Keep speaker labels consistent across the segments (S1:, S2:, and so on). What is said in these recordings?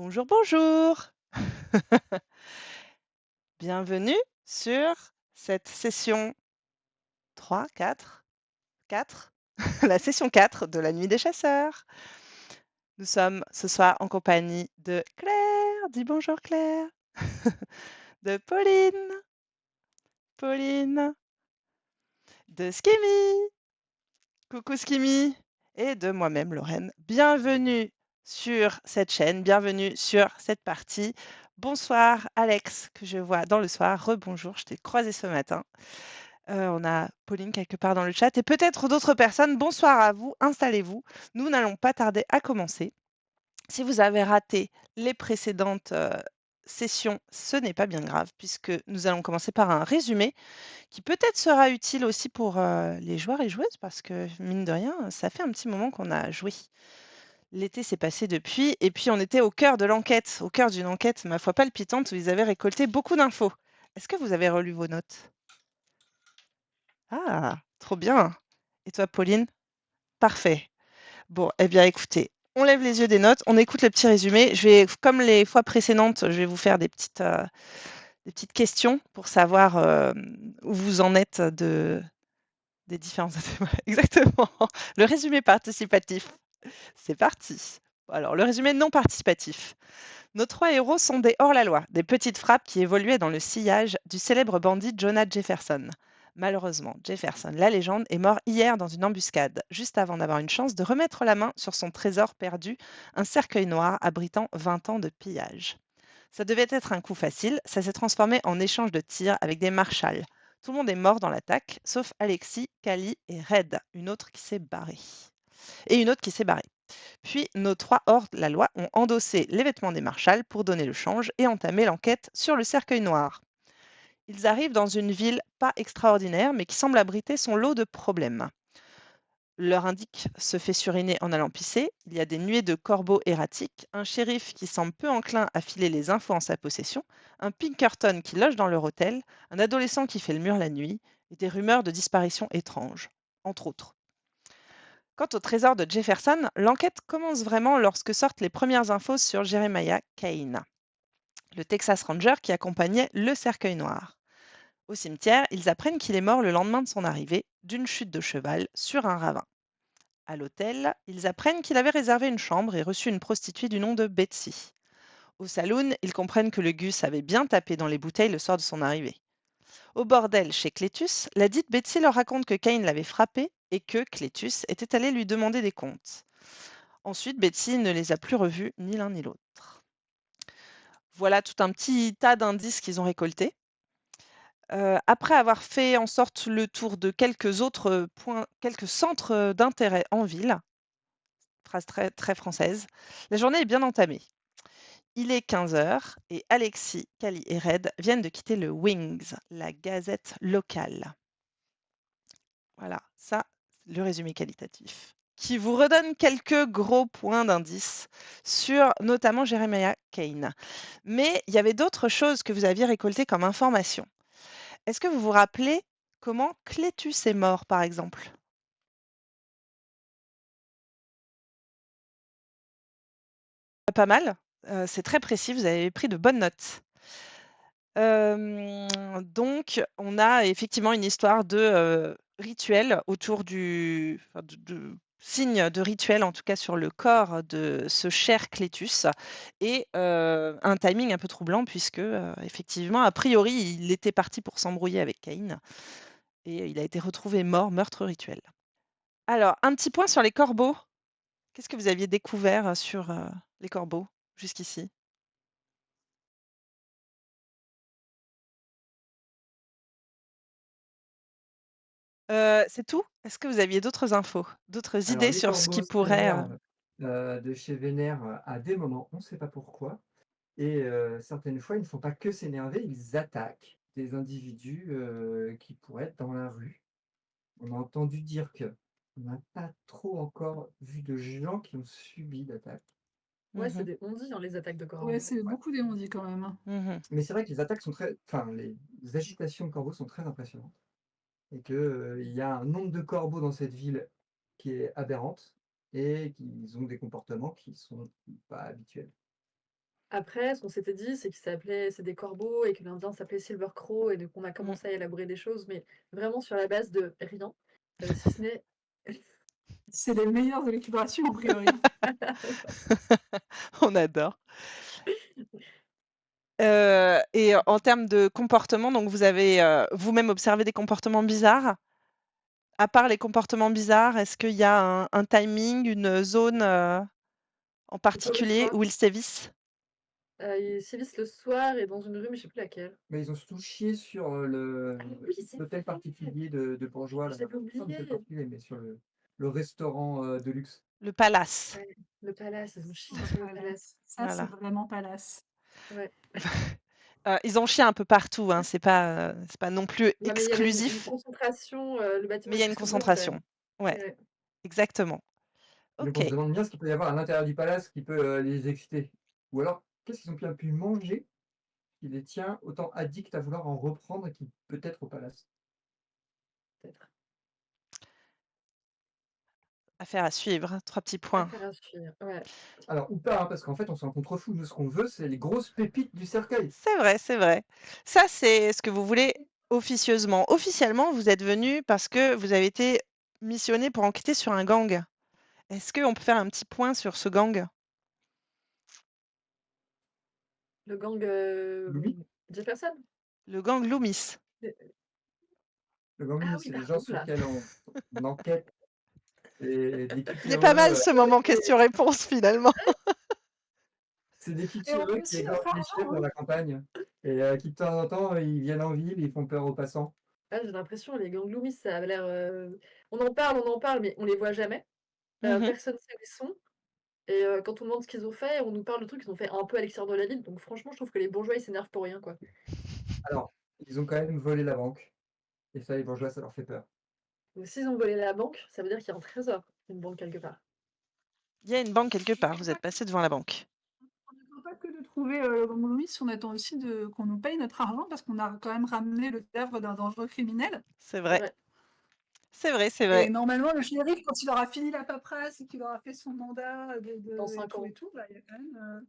S1: Bonjour, bonjour. Bienvenue sur cette session 3, 4, 4, la session 4 de la Nuit des chasseurs. Nous sommes ce soir en compagnie de Claire, dis bonjour Claire, de Pauline, Pauline, de Skimmy, coucou Skimmy, et de moi-même Lorraine. Bienvenue sur cette chaîne, bienvenue sur cette partie. Bonsoir Alex, que je vois dans le soir. Rebonjour, je t'ai croisé ce matin. On a Pauline quelque part dans le chat et peut-être d'autres personnes. Bonsoir à vous, installez-vous. Nous n'allons pas tarder à commencer. Si vous avez raté les précédentes, sessions, ce n'est pas bien grave puisque nous allons commencer par un résumé qui peut-être sera utile aussi pour, les joueurs et joueuses parce que mine de rien, ça fait un petit moment qu'on a joué. L'été s'est passé depuis et puis on était au cœur de l'enquête, au cœur d'une enquête, ma foi palpitante, où ils avaient récolté beaucoup d'infos. Est-ce que vous avez relu vos notes? Ah! Trop bien. Et toi, Pauline? Parfait. Bon, eh bien, écoutez, on lève les yeux des notes, on écoute le petit résumé. Je vais, comme les fois précédentes, je vais vous faire des petites questions pour savoir, où vous en êtes des différents exactement. Le résumé participatif. C'est parti. Alors, le résumé non participatif. Nos 3 héros sont des hors-la-loi, des petites frappes qui évoluaient dans le sillage du célèbre bandit Jonah Jefferson. Malheureusement, Jefferson, la légende, est mort hier dans une embuscade, juste avant d'avoir une chance de remettre la main sur son trésor perdu, un cercueil noir abritant 20 ans de pillage. Ça devait être un coup facile, ça s'est transformé en échange de tirs avec des marshals. Tout le monde est mort dans l'attaque, sauf Alexis, Kali et Red, une autre qui s'est barrée. Et une autre qui s'est barrée. Puis nos 3 hors-la-loi ont endossé les vêtements des marshals pour donner le change et entamer l'enquête sur le cercueil noir. Ils arrivent dans une ville pas extraordinaire, mais qui semble abriter son lot de problèmes. Leur indique se fait suriner en allant pisser, il y a des nuées de corbeaux erratiques, un shérif qui semble peu enclin à filer les infos en sa possession, un Pinkerton qui loge dans leur hôtel, un adolescent qui fait le mur la nuit, et des rumeurs de disparitions étranges, entre autres. Quant au trésor de Jefferson, l'enquête commence vraiment lorsque sortent les premières infos sur Jeremiah Kane, le Texas Ranger qui accompagnait le cercueil noir. Au cimetière, ils apprennent qu'il est mort le lendemain de son arrivée, d'une chute de cheval sur un ravin. À l'hôtel, ils apprennent qu'il avait réservé une chambre et reçu une prostituée du nom de Betsy. Au saloon, ils comprennent que le Gus avait bien tapé dans les bouteilles le soir de son arrivée. Au bordel chez Clétus, la dite Betsy leur raconte que Kane l'avait frappé et que Clétus était allé lui demander des comptes. Ensuite, Betsy ne les a plus revus, ni l'un ni l'autre. Voilà tout un petit tas d'indices qu'ils ont récoltés. Après avoir fait en sorte le tour de quelques autres points, quelques centres d'intérêt en ville, phrase très, très française, la journée est bien entamée. Il est 15 heures et Alexis, Kali et Red viennent de quitter le Wings, la gazette locale. Voilà, ça, le résumé qualitatif, qui vous redonne quelques gros points d'indice sur notamment Jeremiah Kane. Mais il y avait d'autres choses que vous aviez récoltées comme information. Est-ce que vous vous rappelez comment Clétus est mort, par exemple? Pas mal, c'est très précis, vous avez pris de bonnes notes. Donc on a effectivement une histoire de, rituel autour du enfin de signe de rituel, en tout cas sur le corps de ce cher Clétus et un timing un peu troublant puisque, effectivement, a priori, il était parti pour s'embrouiller avec Caïn et il a été retrouvé mort, meurtre rituel. Alors, un petit point sur les corbeaux. Qu'est-ce que vous aviez découvert, sur, les corbeaux jusqu'ici? C'est tout? Est-ce que vous aviez d'autres infos, d'autres
S2: Alors
S1: idées
S2: les
S1: sur ce qui
S2: corbeaux
S1: pourrait,
S2: stellaires, de chez Vénère, à des moments, on ne sait pas pourquoi et certaines fois, ils ne font pas que s'énerver, ils attaquent des individus, qui pourraient être dans la rue. On a entendu dire qu'on n'a pas trop encore vu de gens qui ont subi d'attaques.
S3: Ouais, c'est
S1: Mmh.
S3: des on-dit, hein, les attaques de
S4: Ouais,
S3: corbeaux.
S4: c'est
S2: Ouais.
S4: beaucoup des on-dit quand même, hein.
S1: Mmh.
S2: Mais c'est vrai que les attaques sont très enfin les agitations de corbeaux sont très impressionnantes et que, il y a un nombre de corbeaux dans cette ville qui est aberrante et qu'ils ont des comportements qui sont pas habituels.
S3: Après, ce qu'on s'était dit, c'est des corbeaux et que l'Indien s'appelait Silver Crow et donc on a
S1: Mmh.
S3: commencé à élaborer des choses, mais vraiment sur la base de rien, si ce n'est
S4: C'est les meilleures élucubrations a priori.
S1: On adore. Et en termes de comportement, donc vous avez, vous-même observé des comportements bizarres? À part les comportements bizarres, est-ce qu'il y a un timing, une zone, en
S3: plutôt le
S1: particulier
S3: soir.
S1: où ils sévissent?
S3: Ils sévissent le soir et dans une rue, mais je sais plus laquelle.
S2: Mais ils ont surtout chié sur,
S3: Ah oui, c'est
S2: l'hôtel
S3: vrai!
S2: particulier de bourgeois là.
S3: Je l'avais
S2: Pas l'hôtel
S3: oublié!
S2: particulier, mais sur le restaurant, de luxe.
S1: Le palace,
S3: Ouais, le palace, ils ont chié
S4: Le
S3: sur le palace.
S4: palace. Ça, c'est
S1: voilà.
S4: vraiment palace.
S3: Ouais.
S1: Ils ont chié un peu partout, hein, c'est pas non plus
S3: Ouais, mais il y avait une
S1: exclusif,
S3: concentration, le bâtiment
S1: mais il
S3: est
S1: y a une
S3: presque brûlant quand
S1: concentration.
S3: même.
S1: Ouais,
S3: Ouais.
S1: exactement.
S2: Et donc
S1: OK.
S2: on se demande bien ce qu'il peut y avoir à l'intérieur du palace qui peut, les exciter. Ou alors, qu'est-ce qu'ils ont bien pu manger qui les tient autant addicts à vouloir en reprendre et qui peut être au palace?
S3: Peut-être.
S1: Affaire à suivre, 3 petits points.
S3: Affaire à suivre, ouais.
S2: Alors ou pas, hein, parce qu'en fait on s'en contrefou. Nous ce qu'on veut, c'est les grosses pépites du cercueil.
S1: C'est vrai, c'est vrai. Ça, c'est ce que vous voulez officieusement. Officiellement, vous êtes venus parce que vous avez été missionnés pour enquêter sur un gang. Est-ce qu'on peut faire un petit point sur ce gang?
S3: Le gang,
S2: Louis,
S3: Jefferson?
S1: Le gang Loomis.
S3: Heu,
S2: le gang
S3: ah
S2: Louis,
S3: oui,
S2: c'est les gens
S3: pardon,
S2: sur
S3: là.
S2: lesquels on enquête. C'est des
S1: Il est pas
S2: cultureux,
S1: mal ce moment question-réponse finalement.
S2: c'est des
S4: Et on
S2: cultureux
S4: veut
S2: qui
S4: aussi
S2: égorgent
S4: notre
S2: les chefs
S4: argent,
S2: dans
S4: hein.
S2: la campagne et qui de temps en temps, ils viennent en ville, ils font peur aux passants.
S3: Ah, j'ai l'impression les gangs Loomis, ça avait l'air, on en parle, mais on les voit jamais.
S1: Mmh.
S3: Personne sait où ils sont et quand on demande ce qu'ils ont fait, on nous parle de trucs qu'ils ont fait un peu à l'extérieur de la ville, donc franchement, je trouve que les bourgeois, ils s'énervent pour rien, quoi.
S2: Alors, ils ont quand même volé la banque et ça, les bourgeois, ça leur fait peur.
S3: Donc s'ils ont volé la banque, ça veut dire qu'il y a un trésor, une banque quelque part.
S1: Il y a une banque quelque part, vous êtes passé devant la banque.
S4: On n'attend pas que de trouver, le bon Louis, on attend aussi de qu'on nous paye notre argent parce qu'on a quand même ramené le cadavre d'un dangereux criminel
S1: C'est
S3: C'est
S1: vrai,
S3: vrai.
S1: c'est vrai, c'est
S4: et
S1: vrai.
S4: normalement le shérif quand il aura fini la paperasse et qu'il aura fait son mandat
S3: Dans
S4: de
S3: 5 ans.
S4: et tout, bah, il y a quand même,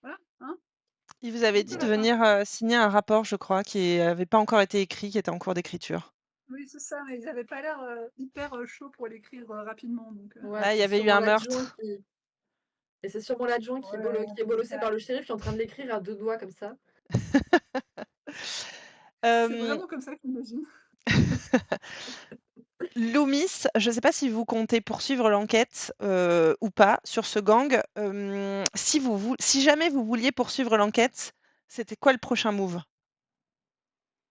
S4: voilà, hein?
S1: Il vous avait
S4: Bientôt
S1: dit de
S4: la fin.
S1: venir, signer un rapport, je crois, qui avait pas encore été écrit, qui était en cours d'écriture.
S4: Oui, c'est ça, mais ils avaient pas l'air, hyper, chauds pour l'écrire, rapidement donc
S3: Ouais,
S1: Ouais, il y
S3: c'est
S1: avait eu
S3: sûrement
S1: un
S3: l'adjoint
S1: meurtre.
S3: c'est sûrement l'adjoint
S4: ouais,
S3: qui est bolossé par le shérif, qui est en train de l'écrire à 2 doigts comme ça.
S4: c'est
S1: Hem,
S4: vraiment comme ça que j'imagine.
S1: Loomis, je ne sais pas si vous comptez poursuivre l'enquête, ou pas sur ce gang. Si jamais vous vouliez poursuivre l'enquête, c'était quoi le prochain move?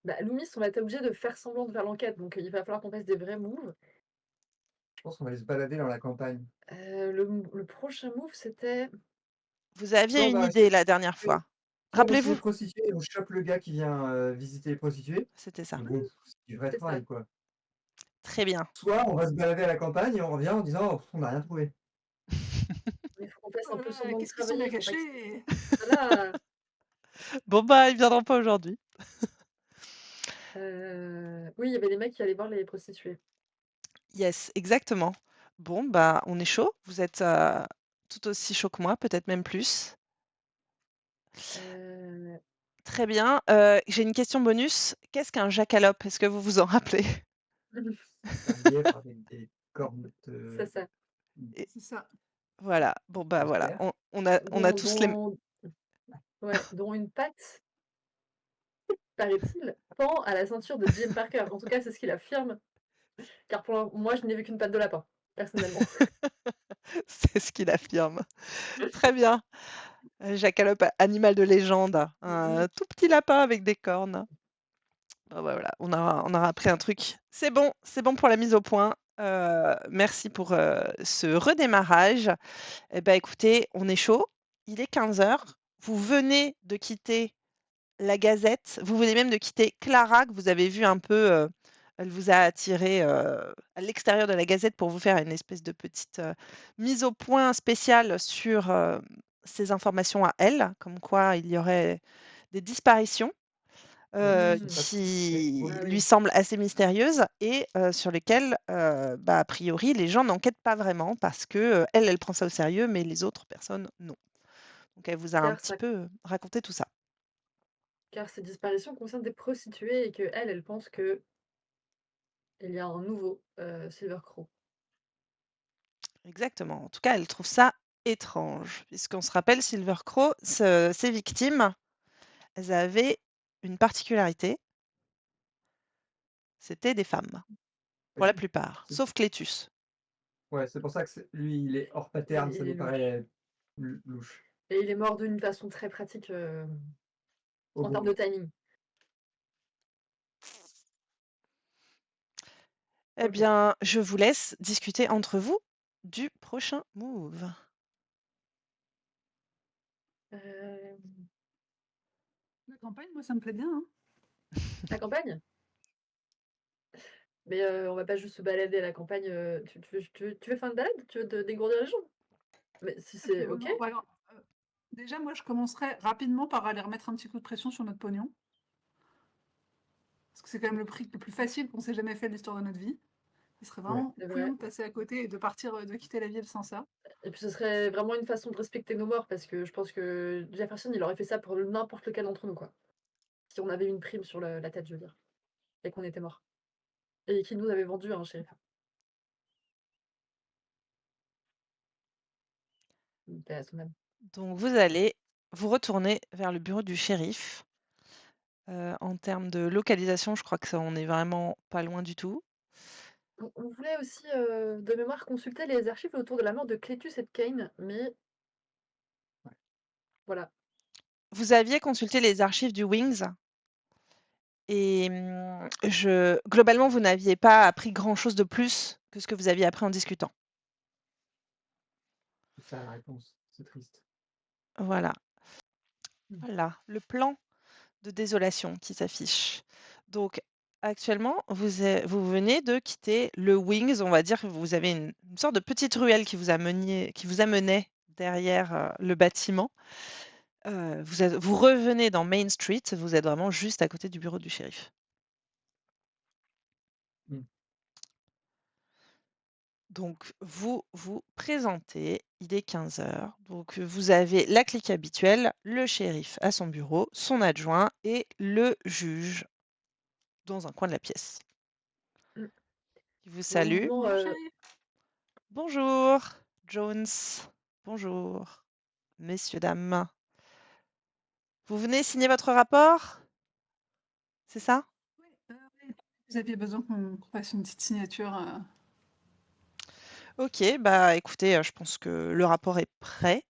S3: Bah, Loomis, on va être obligé de faire semblant de faire l'enquête, donc il va falloir qu'on fasse des vrais moves.
S2: Je pense qu'on va aller se balader dans la campagne.
S3: Le prochain move, c'était
S1: Vous
S2: Soit
S1: aviez
S2: on
S1: une
S2: va chez
S1: idée la dernière
S2: les
S1: fois.
S2: soit on va chez les
S1: Rappelez-vous?
S2: prostituées et on chope le gars qui vient, visiter les prostituées.
S1: C'était ça.
S2: Mais bon, c'est du vrai
S3: c'est ça.
S2: travail, quoi.
S1: Très bien.
S2: Soit on va se balader à la campagne et on revient en disant: «Oh, on n'a rien trouvé».
S3: Il faut qu'on fasse un peu
S4: Voilà,
S3: semblant de
S4: qu'est-ce qu'ils sont bien
S3: travailler, faut pas qu'ils
S4: cachés?
S3: voilà,
S1: Bon, bah, ils viendront pas aujourd'hui.
S3: oui, il y avait des mecs qui allaient voir les prostituées.
S1: Yes, exactement. Bon, bah, on est chaud. Vous êtes, tout aussi chaud que moi, peut-être même plus.
S3: Heu,
S1: Très bien. J'ai une question bonus. Qu'est-ce qu'un jackalope? Est-ce que vous vous en rappelez?
S2: C'est un lièvre avec des cornes
S3: c'est
S2: de
S3: ça.
S1: Et
S4: C'est ça.
S1: voilà. Bon, bah, voilà.
S2: hamster.
S1: On a tous les
S3: Dont une patte, paraît-il, pend à la ceinture de Jim Parker. En tout cas, c'est ce qu'il affirme, car moi, je n'ai vu qu'une patte de lapin, personnellement.
S1: c'est ce qu'il affirme. Très bien. Jackalope, animal de légende, un tout petit lapin avec des cornes. Bah, voilà, on aura appris un truc. C'est bon pour la mise au point. Merci pour, ce redémarrage. Eh bah, écoutez, on est chaud. Il est 15 heures. Vous venez de quitter la Gazette. Vous venez même de quitter Clara, que vous avez vu un peu, elle vous a attiré, à l'extérieur de la Gazette pour vous faire une espèce de petite, mise au point spéciale sur, ses informations à elle, comme quoi il y aurait des disparitions,
S2: Oui, parce qu'ils sont
S3: Mmh.
S2: pas tous discrets.
S1: qui
S3: Ah
S1: lui
S3: oui.
S1: semblent assez mystérieuses et sur lesquelles, bah, a priori, les gens n'enquêtent pas vraiment parce que, elle prend ça au sérieux, mais les autres personnes, non. Donc elle vous a un
S3: Car
S1: petit
S3: ça
S1: peu, raconté tout ça.
S3: car ces disparitions concernent des prostituées et qu'elle, elle pense qu'il y a un nouveau, Silver Crow.
S1: Exactement. En tout cas, elle trouve ça étrange, puisqu'on se rappelle Silver Crow, ses victimes, elles avaient une particularité, c'était des femmes, pour la
S2: Oui,
S1: plupart,
S2: c'est
S1: sauf Clétus.
S2: ouais, c'est pour ça que lui, il est hors
S3: Et
S2: pattern, ça
S3: il est
S2: nous
S3: louche.
S2: paraît louche.
S3: Et il est mort d'une façon très pratique,
S2: Au
S3: en
S2: bon
S3: termes de
S2: moment.
S3: timing.
S1: Eh
S3: OK.
S1: bien, je vous laisse discuter entre vous du prochain move.
S3: Hem,
S4: La campagne, moi, ça me plaît bien, hein.
S3: la campagne? Mais, on va pas juste se balader à la campagne, tu veux faire une balade? Tu veux te dégourdir les jambes? Mais si
S4: OK,
S3: c'est
S4: ouais,
S3: OK.
S4: non, bah, alors, déjà, moi, je commencerais rapidement par aller remettre un petit coup de pression sur notre pognon. Parce que c'est quand même le prix le plus facile qu'on s'ait jamais fait de l'histoire de notre vie. Ce serait
S2: Ouais.
S4: vraiment
S3: C'est
S4: couillon
S3: vrai.
S4: de passer à côté et de partir, de quitter la ville sans ça.
S3: Et puis ce serait vraiment une façon de respecter nos morts parce que je pense que Jefferson, il aurait fait ça pour n'importe lequel d'entre nous, quoi. Si on avait une prime sur la tête, je veux dire, et qu'on était mort. Et qu'il nous avait vendu un shérif. Paix à son âme.
S1: Donc vous allez vous retourner vers le bureau du shérif. En termes de localisation, je crois que ça, on est vraiment pas loin du tout.
S3: On voulait aussi, de mémoire, consulter les archives autour de la mort de Cletus et de Kane, mais
S2: Ouais.
S3: voilà.
S1: Vous aviez consulté les archives du Wings et globalement, vous n'aviez pas appris grand-chose de plus que ce que vous aviez appris en discutant.
S2: C'est ça la réponse. C'est triste.
S1: Voilà.
S3: Mmh.
S1: Voilà, le plan de désolation qui s'affiche. Donc actuellement, vous venez de quitter le Wings, on va dire que vous avez une sorte de petite ruelle qui vous amenait derrière, le bâtiment. Vous revenez dans Main Street, vous êtes vraiment juste à côté du bureau du shérif.
S2: Mmh.
S1: Donc vous vous présentez, il est 15 h. Donc vous avez la clique habituelle, le shérif à son bureau, son adjoint et le juge dans un coin de la pièce.
S3: Mmh.
S1: Il vous
S3: Bon
S1: salue.
S3: mouvement,
S4: Bonjour chérie.
S1: Bonjour, Jones. Bonjour, messieurs, dames. Vous venez signer votre rapport? C'est ça?
S4: Oui, oui. Vous aviez besoin qu'on fasse une petite signature,
S1: Ok, bah écoutez, je pense que le rapport est prêt.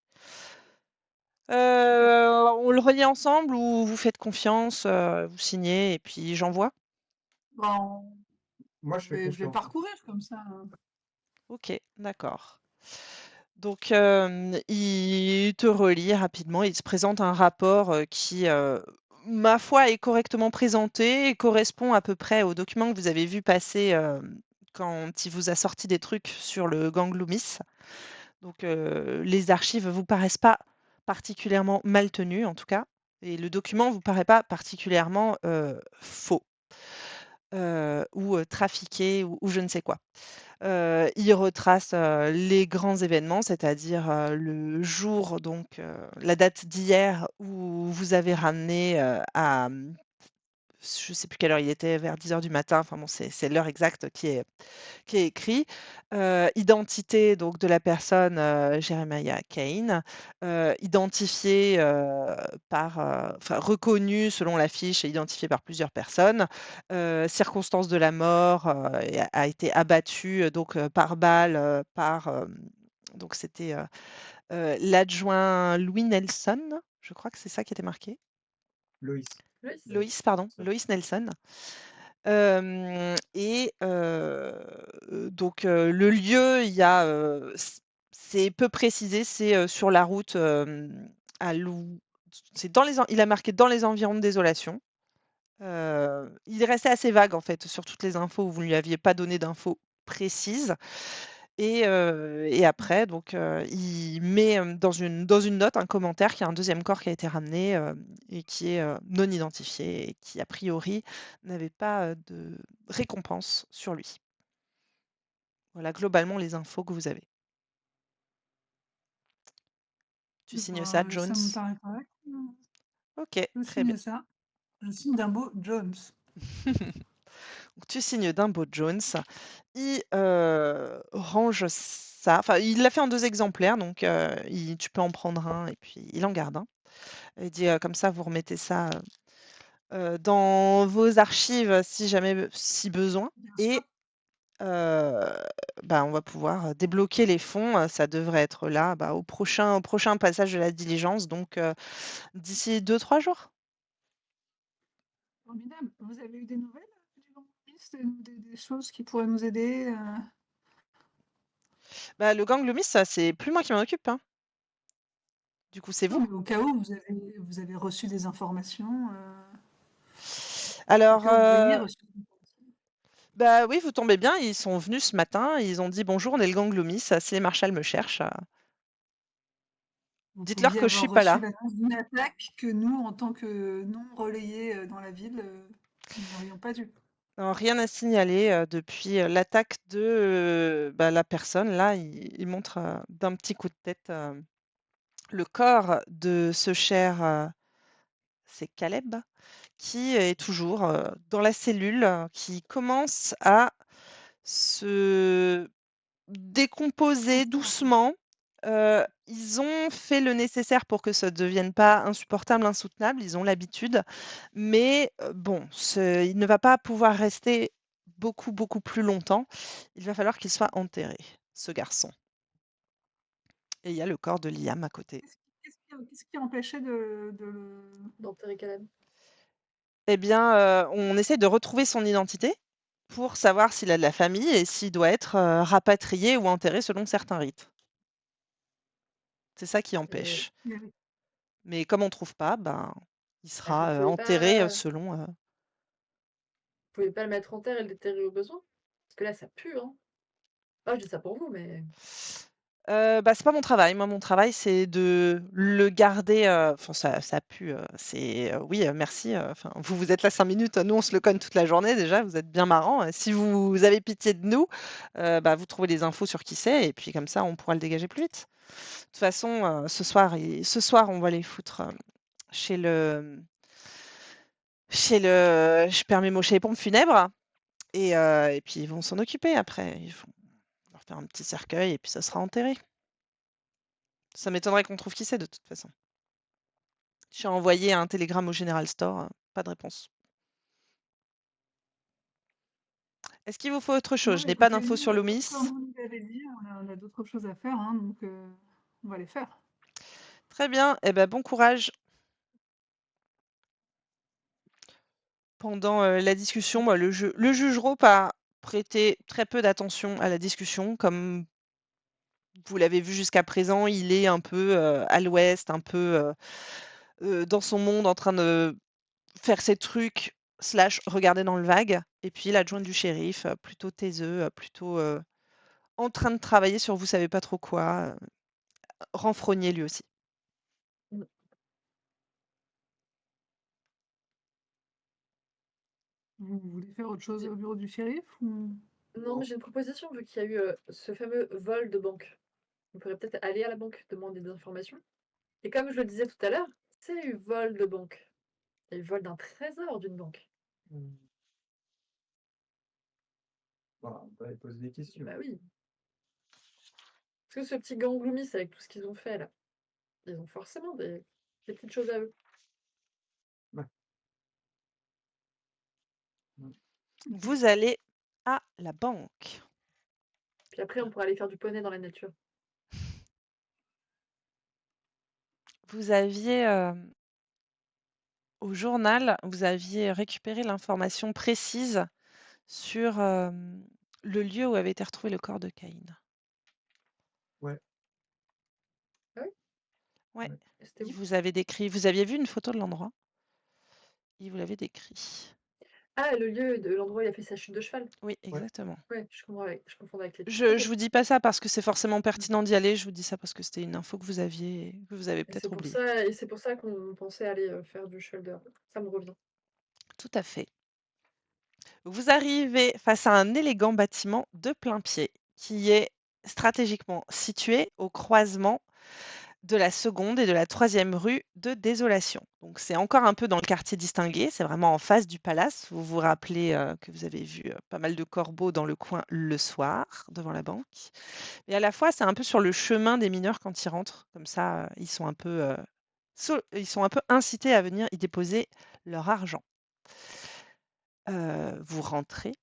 S4: super.
S1: On le relie ensemble ou vous faites confiance, vous signez et puis j'envoie?
S4: Bon,
S2: Moi, je fais
S4: je vais
S2: confiance.
S4: parcourir comme ça,
S1: Ok, d'accord. Donc, il te relie rapidement, il te présente un rapport qui, ma foi, est correctement présenté et correspond à peu près aux documents que vous avez vu passer quand il vous a sorti des trucs sur le gang Loomis. Donc, les archives vous paraissent pas particulièrement mal tenues, en tout cas, et le document vous paraît pas particulièrement faux ou trafiqué ou je ne sais quoi. Il retrace, les grands événements, c'est-à-dire, le jour donc, la date d'hier où vous avez ramené, je sais plus quelle heure il était, vers 10 h du matin, enfin bon, c'est l'heure exacte qui est écrit. Identité donc de la personne, Jeremiah Kane, identifié, enfin reconnu selon la fiche et identifié par plusieurs personnes. Circonstances de la mort, et a été abattu, donc par balle, donc c'était, l'adjoint Louis Nelson, je crois que c'est ça qui était marqué.
S2: Loïs.
S3: Loïs?
S2: C'est
S1: Loïs, pardon,
S2: ça.
S1: Loïs Nelson. Et donc le lieu, il y a, c'est peu précisé, c'est, sur la route, à l'ou c'est dans les en il a marqué dans les environs de Désolation. Il est resté assez vague en fait sur toutes les infos où vous ne lui aviez pas donné d'infos précises et après donc il met, dans une note, un commentaire qu'il y a un deuxième corps qui a été ramené, et qui est, non identifié et qui a priori n'avait pas, de récompense sur lui. Voilà globalement les infos que vous avez. Tu signes ça,
S4: Ça me
S1: Jones?
S4: paraît correct.
S1: OK,
S4: Je
S1: très bien.
S4: signe ça. Je signe d'un mot Jones.
S1: Donc tu signes Dumbo Jones. Il, range ça, enfin, il l'a fait en 2 exemplaires, donc tu peux en prendre un et puis il en garde un. Il dit, «Comme ça, vous remettez ça, dans vos archives si jamais si besoin
S4: Bien sûr.
S1: et heu, bah, on va pouvoir, débloquer les fonds, ça devrait être là, bah, au prochain passage de la diligence, donc d'ici 2-3 jours.
S4: Formidable. Vous avez eu des nouvelles du Grand Loomis, des choses qui pourraient nous aider?
S1: Bah, le gang Loomis, ça, c'est plus moi qui m'en occupe, hein. Du coup, c'est
S4: Non,
S1: vous.
S4: mais au cas où vous avez reçu des informations, au
S1: Alors,
S4: cas où vous ayez reçu des informations.
S1: bah, oui, vous tombez bien, ils sont venus ce matin, ils ont dit: «Bonjour, on est le gang Loomis, si les marshals me cherchent,
S4: Vous
S1: dites-leur
S4: pouviez
S1: que je suis
S4: avoir
S1: pas
S4: reçu
S1: là».
S4: l'annonce d'une attaque que nous, en tant que non relayés dans la ville, nous n'aurions pas dû.
S1: Non, rien à signaler, depuis, l'attaque de, bah, la personne là, il montre, d'un petit coup de tête, le corps de ce cher, c'est Caleb, qui est toujours, dans la cellule, qui commence à se décomposer doucement. Ils ont fait le nécessaire pour que ça ne devienne pas insupportable, insoutenable, ils ont l'habitude, mais bon, il ne va pas pouvoir rester beaucoup, beaucoup plus longtemps. Il va falloir qu'il soit enterré, ce garçon. Et il y a le corps de Liam à côté.
S4: Qu'est-ce qui empêchait de le...
S3: D'enterrer Caleb.
S1: Eh bien, on essaie de retrouver son identité pour savoir s'il a de la famille et s'il doit être, rapatrié ou enterré selon certains rites. C'est ça qui
S3: Et
S1: empêche.
S4: Oui.
S1: Mais comme on trouve pas, ben, il
S3: bah, vous
S1: sera,
S3: pouvez
S1: enterré,
S3: pas,
S1: selon,
S3: vous pouvez pas le mettre en terre et le déterrer au besoin? Parce que là, ça pue, hein. Ah, je dis ça pour vous, mais
S1: bah, c'est pas mon travail. Moi, mon travail, c'est de le garder, enfin ça pue, c'est, oui, merci, enfin, vous êtes là 5 minutes, nous, on se le cogne toute la journée déjà, vous êtes bien marrants, si vous avez pitié de nous, bah, vous trouvez des infos sur qui c'est et puis comme ça, on pourra le dégager plus vite. De toute façon, ce soir, on va les foutre, chez le je perds mes mots, chez les pompes funèbres et puis ils vont s'en occuper après. Ils vont leur faire un petit cercueil et puis ça sera enterré. Ça m'étonnerait qu'on trouve qui c'est de toute façon. J'ai envoyé un télégramme au General Store, pas de réponse. Est-ce qu'il vous faut autre chose?
S4: Non,
S1: Je
S4: mais
S1: n'ai pas
S4: écoutez,
S1: d'infos
S4: nous,
S1: sur
S4: comme
S1: Loomis.
S4: vous nous l'avez dit, on a d'autres choses à faire, hein, donc on va les faire.
S1: Très bien, eh ben, bon courage. Pendant, la discussion, bah, le juge Rope a prêté très peu d'attention à la discussion. Comme vous l'avez vu jusqu'à présent, il est un peu, à l'ouest, un peu, dans son monde en train de faire ses trucs slash regarder dans le vague et puis l'adjoint du shérif, plutôt taiseux, plutôt, en train de travailler sur vous savez pas trop quoi, renfrogné lui aussi.
S3: mmh,
S4: Vous voulez faire autre chose au bureau du shérif ou...
S3: non, mais j'ai une proposition vu qu'il y a eu, ce fameux vol de banque. On pourrait peut-être aller à la banque demander des informations et comme je le disais tout à l'heure, c'est eu vol de banque. Il y a eu vol d'un trésor d'une banque.
S2: Mmh. Bah, on peut aller poser des questions.
S3: Bah oui. Parce que ce petit gang Loomis avec tout ce qu'ils ont fait là, ils ont forcément des petites choses à eux.
S2: Ouais. Mmh.
S1: Vous allez à la banque.
S3: Puis après, on pourra aller faire du poney dans la nature.
S1: Vous aviez, au journal, vous aviez récupéré l'information précise sur, le lieu où avait été retrouvé le corps de Caïn.
S2: Ouais,
S3: Ah oui?
S1: Ouais,
S2: ouais.
S3: C'était où?
S1: vous aviez vu une photo de l'endroit, il vous l'avait décrit.
S3: Ah, le lieu de l'endroit où il a fait sa chute de cheval.
S1: Oui,
S2: Ouais.
S1: exactement.
S3: Ouais, je confondais avec les titres.
S1: Je
S3: OK.
S1: vous dis pas ça parce que c'est forcément pertinent d'y aller, je vous dis ça parce que c'était une info que vous aviez et que vous avez
S3: Et c'est
S1: peut-être
S3: pour
S1: oubliée.
S3: ça qu'on pensait aller, faire du shoulder. Ça me revient.
S1: Tout à fait. Vous arrivez face à un élégant bâtiment de plain-pied qui est stratégiquement situé au croisement de la 2e et de la 3e rue de Désolation. Donc c'est encore un peu dans le quartier distingué, c'est vraiment en face du palace. Vous vous rappelez, que vous avez vu, pas mal de corbeaux dans le coin le soir, devant la banque et à la fois, c'est un peu sur le chemin des mineurs quand ils rentrent. Comme ça, ils sont un peu incités à venir y déposer leur argent. Vous rentrez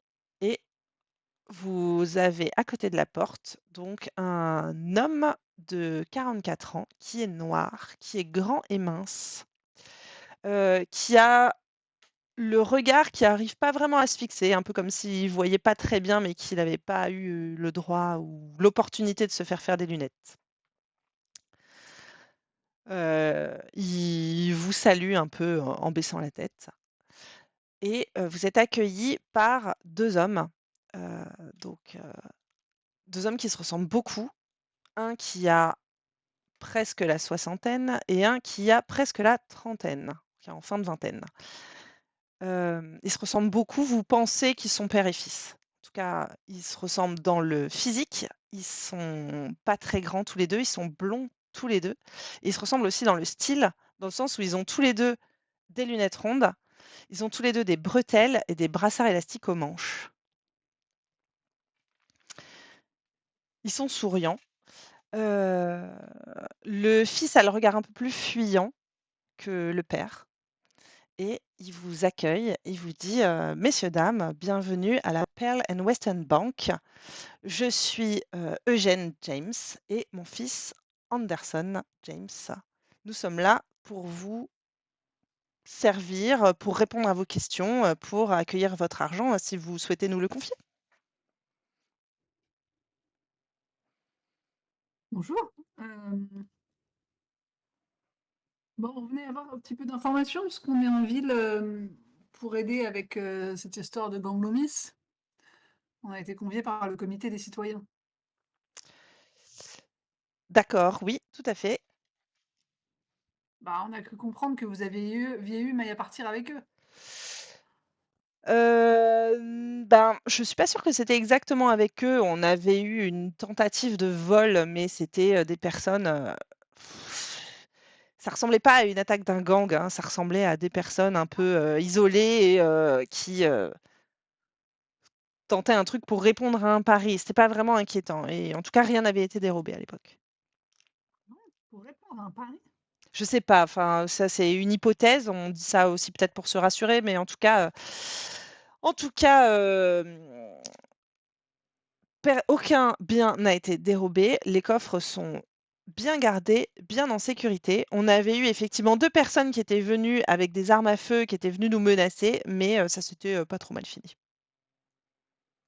S1: et vous avez à côté de la porte donc un homme de 44 ans qui est noir, qui est grand et mince, qui a le regard qui arrive pas vraiment à se fixer, un peu comme s'il voyait pas très bien, mais qu'il n'avait pas eu le droit ou l'opportunité de se faire des lunettes. Il vous salue un peu en baissant la tête et vous êtes accueillis par 2 hommes, heu, donc 2 hommes qui se ressemblent beaucoup. Un qui a presque la soixantaine et un qui a presque la trentaine, qui est en fin de vingtaine. Ils se ressemblent beaucoup, vous pensez qu'ils sont père et fils. En tout cas, ils se ressemblent dans le physique, ils sont pas très grands tous les 2, ils sont blonds tous les 2. Et ils se ressemblent aussi dans le style, dans le sens où ils ont tous les 2 des lunettes rondes, ils ont tous les 2 des bretelles et des brassards élastiques aux manches. Ils sont souriants. Heu, le fils a le regard un peu plus fuyant que le père. Et il vous accueille, il vous dit, «Messieurs, dames, bienvenue à la Pearl and Western Bank. Je suis, Eugène James et mon fils Anderson James. Nous sommes là pour vous servir, pour répondre à vos questions, pour accueillir votre argent, si vous souhaitez nous le confier».
S4: Bonjour. Bon, on venait avoir un petit peu d'informations parce qu'on est en ville pour aider avec cette histoire de Gang Loomis. On a été conviés par le comité des citoyens.
S1: D'accord, oui, tout à fait.
S4: Bah, on a cru comprendre que vous aviez eu maille à partir avec eux.
S1: Ben, je suis pas sûre que c'était exactement avec eux. On avait eu une tentative de vol, mais c'était, des personnes, ça ressemblait pas à une attaque d'un gang, hein. Ça ressemblait à des personnes un peu, isolées et qui, tentaient un truc pour répondre à un pari. C'était pas vraiment inquiétant et en tout cas, rien n'avait été dérobé à l'époque.
S4: Pour répondre à un pari.
S1: Je sais pas, enfin, ça, c'est une hypothèse. On dit ça aussi peut-être pour se rassurer, mais en tout cas, aucun bien n'a été dérobé. Les coffres sont bien gardés, bien en sécurité. On avait eu effectivement 2 personnes qui étaient venues avec des armes à feu, qui étaient venues nous menacer, mais ça s'était, pas trop mal fini.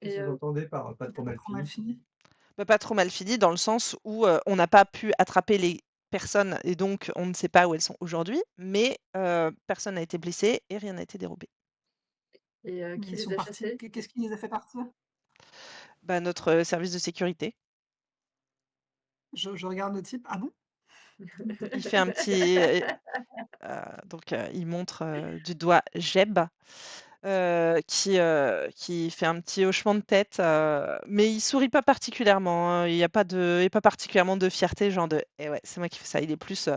S2: Qu'est-ce
S3: Et
S2: que vous entendez par pas trop
S4: C'était pas
S2: mal
S4: trop mal
S2: fini?
S4: fini.
S1: Bah, pas trop mal fini dans le sens où, on n'a pas pu attraper les personnes et donc on ne sait pas où elles sont aujourd'hui, mais personne n'a été blessé et rien n'a été dérobé.
S4: Mais
S3: qui
S4: ils
S3: les
S4: sont
S3: a
S4: partis.
S3: chassés?
S4: Qu'est-ce qui les a fait partir?
S1: Bah, notre, service de sécurité.
S4: Je regarde le type. Ah bon?
S1: Il fait un petit, donc il montre, du doigt Jeb. Qui fait un petit hochement de tête, mais il sourit pas particulièrement, hein. Il y a pas particulièrement de fierté, genre de: «Eh ouais, c'est moi qui fais ça». Il est plus,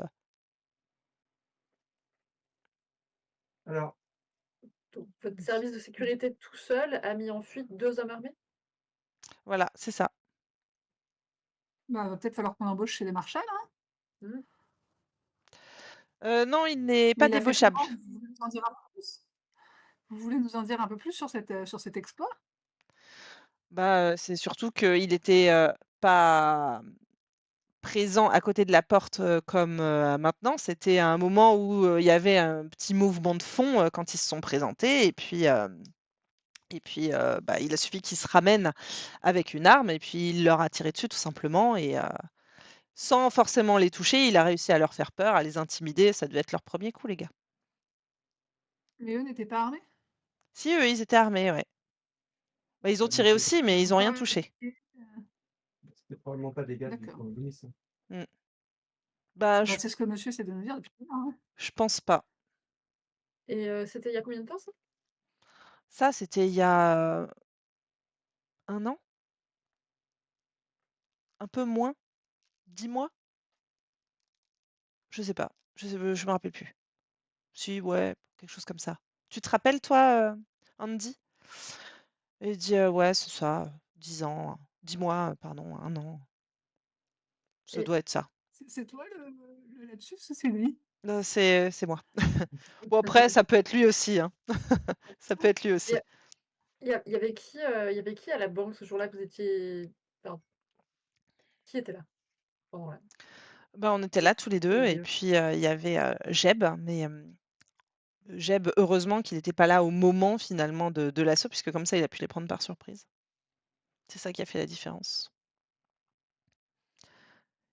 S2: Alors,
S3: Donc votre service de sécurité tout seul a mis en fuite 2 hommes armés?
S1: voilà, c'est ça.
S4: Bah, va peut-être falloir qu'on embauche chez les Marshall, hein?
S3: Mmh.
S1: Non, il n'est
S4: Mais
S1: pas
S4: il a fait
S1: débauchable.
S4: comment? Vous voulez nous en dire un peu plus? Vous voulez nous en dire un peu plus sur cet exploit?
S1: Bah, c'est surtout qu'il était, pas présent à côté de la porte, comme, maintenant. C'était à un moment où, il y avait un petit mouvement de fond, quand ils se sont présentés et puis, bah, il a suffi qu'ils se ramènent avec une arme et puis il leur a tiré dessus tout simplement et sans forcément les toucher, il a réussi à leur faire peur, à les intimider. Ça devait être leur premier coup, les gars.
S4: Mais eux n'étaient pas armés?
S1: Si, eux, ils étaient armés, ouais. Bah, ils ont
S2: bah, donc
S1: tiré aussi, mais
S4: Ils
S1: ils
S4: ont
S1: ont rien
S4: pas
S1: touché.
S4: attaqué?
S2: c'était probablement pas des gars du
S4: D'accord.
S2: camp de Nice, hein.
S1: Mmh. Bah,
S4: Bah, c'est ce que monsieur essaie de nous dire depuis tout à l'heure, hein.
S1: je pense pas.
S3: Et c'était il y a combien de temps ça?
S1: Ça, c'était il y a, 1 an? Un peu moins? 10 mois? Je sais pas. Je me rappelle plus. Si, ouais, quelque chose comme ça. Tu te rappelles, toi, Andy? Et il dit ouais, c'est ça, 10 ans, 10 mois, pardon, 1 an. Ça
S3: Et
S1: doit être ça.
S4: C'est toi le lapsus ou c'est lui?
S1: C'est moi. Bon, après, ça peut être lui aussi, hein. Ça peut être lui
S3: il y
S1: aussi.
S3: a il y avait qui à la banque ce jour-là que vous étiez enfin, qui était là pendant la
S1: Ben, on était
S3: cette
S1: là tous les
S3: ce
S1: 2 et
S3: milieu?
S1: puis, il y avait, Jeb, mais, Jeb, heureusement qu'il n'était pas là au moment finalement de l'assaut puisque comme ça, il a pu les prendre par surprise. C'est ça qui a fait la différence.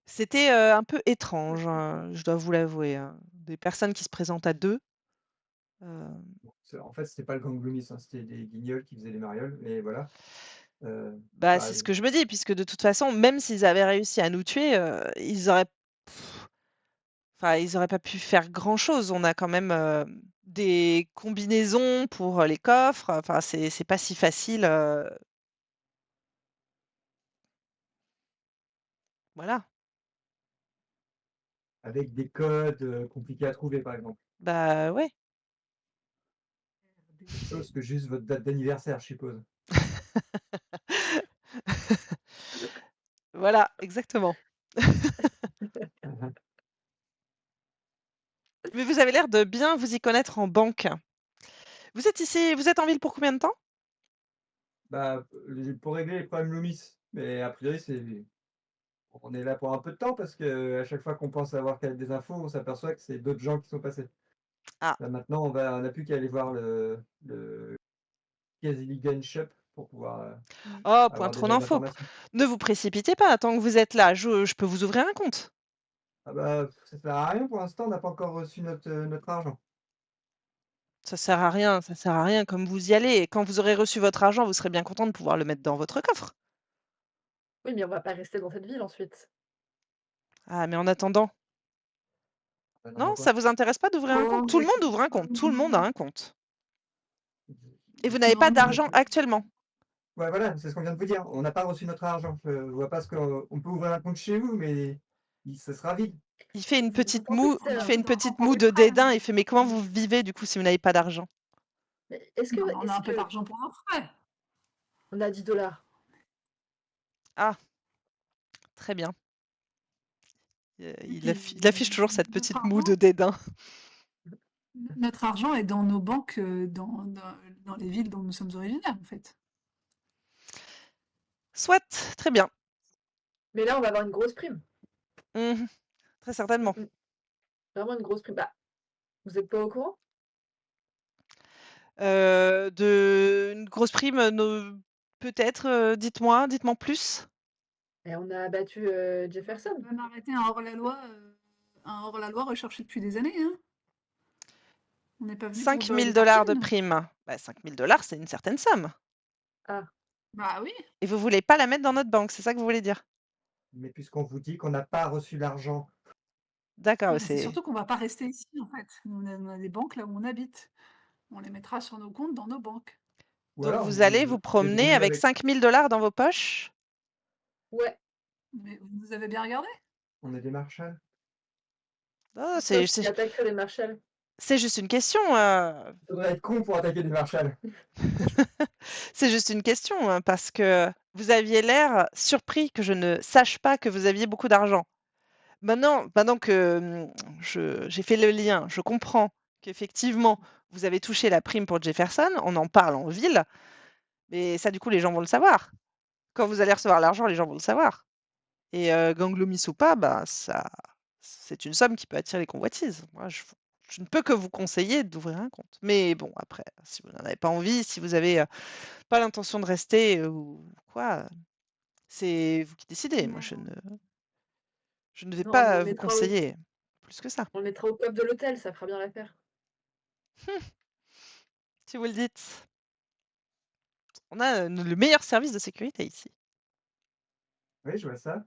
S1: C'était, un peu étrange, je dois vous l'avouer, des personnes qui se présentent à 2.
S2: En fait, c'était pas le gang Loomis, hein, c'était des guignols qui faisaient les marioles, mais voilà.
S1: Bah,
S2: Bah,
S1: c'est ce que je me dis puisque de toute façon, même s'ils avaient réussi à nous tuer, ils auraient enfin, ils auraient pas pu faire grand-chose. On a quand même, des combinaisons pour, les coffres, enfin, c'est pas si facile, voilà.
S2: avec des codes, compliqués à trouver, par exemple.
S1: Bah, ouais.
S2: Autre chose que juste votre date d'anniversaire, je suppose.
S1: Voilà, exactement. Mais vous avez l'air de bien vous y connaître en banque. Vous êtes en ville pour combien de temps?
S2: Bah, pour régler les problèmes Loomis, mais a priori, on est là pour un peu de temps parce qu'à chaque fois qu'on pense avoir des infos, on s'aperçoit que c'est d'autres gens qui sont passés.
S1: Ah.
S2: Là, maintenant, on n'a plus qu'à aller voir le Kazili Gun Shop pour pouvoir,
S1: Oh, point
S2: avoir des
S1: trop
S2: vraies
S1: d'infos.
S2: informations.
S1: Ne vous précipitez pas, tant que vous êtes là, je peux vous ouvrir un compte.
S2: Ah bah, ça sert à rien pour l'instant, on n'a pas encore reçu notre argent.
S1: Ça sert à rien comme vous y allez et quand vous aurez reçu votre argent, vous serez bien content de pouvoir le mettre dans votre coffre.
S3: Oui, mais on va pas rester dans cette ville ensuite.
S1: Ah, mais en attendant,
S2: En
S1: non,
S2: attendant
S1: ça
S2: quoi?
S1: vous intéresse pas d'ouvrir un compte?
S4: Oh,
S1: Tout le monde ouvre un compte, tout le monde a un compte et vous n'avez pas
S4: non, non,
S1: d'argent actuellement.
S2: Ouais, voilà, c'est ce qu'on vient de vous dire. On n'a pas reçu notre argent. Je vois pas ce qu'on peut ouvrir un compte chez vous, mais ça sera vide.
S3: Vous pensez que
S1: Il
S3: c'est
S4: on a
S3: un
S1: fait
S4: peu
S1: une
S4: d'argent
S1: petite
S4: pour
S1: moue
S4: les
S1: de
S4: frais.
S1: dédain, il fait: «Mais comment vous vivez du coup si vous n'avez pas d'argent?»
S3: mais
S4: Non, mais on a un peu d'argent pour nos frais.
S3: on a 10 $?
S1: Ah, très bien.
S4: Et
S1: Il affiche
S4: puis,
S1: toujours cette petite moue de dédain.
S4: notre argent est dans nos banques, dans les villes dont nous sommes originaires, en fait.
S1: Soit, très bien.
S3: Mais là, on va avoir une grosse prime.
S1: Mmh, très
S3: Mmh
S1: certainement.
S3: mh. Vraiment une grosse prime. Bah, vous êtes pas au courant?
S1: Une grosse prime, peut-être, dites-moi en plus?
S3: Et on a abattu, Jefferson.
S4: On a arrêté un hors-la-loi recherché depuis des années, hein. On n'est pas venu pour
S1: 5
S4: beurrer
S1: 000
S4: des
S1: de
S4: tartines.
S1: prime. Bah, 5 000 c'est une certaine somme
S3: Ah,
S4: Bah oui,
S1: et vous voulez pas la mettre dans notre banque, c'est ça que vous voulez dire?
S2: Mais puisqu'on vous dit qu'on n'a pas reçu l'argent,
S1: D'accord,
S4: mais c'est
S1: c'est
S4: surtout qu'on va pas rester ici, en fait. On a des banques là où on habite. On les mettra sur nos comptes dans nos banques.
S2: ou
S1: donc
S2: alors
S1: vous
S2: vous
S1: allez
S2: vous
S1: vous promener
S2: débrouillez
S1: avec
S2: avec.
S1: 5 000 dans vos poches?
S3: ouais,
S4: Mais vous avez bien regardé?
S2: On est des marshals.
S1: Oh,
S3: toi aussi, qui attaquerait les Marshalls.
S1: c'est juste une question,
S2: Faudrait être con pour attaquer des marshals.
S1: c'est juste une question, parce que vous aviez l'air surpris que je ne sache pas que vous aviez beaucoup d'argent. Maintenant que, j'ai fait le lien, je comprends qu'effectivement, vous avez touché la prime pour Jefferson, on en parle en ville, mais ça, du coup, les gens vont le savoir. Quand vous allez recevoir l'argent, les gens vont le savoir et Ganglomis ou pas, bah, ça c'est une somme qui peut attirer les convoitises. Moi, je ne peux que vous conseiller d'ouvrir un compte. Mais bon, après, si vous n'en avez pas envie, si vous avez, pas l'intention de rester, ou quoi, c'est vous qui décidez. Moi,
S4: Non.
S1: je ne vais
S3: Non, mais
S1: pas vous conseiller plus que ça.
S3: on le mettra au coffre de l'hôtel, ça fera bien l'affaire.
S1: Si vous le dites. On a, le meilleur service de sécurité ici.
S2: Oui, je vois ça.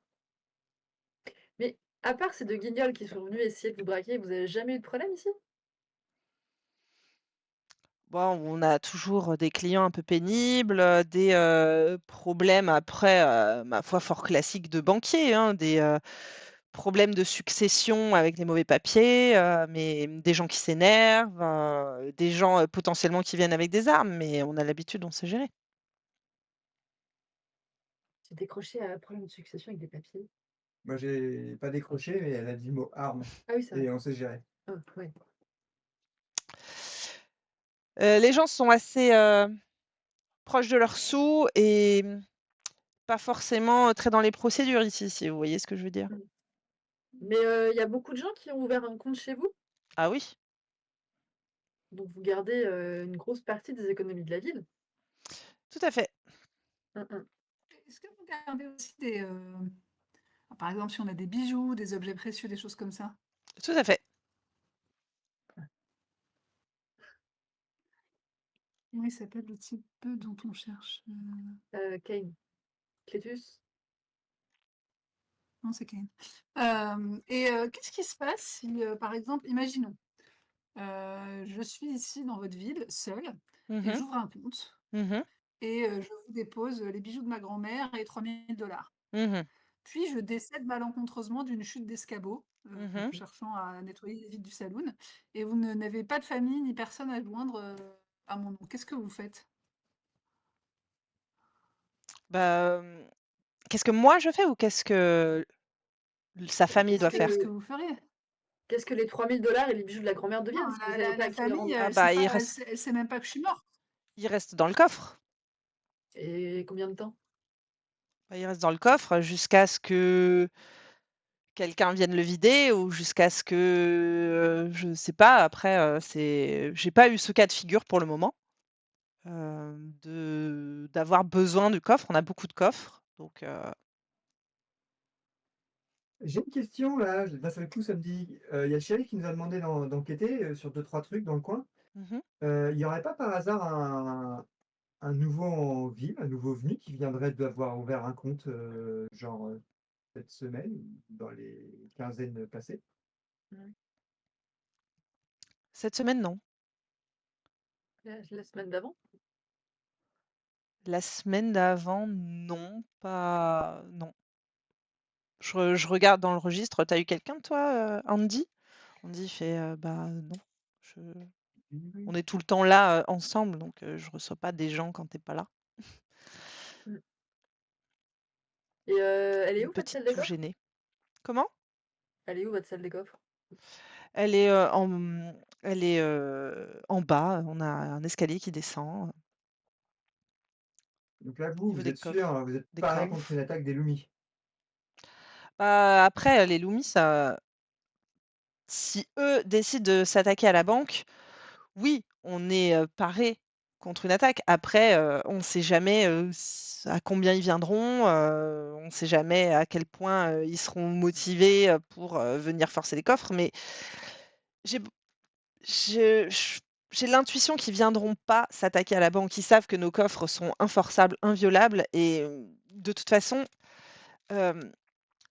S3: Mais à part ces 2 guignols qui sont venus essayer de vous braquer, vous avez jamais eu de problème ici?
S1: Bon, on a toujours, des clients un peu pénibles, des, problèmes après, ma foi fort classiques de banquier, hein, problèmes de succession avec les mauvais papiers, mais des gens qui s'énervent, des gens, potentiellement qui viennent avec des armes, mais on a l'habitude, on sait gérer.
S3: J'ai décroché un problème de succession avec des papiers.
S2: Moi, j'ai pas décroché, mais elle a dit le mot arme
S3: Ah oui, c'est vrai.
S2: et on sait gérer.
S3: Ah, ouais.
S1: Les gens sont assez, proches de leurs sous et pas forcément, très dans les procédures ici, si vous voyez ce que je veux dire?
S3: Mmh. Mais il y a beaucoup de gens qui ont ouvert un compte chez vous?
S1: Ah oui,
S3: Donc vous gardez, une grosse partie des économies de la ville?
S1: tout à fait.
S3: Mmh mh.
S4: Est-ce que vous gardez aussi des, par exemple, si on a des bijoux, des objets précieux, des choses comme ça?
S1: Tout à fait.
S4: Comment il s'appelle le type dont on cherche?
S3: Kane. Clétus?
S4: Non, c'est Kane. Qu'est-ce qui se passe si, par exemple, imaginons, je suis ici dans votre ville, seule,
S1: Mmh
S4: et
S1: mh.
S4: j'ouvre un compte
S1: Mmh.
S4: et je vous dépose les bijoux de ma grand-mère et 3 000 $.
S1: Mmh.
S4: Puis je décède malencontreusement d'une chute d'escabeau,
S1: Mmh.
S4: cherchant à nettoyer les vides du saloon, et vous n'avez pas de famille ni personne à joindre, à mon nom. Qu'est-ce que vous faites?
S1: Bah, qu'est-ce que moi je fais ou qu'est-ce que sa famille
S3: Qu'est-ce
S1: doit
S4: Qu'est-ce
S1: faire?
S3: que
S4: que vous feriez?
S3: qu'est-ce que les 3 000 $ et les bijoux de la grand-mère
S4: Non,
S3: deviennent? Si vous
S4: la
S3: savez
S4: la
S3: pas
S4: la
S3: à qui les
S4: famille,
S3: rendre?
S1: Ah
S4: elle sait
S1: bah,
S4: pas, elle sait même pas que je suis morte.
S1: il reste dans le coffre.
S3: Et combien de temps?
S1: Bah, il reste dans le coffre jusqu'à ce que quelqu'un vienne le vider ou jusqu'à ce que, je sais pas après, j'ai pas eu ce cas de figure pour le moment, d'avoir besoin du coffre. On a beaucoup de coffres donc
S2: J'ai une question là, d'un seul coup ça me dit, il y a le shérif qui nous a demandé d'enquêter, sur deux trois trucs dans le coin.
S1: mmh.
S2: Il y aurait pas par hasard un nouveau en ville, un nouveau venu qui viendrait d'avoir ouvert un compte, genre, cette semaine ou dans les quinzaines passées?
S3: Mmh.
S1: Cette semaine, non.
S3: La semaine d'avant?
S1: La semaine d'avant, non, pas non. Je regarde dans le registre. Tu as eu quelqu'un toi, Andy? Andy fait, «Bah, non, je
S2: Oui, oui.
S1: on est tout le temps là, ensemble donc je reçois pas des gens quand tu es pas là».
S3: Mmh. Et elle est
S1: Une
S3: où votre
S1: petite
S3: salle des
S1: toux
S3: coffres?
S1: gênée. Comment?
S3: Elle est où votre salle des coffres?
S1: Elle est, elle est, en bas, on a un escalier qui descend,
S2: Donc là,
S1: au niveau
S2: vous
S1: des
S2: êtes sûr,
S1: coffres,
S2: vous êtes
S1: des
S2: paré contre une
S1: coffres.
S2: attaque des Loomis?
S1: Bah, après, les Loomis, ça si eux décident de s'attaquer à la banque, oui, on est, parés contre une attaque. Après, on ne sait jamais, à combien ils viendront, on ne sait jamais à quel point, ils seront motivés, pour, venir forcer les coffres. Mais j'ai b je j'ai l'intuition qu'ils viendront pas s'attaquer à la banque. Ils savent que nos coffres sont inforçables, inviolables et de toute façon, hem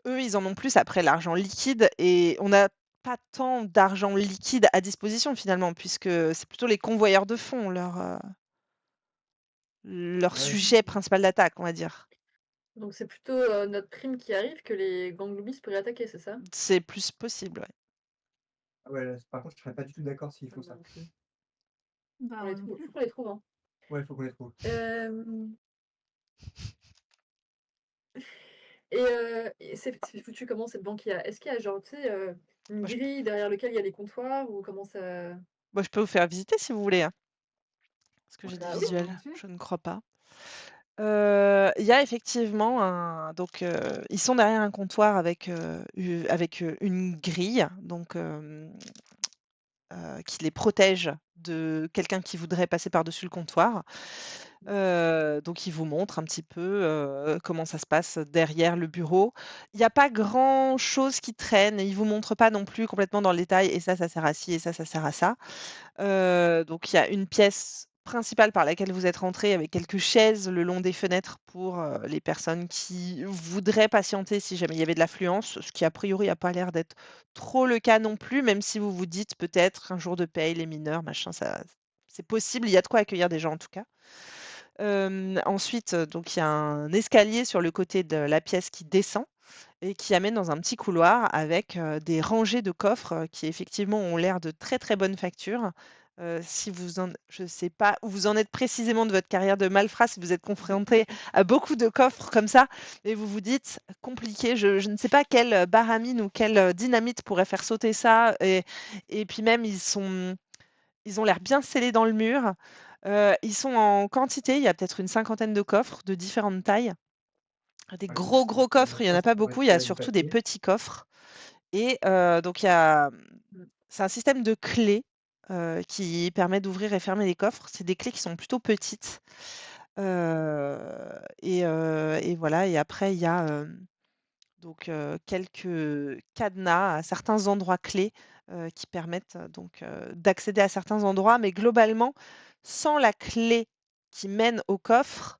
S1: eux, ils en ont plus après l'argent liquide et on n'a pas tant d'argent liquide à disposition finalement, puisque c'est plutôt les convoyeurs de fonds leur
S2: Ouais,
S1: sujet principal d'attaque, on va dire.
S3: Donc c'est plutôt, notre prime qui arrive que les gangs loomis pourraient attaquer, c'est ça?
S1: C'est plus possible, ouais.
S2: ah ouais, là, par contre, je serais pas du tout d'accord s'ils
S3: Ah
S2: font
S3: moi
S2: ça.
S3: non plus.
S4: Bah,
S3: On
S4: moi
S3: les
S4: non
S3: trouve, faut
S4: plus.
S3: qu'on les trouve, hein.
S2: Ouais, il faut qu'on les trouve.
S3: Hem et c'est foutu comment cette banque? Est-ce qu'il y a genre, tu sais, une
S1: Moi,
S3: grille derrière lequel il y a les comptoirs ou comment ça?
S1: je peux vous faire visiter si vous voulez, hein. Est-ce que
S4: Ouais,
S1: j'ai des
S3: Bah oui.
S1: visuels?
S4: volontiers.
S1: Je ne crois pas. Il y a effectivement un donc ils sont derrière un comptoir avec une grille donc qui les protège de quelqu'un qui voudrait passer par-dessus le comptoir. Donc il vous montre un petit peu, comment ça se passe derrière le bureau. Il y a pas grand-chose qui traîne et il vous montre pas non plus complètement dans le détail et ça sert à ci et ça sert à ça. Donc il y a une pièce principale par laquelle vous êtes rentrés avec quelques chaises le long des fenêtres pour, les personnes qui voudraient patienter si jamais il y avait de l'affluence, ce qui a priori a pas l'air d'être trop le cas non plus, même si vous vous dites peut-être un jour de paye, les mineurs, machin, ça c'est possible, il y a de quoi accueillir des gens en tout cas. Ensuite, donc il y a un escalier sur le côté de la pièce qui descend et qui amène dans un petit couloir avec, des rangées de coffres, qui effectivement ont l'air de très, très bonne facture. Si vous en je sais pas où vous en êtes précisément de votre carrière de malfrat, si vous êtes confronté à beaucoup de coffres comme ça et vous vous dites: «Compliqué, je ne sais pas quelle, baramine ou quelle, dynamite pourrait faire sauter ça» et puis même ils ont l'air bien scellés dans le mur. Ils sont en quantité, il y a peut-être une cinquantaine de coffres de différentes tailles. Des
S2: Ouais, donc
S1: gros, gros coffres, il y en a pas
S2: ça
S1: beaucoup, il y a
S2: récupérer du
S1: surtout des
S2: papier.
S1: petits coffres et donc il y a
S3: Mmh.
S1: c'est un système de clés, qui permet d'ouvrir et fermer les coffres. C'est des clés qui sont plutôt petites, et voilà et après il y a, donc quelques cadenas à certains endroits clés, qui permettent, donc d'accéder à certains endroits, mais globalement, sans la clé qui mène au coffre,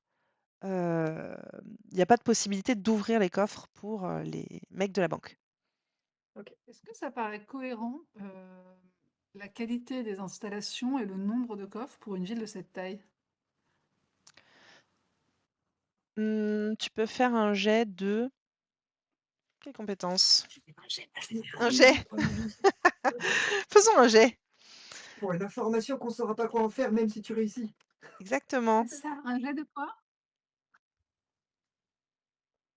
S1: Hem, il y a pas de possibilité d'ouvrir les coffres pour, les mecs de la banque.
S3: OK.
S4: Est-ce que ça paraît cohérent, la qualité des installations et le nombre de coffres pour une ville de cette taille?
S1: Tu peux faire un jet de quelle compétence?
S4: Je fais un jet,
S1: Un
S3: Vie,
S1: jet?
S3: point de vie.
S1: Faisons un jet.
S2: Pour une information qu'on saura pas quoi en faire même si tu réussis.
S1: Exactement.
S4: C'est ça, un jet de quoi?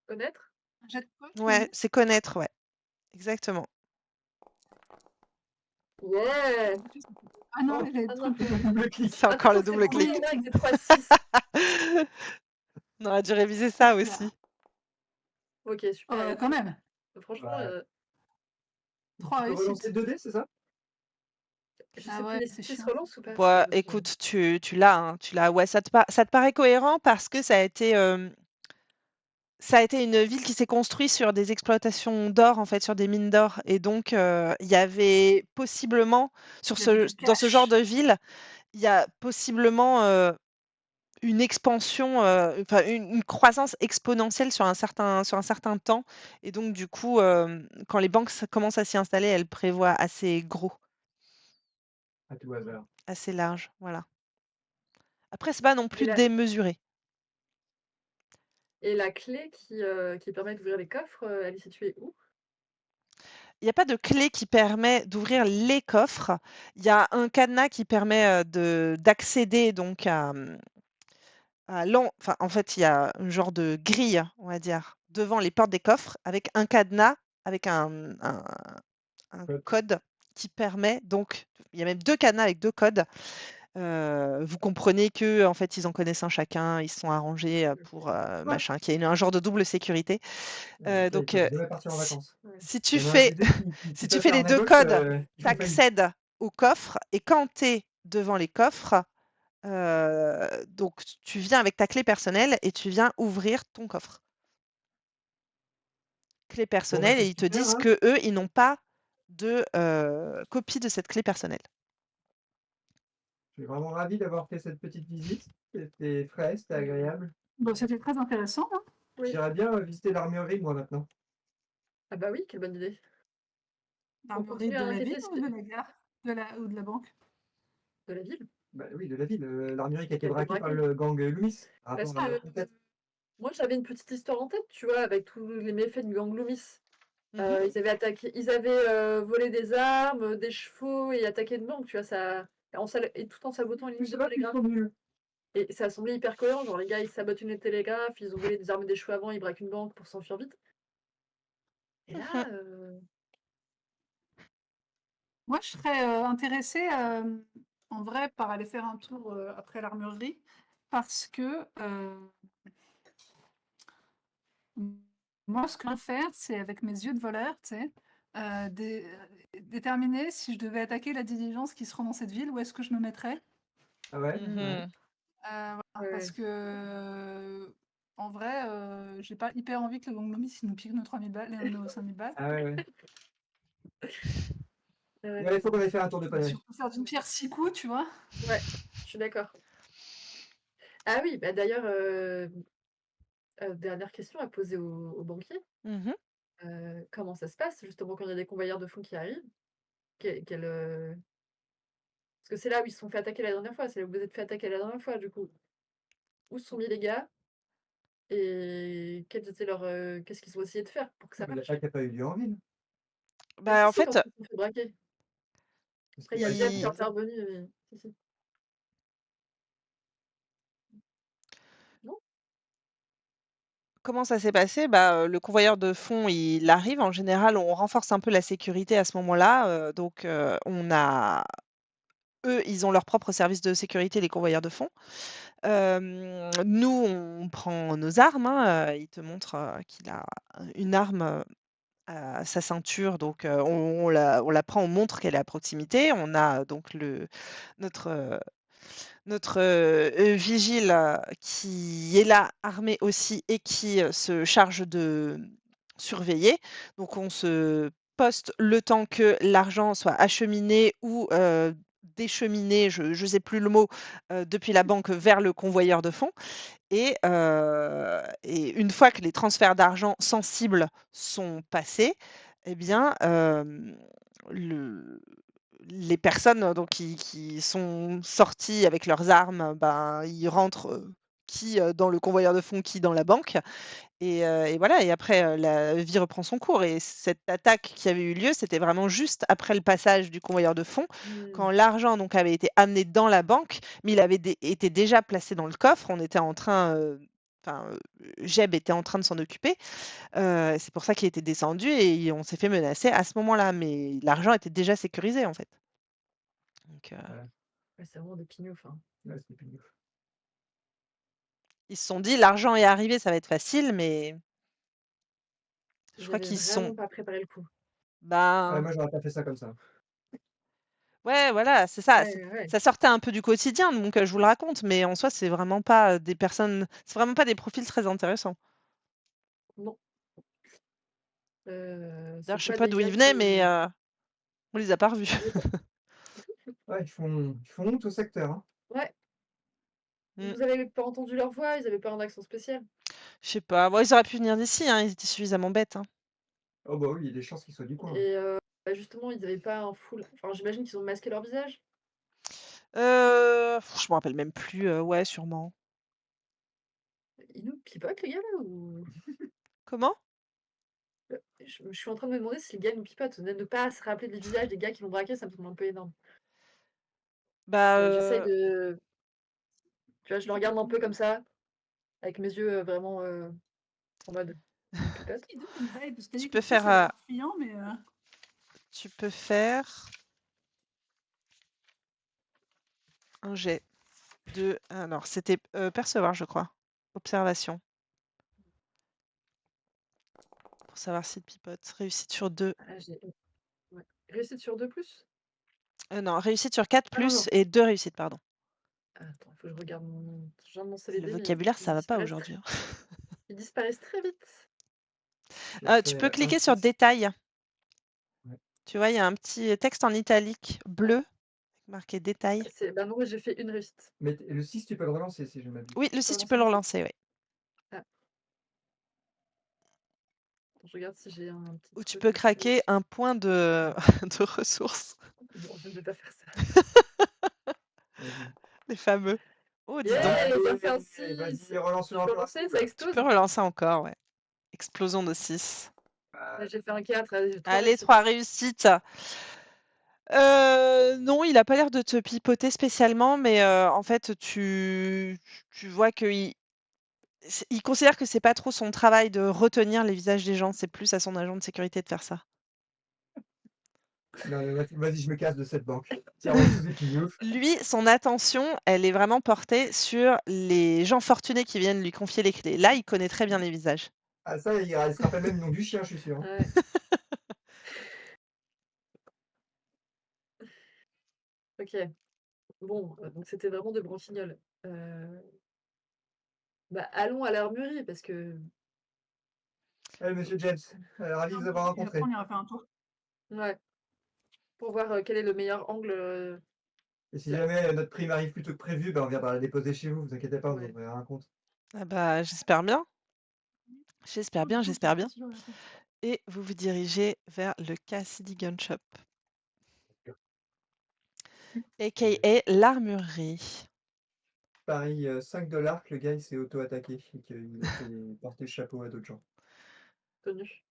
S3: Connaître?
S4: Un jet de quoi, tu m'as
S1: Ouais,
S4: dit?
S1: c'est connaître, ouais, exactement.
S3: Yeah!
S4: OK, c'est cool. Ah non,
S2: Oh,
S4: j'avais
S3: Ah
S4: le
S3: non.
S4: truc,
S2: double clic.
S1: C'est encore
S3: Attends,
S1: le
S3: c'est
S1: double
S3: le
S1: clic.
S3: premier là avec des 3-6.
S1: On aurait dû réviser ça
S4: hop là.
S1: aussi.
S3: OK, super.
S4: Quand même.
S3: Franchement,
S2: Bah,
S4: 3
S2: tu peux relancer
S4: réussites.
S2: 2 dés, c'est ça?
S3: je
S4: Ah
S3: sais
S4: ouais,
S3: plus,
S4: c'est
S3: l'espace
S4: chiant.
S3: relance ou pas? Je
S1: Bah,
S3: me souviens.
S1: écoute, tu l'as, hein, tu l'as. Ouais, ça te paraît cohérent parce que ça a été une ville qui s'est construite sur des exploitations d'or, en fait, sur des mines d'or et donc il y avait possiblement sur
S4: Il y avait
S1: ce
S4: du
S1: dans ce genre
S4: cash.
S1: de ville, il y a possiblement, une expansion, enfin une croissance exponentielle sur un certain temps et donc du coup, quand les banques commencent à s'y installer, elles prévoient assez gros,
S2: À tout hasard.
S1: assez large, voilà. Après, c'est pas non
S3: Et
S1: plus
S3: la
S1: démesuré.
S3: et la clé qui permet d'ouvrir les coffres, elle est située où?
S1: Il y a pas de clé qui permet d'ouvrir les coffres. Il y a un cadenas qui permet, d'accéder donc enfin, en fait, il y a un genre de grille, on va dire, devant les portes des coffres avec un cadenas, avec un
S2: Code.
S1: code qui permet donc il y a même 2 cadenas avec 2 codes. Vous comprenez qu'en fait, ils en connaissent un chacun, ils se sont arrangés, pour,
S2: Ouais.
S1: machin, qu'il y ait un genre de double sécurité.
S2: OK, ils
S1: Donc
S2: peuvent jamais partir en
S1: si
S2: vacances.
S3: Ouais.
S1: si
S2: Il
S1: tu
S2: y en a un
S1: fais
S2: des 2 qui
S1: si tu
S2: passe
S1: fais
S2: à
S1: les
S2: l'arme à
S1: 2
S2: gauche,
S1: codes,
S2: ils
S1: tu
S2: font faillite.
S1: accèdes au coffre et quand tu es devant les coffres, donc tu viens avec ta clé personnelle et tu viens ouvrir ton coffre. Clé
S2: Bon, bah,
S1: personnelle
S2: c'est
S1: et ils te
S2: super,
S1: disent
S2: hein.
S1: qu'eux, ils n'ont pas de, copie de cette clé personnelle.
S2: Je suis vraiment ravi d'avoir fait cette petite visite. C'était frais, c'était
S3: Mmh.
S2: agréable.
S4: Bah, c'était très intéressant, hein.
S3: Oui.
S2: J'irais bien, visiter l'armurerie moi maintenant.
S3: Ah bah oui, quelle bonne idée. On
S4: L'armurerie
S3: continue
S4: de
S3: à
S4: la ville
S3: enquêter
S4: ou de la gare? Ou de la banque?
S3: de la ville?
S2: Bah oui, de la ville, l'armurerie qui a été
S3: Qui a été
S2: braquée par
S3: braquée.
S2: le gang, Loomis.
S3: Parce
S2: Rapport à
S3: que,
S2: votre enquête.
S3: moi j'avais une petite histoire en tête, tu vois? Avec tous les méfaits du gang Loomis.
S1: Mmh.
S3: Ils avaient, volé des armes, des chevaux et attaqué une banque, tu vois? Ça et tout en sabotant une
S2: Je
S3: ligne
S2: sais
S3: de
S2: pas s'ils
S3: télégraphe
S2: sont nuls.
S3: et ça a semblé hyper cohérent, genre les gars, ils sabotent une ligne de télégraphe, ils ont volé des armes et des chevaux avant, ils braquent une banque pour s'enfuir vite et là,
S1: Mmh.
S4: Moi, je serais, intéressée, en vrai, par aller faire un tour, après l'armurerie parce que, moi, ce que je veux faire, c'est avec mes yeux de voleur, tu sais, dé déterminer si je devais attaquer la diligence qui se rend dans cette ville, où est-ce que je me mettrais?
S2: Ah ouais? Ouais.
S1: Mmh.
S4: Voilà,
S3: ouais,
S4: parce
S3: ouais.
S4: que, en vrai, j'ai pas hyper envie que le gang Loomis, il nous pique nos 3000 balles et nos 5000 balles.
S2: Ah ouais, ouais.
S3: Ouais,
S2: Ouais, il faut qu'on aille faire un tour de
S4: On va
S2: pagaille.
S4: surtout faire d'une pierre 6 coups, tu vois?
S3: ouais, je suis d'accord. Ah oui, bah d'ailleurs, dernière question à poser au banquier.
S1: Mmh.
S3: Comment ça se passe justement quand il y a des convoyeurs de fonds qui arrivent? Quel, parce que c'est là où ils se sont fait attaquer la dernière fois, c'est là où vous êtes fait attaquer la dernière fois du coup. Où se sont mis les gars? Et quels étaient leurs, qu'est-ce qu'ils ont essayé de faire pour que ça
S2: Mais
S3: marche?
S2: l'attaque a pas eu lieu en ville.
S1: Bah,
S3: Si,
S1: en
S3: si,
S1: fait,
S3: quand ils se sont fait braquer.
S2: Parce
S3: Après
S2: que
S3: il y a
S2: bah, ils se
S3: Jeb
S2: sont
S3: qui est
S1: ils
S2: basés.
S3: intervenu, si, si. Non?
S1: comment ça s'est passé? Bah, le convoyeur de fonds, il arrive. En général, on renforce un peu la sécurité à ce moment-là, donc on a eux, ils ont leur propre service de sécurité, les convoyeurs de fonds. Nous, on prend nos armes, hein, il te montre, qu'il a une arme, à sa ceinture, donc on la prend, on montre qu'elle est à proximité. On a donc notre, notre vigile, qui est là, armé aussi et qui, se charge de surveiller. Donc on se poste le temps que l'argent soit acheminé ou, décheminé, je ne sais plus le mot, depuis la banque vers le convoyeur de fonds et une fois que les transferts d'argent sensibles sont passés et bien, le les personnes, donc qui sont sorties avec leurs armes, ben, ils rentrent, qui, dans le convoyeur de fonds, qui dans la banque et voilà et après, la vie reprend son cours et cette attaque qui avait eu lieu, c'était vraiment juste après le passage du convoyeur de fonds,
S3: Mmh.
S1: quand l'argent donc avait été amené dans la banque, mais il avait été déjà placé dans le coffre. On était en train, enfin, Jeb était en train de s'en occuper. C'est pour ça qu'il était descendu et on s'est fait menacer à ce moment-là, mais l'argent était déjà sécurisé, en fait. Donc,
S2: Voilà.
S3: Ouais, c'est vraiment des pignoufs, hein.
S2: Ouais, c'était plus ouf.
S1: ils se sont dit: «L'argent est arrivé, ça va être facile», mais je
S3: Ils
S1: crois
S3: avaient
S1: qu'ils se sont
S3: vraiment pas préparé le coup.
S2: Ouais,
S1: ben,
S2: moi, j'aurais pas fait ça comme ça.
S1: ouais, voilà, c'est ça,
S3: Ouais, ouais.
S1: ça sortait un peu du quotidien, donc je vous le raconte, mais en soi, c'est vraiment pas, des personnes c'est vraiment pas des profils très intéressants.
S3: Non.
S1: D'ailleurs,
S3: C'est
S1: je sais
S3: pas
S1: pas
S3: des
S1: d'où ils
S3: gars
S1: venaient,
S3: qui
S1: mais on les a pas revus.
S3: oui, bah,
S2: Ouais, ils font honte au secteur, hein.
S3: ouais.
S1: Mmh,
S3: Vous avez pas entendu leur voix? Ils avaient pas un accent spécial?
S1: je sais pas. Bon, ils auraient pu venir d'ici, hein, ils étaient suffisamment bêtes, hein.
S2: Oh bah oui, il y a des chances qu'ils soient du coin.
S3: Et bah, justement, ils avaient pas un full enfin, j'imagine qu'ils ont masqué leur visage?
S1: Je me rappelle même plus, ouais, sûrement.
S3: Ils nous pipotent les gars là ou
S1: Comment?
S3: je suis en train de me demander si les gars nous pipotent. Ne pas se rappeler des visages des gars qui l'ont braqué, ça me semble un peu énorme.
S1: Bah,
S3: J'essaye de tu vois, je le regarde un peu comme ça, avec mes yeux, vraiment, en mode: «Il nous pipote?»
S4: Il donne une vibe, parce que
S1: tu
S4: dit
S1: peux
S4: que tous
S1: faire,
S4: avaient l'air fuyants, mais
S1: tu peux faire un jet de alors c'était, percevoir, je crois. Observation, pour savoir s'il pipote. Réussite sur 2.
S3: Ah j'ai ouais. Réussite sur 2 plus?
S1: Non, réussite sur 4
S3: Ah non,
S1: plus
S3: non.
S1: et 2 réussites, pardon.
S3: Attends, faut que je regarde je viens de mon
S1: Le
S3: CVD, mais
S1: vocabulaire,
S3: ils
S1: ça va pas
S3: disparaissent très
S1: aujourd'hui, hein.
S3: ils disparaissent très vite.
S2: J'ai
S1: Tu
S2: fait,
S1: peux
S2: un
S1: cliquer sur
S2: 6.
S1: détails.
S2: Ouais.
S1: Tu vois, il y a un petit texte en italique
S3: Ah,
S1: bleu, marqué détails.
S3: bah non, j'ai fait une réussite.
S2: Mais le 6, tu peux le relancer si je ne m'abuse.
S1: Oui, le
S3: Je peux
S1: 6, tu
S3: relancer
S1: peux le
S3: le 6.
S1: relancer, oui.
S3: Ah, attends, je regarde si j'ai un petit
S1: Ou tu
S3: truc
S1: peux
S3: où je peux
S1: craquer un point de
S3: ah,
S1: de ressources,
S3: non, je ne vais pas faire ça.
S2: Vas-y.
S1: les fameux. Oh, dis donc,
S3: Yeah! J'ai fait un
S2: Allez,
S3: 6!
S2: vas-y, relance-le
S3: Je peux
S2: encore.
S3: relancer? Ça
S1: tu
S3: explose?
S1: peux relancer encore, ouais. Explosion de 6.
S3: Ouais, j'ai fait un 4, allez, j'ai 3
S1: Allez,
S3: réussites.
S1: 3 réussites. Non, il a pas l'air de te pipoter spécialement, mais en fait, tu vois qu'il il considère que c'est pas trop son travail de retenir les visages des gens, c'est plus à son agent de sécurité de faire ça.
S2: Non, mais vas-y, je me casse de cette banque. Tiens, on est tous des pignoufs.
S1: Lui, son attention, elle est vraiment portée sur les gens fortunés qui viennent lui confier les clés. Là, il connaît très bien les visages.
S2: Ah ça, il se rappelle même le nom du chien, je suis sûr, hein.
S3: Ouais, OK. Bon, donc c'était vraiment des branquignoles. Bah, allons à l'armurerie parce que
S2: Eh monsieur James, ravi de vous avoir
S4: et après
S2: rencontré.
S4: on ira faire un tour.
S3: ouais, pour voir, quel est le meilleur angle,
S2: Et si
S3: de
S2: jamais notre prime arrive plus tôt que prévu, ben, on viendra la déposer chez vous inquiétez pas, vous
S3: ouais.
S2: ouvrirez un compte.
S1: Ah bah, j'espère bien, j'espère
S4: Oh,
S1: bien,
S4: du coup,
S1: j'espère
S4: je
S1: bien.
S4: suis sûre, attends.
S1: Et vous vous dirigez vers le Cassidy Gun Shop,
S2: Heu,
S1: aka l'armurerie.
S2: parie 5 que le gars il s'est auto-attaqué et qu'il a fait porter le chapeau à d'autres gens.
S3: Tenu.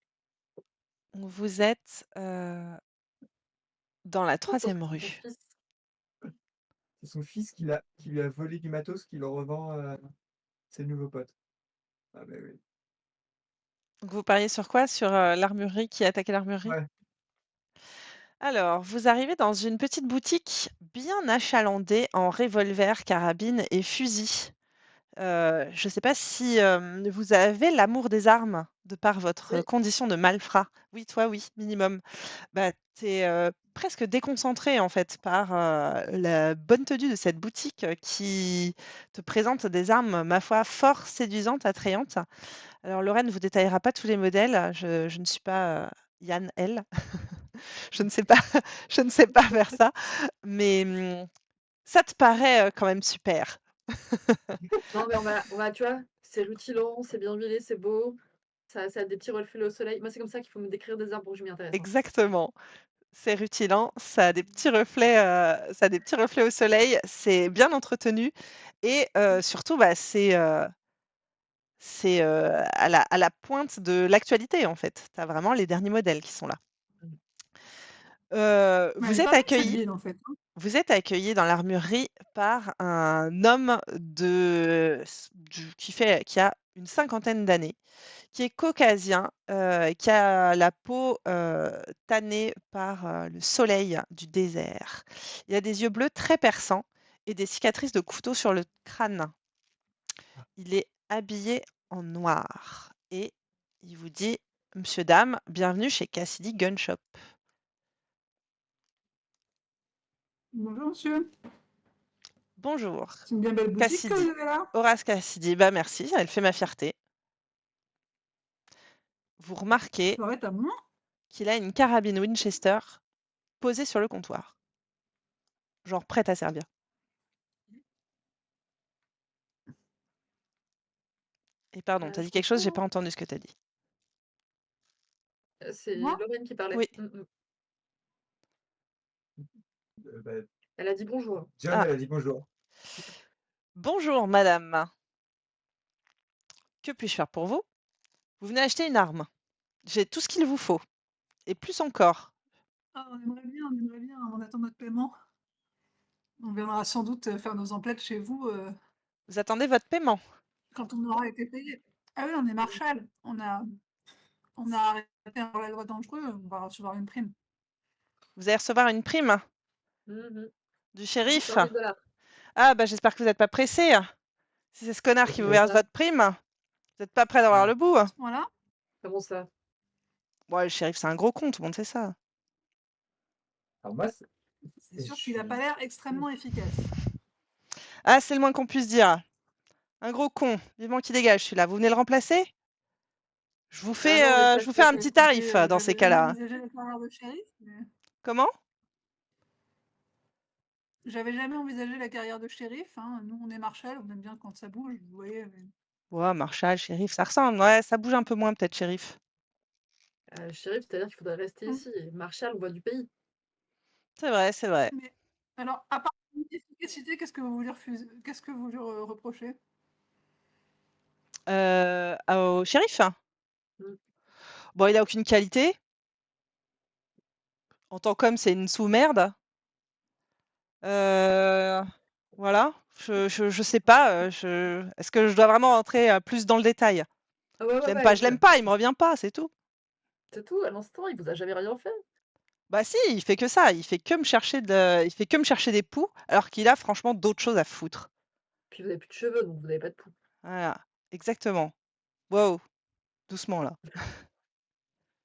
S1: Vous êtes, dans la
S3: Oh, je pense
S1: 3e
S3: que c'est son
S1: rue.
S3: fils.
S2: C'est son fils qui lui a volé du matos, qui le revend à ses nouveaux potes. Ah bah oui.
S1: Donc vous pariez sur quoi? Sur, l'armurerie qui a attaqué l'armurerie?
S2: Ouais.
S1: Alors, vous arrivez dans une petite boutique bien achalandée en revolver, carabine et fusil. Je ne sais pas si, vous avez l'amour des armes de par votre
S3: Oui.
S1: condition de malfrat? Oui, toi oui, minimum. Bah, tu es, presque déconcentré en fait par, la bonne tenue de cette boutique, qui te présente des armes, ma foi, fort séduisantes, attrayantes. Alors Lorraine vous détaillera pas tous les modèles, je ne suis pas, Yann L. Je ne sais pas je ne sais pas faire ça, mais, ça te paraît, quand même super.
S3: Non, mais on va, tu vois, c'est rutilant, c'est bien huilé, c'est beau, ça a des petits reflets au soleil. Moi, c'est comme ça qu'il faut me décrire des arbres pour que je m'y intéresse, hein.
S1: Exactement. C'est rutilant, ça a des petits reflets, ça a des petits reflets au soleil, c'est bien entretenu et surtout, bah, c'est à la pointe de l'actualité, en fait. Tu as vraiment les derniers modèles qui sont là.
S3: Mmh.
S4: Elle est pas mal cette ville, en fait, hein.
S1: Vous êtes accueillis dans l'armurerie par un homme qui a une cinquantaine d'années, qui est caucasien, qui a la peau, tannée par, le soleil du désert. Il a des yeux bleus très perçants et des cicatrices de couteau sur le crâne. Il est habillé en noir et il vous dit: «Monsieur, dame, bienvenue chez Cassidy Gun Shop».
S4: Bonjour monsieur,
S1: «Bonjour,
S4: c'est une bien belle boutique que
S1: Cassidy».
S4: vous avez là.
S1: Horace Cassidy, bah, merci, elle fait ma fierté. Vous remarquez
S4: Florette à moi.
S1: qu'il a une carabine Winchester posée sur le comptoir, genre prête à servir. Et pardon, tu as
S3: Je
S1: dit quelque chose? J'ai
S3: comprends,
S1: pas entendu ce que tu as dit.
S3: c'est
S4: Moi?
S3: Lorraine qui parlait.
S1: Oui.
S2: Bah,
S3: Elle a dit bonjour.
S2: John,
S1: Ah,
S2: elle a dit bonjour.
S1: bonjour madame. Que puis-je faire pour vous? Vous venez acheter une arme. J'ai tout ce qu'il vous faut et plus encore.
S4: Ah, on aimerait bien, on attend notre paiement. On viendra sans doute, faire nos emplettes chez vous,
S1: Vous attendez votre paiement.
S4: quand on aura été payé. Ah oui, on est marshal, on a arrêté un hors-la-loi dangereux, on va recevoir une prime.
S1: Vous allez recevoir une prime
S3: Mmh.
S1: du
S3: 10
S1: shérif.
S3: 100 000 $.
S1: Ah bah j'espère que vous n'êtes pas pressé. Si c'est ce connard qui vous
S2: Comment
S1: verse
S2: ça?
S1: votre prime, vous n'êtes pas prêt d'avoir
S2: Ah.
S1: le bout.
S4: À ce point-là,
S3: Comment ça?
S1: Bon, le shérif, c'est un gros con, tout le monde sait ça.
S2: Alors moi,
S4: c'est
S2: je
S4: sûr qu'il a pas
S2: suis
S4: l'air extrêmement efficace.
S1: Ah, c'est le moins qu'on puisse dire. Un gros con, vivement qu'il dégage celui-là. Vous venez le remplacer?
S3: Ah non, mais pas
S1: Je vous fais
S3: sûr.
S1: un
S4: Bah,
S1: petit
S4: écoutez,
S1: tarif dans ces
S4: j'avais jamais
S1: cas-là.
S4: envisagé la carrière de shérif, mais
S1: Comment?
S4: j'avais jamais envisagé la carrière de shérif, hein. Nous, on est marshal, on aime bien quand ça bouge, vous voyez? Mais
S1: Ouais, marshal, shérif, ça ressemble. Ouais, ça bouge un peu moins peut-être, shérif.
S3: Shérif, c'est-à-dire qu'il faudrait rester
S4: mmh,
S3: ici et marshal, on voit du pays.
S1: C'est vrai, c'est vrai.
S4: mais alors, à part l'efficacité, qu'est-ce que vous lui reprochez?
S1: Au shérif?
S3: Mmh.
S1: Bon, il a aucune qualité. En tant qu'homme, c'est une sous-merde. Heu, voilà. Je sais pas, est-ce que je dois vraiment rentrer, plus dans le détail?
S3: Ah ouais,
S1: Je
S3: ouais,
S1: l'aime
S3: ouais,
S1: pas, je
S3: allez-y,
S1: l'aime
S3: ouais.
S1: pas, il me revient pas, c'est tout.
S3: C'est tout, à l'instant, il vous a jamais rien fait.
S1: Bah si, il fait que ça, il fait que me chercher des poux, alors qu'il a franchement d'autres choses à foutre.
S3: Puis vous avez plus de cheveux, donc vous avez pas de poux.
S1: Voilà, exactement. Waouh, doucement là.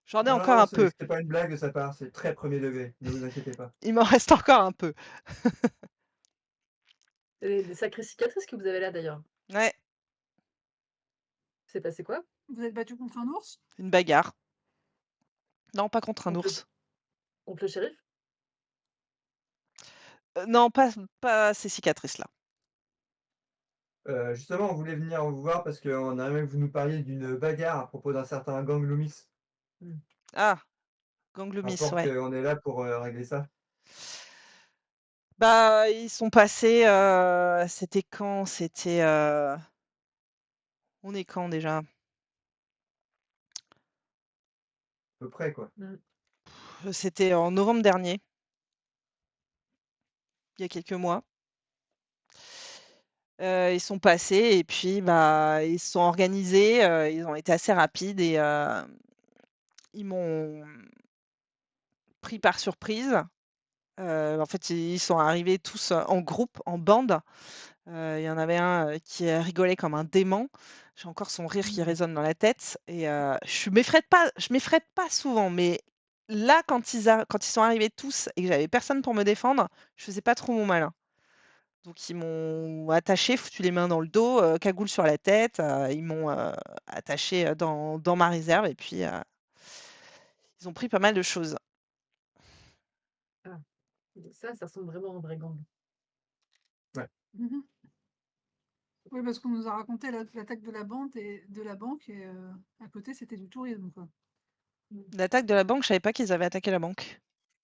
S1: J'en ai
S2: non, non,
S1: encore
S2: non,
S1: un peu.
S2: c'est pas une blague de sa part, c'est très premier degré, ne vous inquiétez pas.
S1: Il m'en reste encore un peu.
S3: Et des sacrées cicatrices que vous avez là, d'ailleurs.
S1: Ouais,
S3: C'est passé quoi?
S4: Vous êtes battu contre un ours?
S1: une bagarre. Non, pas contre un
S3: Contre le
S1: ours.
S3: contre le shérif?
S1: Non, pas ces cicatrices-là.
S2: Justement, on voulait venir vous voir parce qu'on aimerait que vous nous parliez d'une bagarre à propos d'un certain gang Loomis.
S3: Mmh.
S1: Ah, Ganglomis,
S2: Rapport
S1: ouais.
S2: qu'on est là pour régler ça.
S1: Bah, ils sont passés, c'était quand? C'était, on est quand déjà?
S2: À peu près, quoi.
S1: C'était en novembre dernier, il y a quelques mois. Ils sont passés et puis, bah, ils se sont organisés, ils ont été assez rapides et ils m'ont pris par surprise. En fait, ils sont arrivés tous, en groupe, en bande. Il y en avait un, qui, rigolait comme un dément. J'ai encore son rire qui résonne dans la tête et je m'effraie pas souvent, mais là, quand ils sont arrivés tous et que j'avais personne pour me défendre, je faisais pas trop mon malin. Donc ils m'ont attachée, foutu les mains dans le dos, cagoule sur la tête, ils m'ont, attachée, dans ma réserve et puis, ils ont pris pas mal de choses.
S3: Ah, donc ça ressemble vraiment à un vrai gang.
S4: Mmh. Oui, parce qu'on nous a raconté l'attaque de la banque et à côté, c'était du tourisme, quoi.
S1: L'attaque de la banque, je savais pas qu'ils avaient attaqué la banque.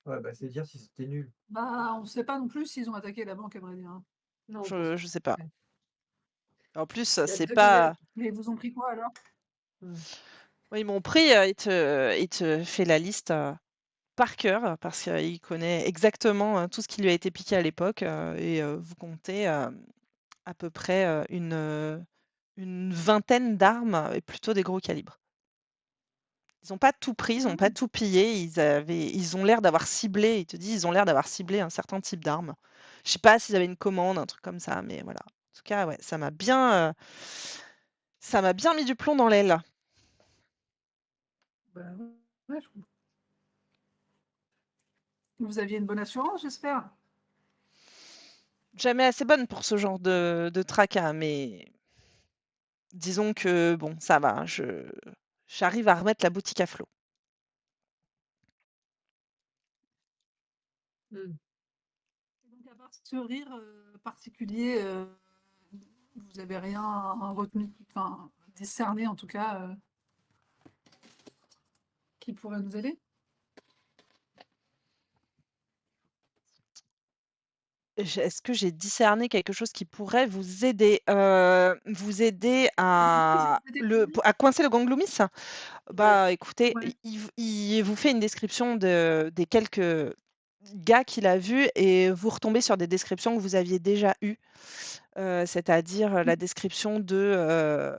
S2: Ouais, bah, c'est dire si c'était nul.
S4: Bah, on sait pas non plus s'ils ont attaqué la banque, à vrai dire, hein.
S3: Non, on pense
S1: Je sais pas.
S3: Ouais.
S1: En plus,
S3: Il y a
S1: c'est
S3: 2
S1: pas
S4: Mais ils vous ont pris quoi alors?
S1: ouais, ils m'ont pris, il te fait la liste, par cœur parce qu'il connaît exactement, tout ce qui lui a été piqué à l'époque, et vous comptez, à peu près, une vingtaine d'armes et plutôt des gros calibres. Ils ont pas tout pris, ils ont pas tout pillé, ils ont l'air d'avoir ciblé, il te dit: «Ils ont l'air d'avoir ciblé un certain type d'arme». Je sais pas s'ils avaient une commande, un truc comme ça, mais voilà. En tout cas, ouais, ça m'a bien mis du plomb dans l'aile.
S4: Bah, ouais, je comprends. Vous aviez une bonne assurance, j'espère?
S1: Jamais assez bonne pour ce genre de tracas, mais disons que bon, ça va, j'arrive à remettre la boutique à flot.
S3: Mmh.
S4: Donc à part ce rire, particulier, vous avez rien retenu, enfin discerné en tout cas, qui pourrait nous aider?
S1: Est-ce que j'ai discerné quelque chose qui pourrait vous aider? Vous aider à
S4: Vous aider
S1: à coincer le gang Loomis?
S3: Ouais.
S1: Bah, écoutez,
S4: Ouais.
S1: il vous fait une description des quelques gars qu'il a vus et vous retombez sur des descriptions que vous aviez déjà eues. C'est-à-dire, la description de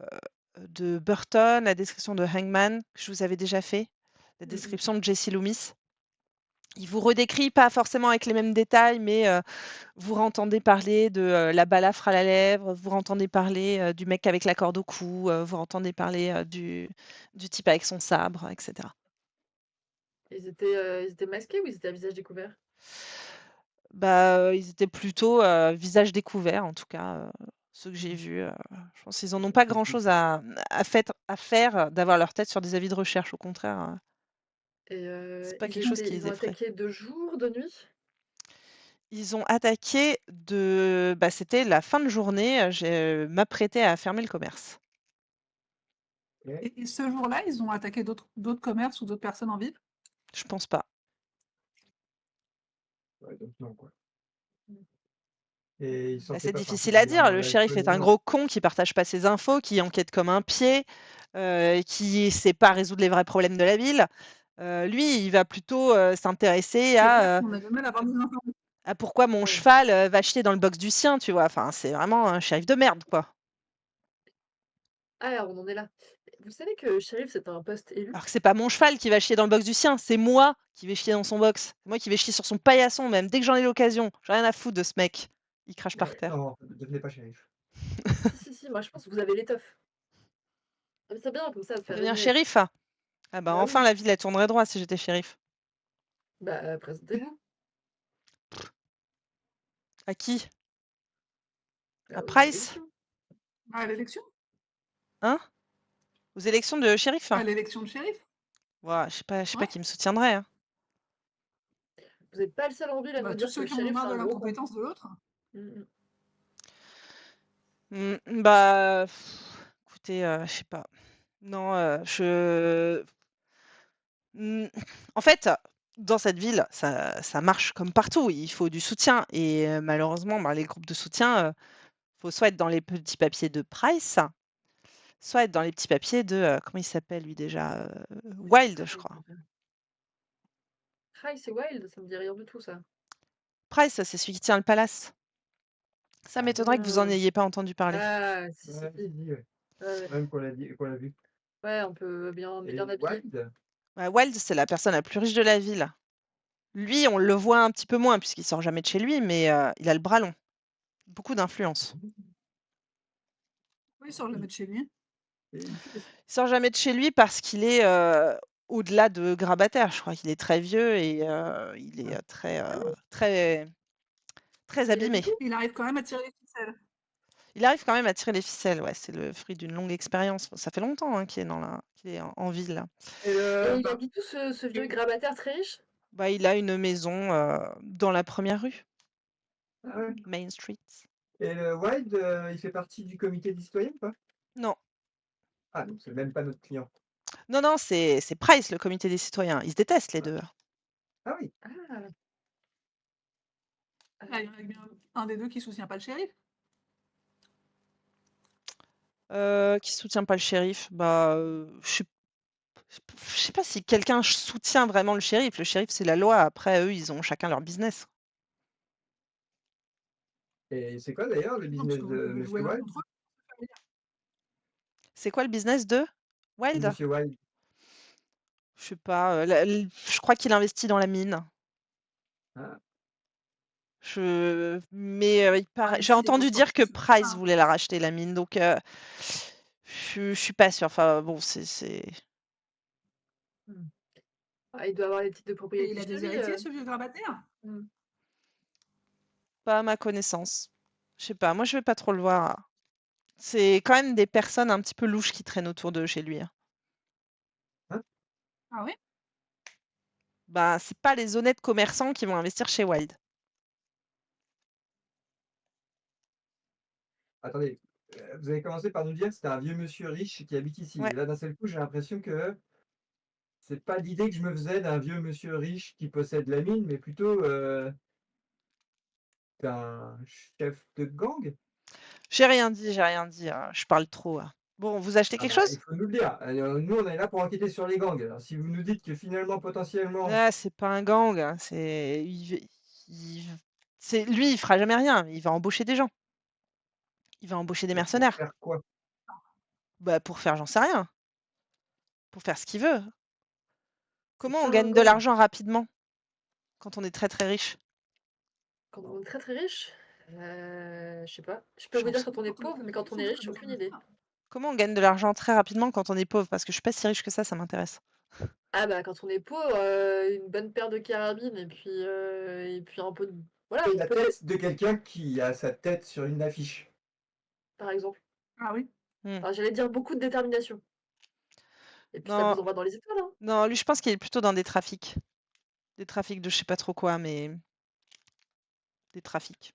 S1: Burton, la description de Hangman que je vous avais déjà fait, la description de Jesse Loomis. Il vous redécrit, pas forcément avec les mêmes détails, mais vous entendez parler de, la balafre à la lèvre, vous entendez parler, du mec avec la corde au cou, vous entendez parler, du type avec son sabre, et cetera.
S3: Ils étaient masqués ou ils étaient à visage découvert?
S1: Bah, ils étaient plutôt, visage découvert en tout cas, ceux que j'ai vus, je pense qu'ils en ont pas grand-chose à faire, d'avoir leur tête sur des avis de recherche, au contraire,
S3: Et
S1: c'est pas quelque chose qui
S3: ils
S1: les
S3: ont
S1: effraie.
S3: attaqué de jour, de nuit?
S1: Ils ont attaqué bah, c'était la fin de journée, je m'apprêtais à fermer le commerce.
S2: OK.
S4: Et ce jour-là, ils ont attaqué d'autres commerces ou d'autres personnes en ville?
S1: Je pense pas.
S2: Ouais, donc non, quoi.
S3: Mmh.
S2: Et ils
S1: Bah,
S2: sentaient
S1: c'est
S2: pas
S1: difficile à dire.
S2: particulièrement
S1: Le
S2: la
S1: shérif est un
S2: colère.
S1: gros con qui partage pas ses infos, qui enquête comme un pied, qui sait pas résoudre les vrais problèmes de la ville. Lui, il va plutôt, s'intéresser
S4: C'est clair
S1: à,
S4: qu'on a du mal à avoir des informations.
S1: pourquoi mon
S3: Ouais.
S1: cheval, va chier dans le box du sien, tu vois? Enfin, c'est vraiment un shérif de merde, quoi.
S3: Ah, on en est là. Vous savez que shérif, c'est un poste élu?
S1: Alors que c'est pas mon cheval qui va chier dans le box du sien, c'est moi qui vais chier dans son box. C'est moi qui vais chier sur son paillasson même, dès que j'en ai l'occasion. J'ai rien à foutre de ce mec. Il crache par
S3: Mais
S1: terre.
S2: Non, ne devenez pas shérif.
S3: si, moi je pense que vous avez l'étoffe. Ah mais c'est bien comme ça, vous faire
S1: Devenir
S3: rémunérer.
S1: shérif? Ah bah,
S3: Bah
S1: enfin
S3: oui,
S1: la ville, elle tournerait droit si j'étais shérif.
S3: bah présentez-vous.
S1: À qui? À
S3: Bah, aux
S1: Price?
S3: élections.
S4: À l'élection?
S1: Hein? Aux élections de shérif?
S4: À l'élection de shérif?
S1: Ouah, je sais pas
S4: Ouais.
S1: qui me soutiendrait, hein.
S3: Vous êtes pas le seul en ville à
S4: Bah,
S3: nous
S4: tous
S3: dire que
S4: ceux
S3: le
S4: qui en ont
S3: shérif c'est
S4: marre de
S3: un gros con.
S4: l'incompétence de l'autre.
S3: Mmh.
S1: Bah, écoutez, je sais pas. Non, mmh, en fait, dans cette ville, ça marche comme partout. Il faut du soutien et malheureusement, bah, les groupes de soutien, faut soit être dans les petits papiers de Price, soit être dans les petits papiers de, comment il s'appelle lui déjà? Wild, je
S3: Price,
S1: crois.
S3: Price et Wild, ça me dit rien du tout ça.
S1: Price, c'est celui qui tient le palace. Ça
S2: Ah.
S1: m'étonnerait que vous en ayez pas entendu parler.
S3: Ah, si,
S2: Ouais,
S3: si.
S2: si, ouais.
S3: Ouais, ouais.
S2: Même qu'on l'a vu.
S3: Ouais, on peut bien
S2: Et
S3: habillé.
S2: Wild?
S1: Ouais, Wild, c'est la personne la plus riche de la ville. Lui, on le voit un petit peu moins puisqu'il sort jamais de chez lui, mais il a le bras long. Beaucoup d'influence.
S4: Oui, sur le mettre chez lui.
S2: Et il fait
S1: Il sort jamais de chez lui parce qu'il est, au-delà de grabataire. Je crois qu'il est très vieux et il est, très, très très
S3: Il est
S1: abîmé.
S3: habillé?
S4: Il arrive quand même à tirer les ficelles.
S1: Il arrive quand même à tirer les ficelles, ouais, c'est le fruit d'une longue expérience. Ça fait longtemps, hein, qu'il est en ville là.
S2: et
S3: Et il
S2: bah,
S3: habite où ce vieux grabataire très riche?
S1: Bah, il a une maison, dans la première rue,
S2: ah ouais.
S1: Main Street.
S2: Et le Wild, il fait partie du comité des citoyens ou pas?
S1: Non,
S2: Ah, donc c'est même pas notre client.
S1: non, non, c'est Price, le comité des citoyens. Ils se détestent les
S2: Ouais.
S1: 2.
S2: Ah oui.
S3: Ah!
S4: Ah, il y en a bien un des deux qui soutient pas le shérif.
S1: Qui soutient pas le shérif? Bah, je sais pas si quelqu'un soutient vraiment le shérif. Le shérif, c'est la loi. Après, eux, ils ont chacun leur business.
S2: Et c'est quoi d'ailleurs le
S4: Non, parce
S2: business
S4: que vous
S2: de
S4: pouvez jouer
S2: monsieur
S4: l'un
S2: Wild?
S4: contre eux.
S1: C'est quoi le business de
S2: De
S1: Wild?
S2: monsieur Wild?
S1: Je sais pas, je crois qu'il investit dans la mine.
S2: Ah,
S1: Mais il paraît j'ai
S4: Investit des grosses
S1: entendu dire que
S4: fortunes, c'est pour ça,
S1: Price
S4: hein.
S1: voulait la racheter la mine, donc je suis pas sûre. Enfin bon, c'est
S3: Mmh. Ah, il doit avoir les titres de
S4: Et
S3: propriété
S4: il a
S3: chez
S4: des
S3: lui,
S4: héritiers, ce vieux grabataire?
S3: Mmh.
S1: pas à ma connaissance. Je sais pas, moi je vais pas trop le voir. C'est quand même des personnes un petit peu louches qui traînent autour de chez lui, hein.
S2: hein?
S4: Ah oui?
S1: Bah, c'est pas les honnêtes commerçants qui vont investir chez Wild.
S2: Attendez, vous avez commencé par nous dire que c'était un vieux monsieur riche qui habite ici.
S1: Ouais.
S2: Et là, d'un seul coup, j'ai l'impression que c'est pas l'idée que je me faisais d'un vieux monsieur riche qui possède la mine, mais plutôt, d'un chef de gang?
S1: J'ai rien dit, je parle trop, hein. Bon, vous achetez
S2: Ah
S1: quelque
S2: bah, il
S1: chose?
S2: faut nous le dire. Nous, on est là pour enquêter sur les gangs. Alors si vous nous dites que finalement, potentiellement,
S1: Ah, c'est pas un gang, hein, c'est il c'est lui, il fera jamais rien, il va embaucher des gens. Il va embaucher des
S2: mais pour
S1: mercenaires.
S2: faire quoi?
S1: Bah, pour faire j'en sais rien, pour faire ce qu'il veut.
S3: C'est
S1: Comment on
S3: pas un
S1: gagne de
S3: gang.
S1: l'argent rapidement quand on est très, très riche?
S3: Quand on est très, très riche, je sais pas. Je peux vous
S1: J'en
S3: dire
S1: sais
S3: quand on est
S4: Quand on est
S3: pauvre,
S4: très
S3: mais
S4: riche,
S3: quand on
S4: on
S3: est
S4: peut
S3: riche,
S4: très bien
S3: aucune
S4: le
S3: idée.
S4: faire.
S1: comment on gagne de l'argent très rapidement quand on est pauvre? Parce que je suis pas si riche que ça m'intéresse.
S3: Ah bah, quand on est pauvre, une bonne paire de carabines et puis un peu de voilà,
S2: Et
S3: un
S2: la
S3: peu de
S2: tête de quelqu'un qui a sa tête sur une affiche.
S3: par exemple.
S4: Ah oui?
S1: Mmh.
S3: Enfin, j'allais dire beaucoup de détermination et puis ça
S1: Non,
S3: vous envoie dans les étoiles, hein.
S1: non, lui, je pense qu'il est plutôt dans des trafics. Des trafics de je sais pas trop quoi, mais des trafics.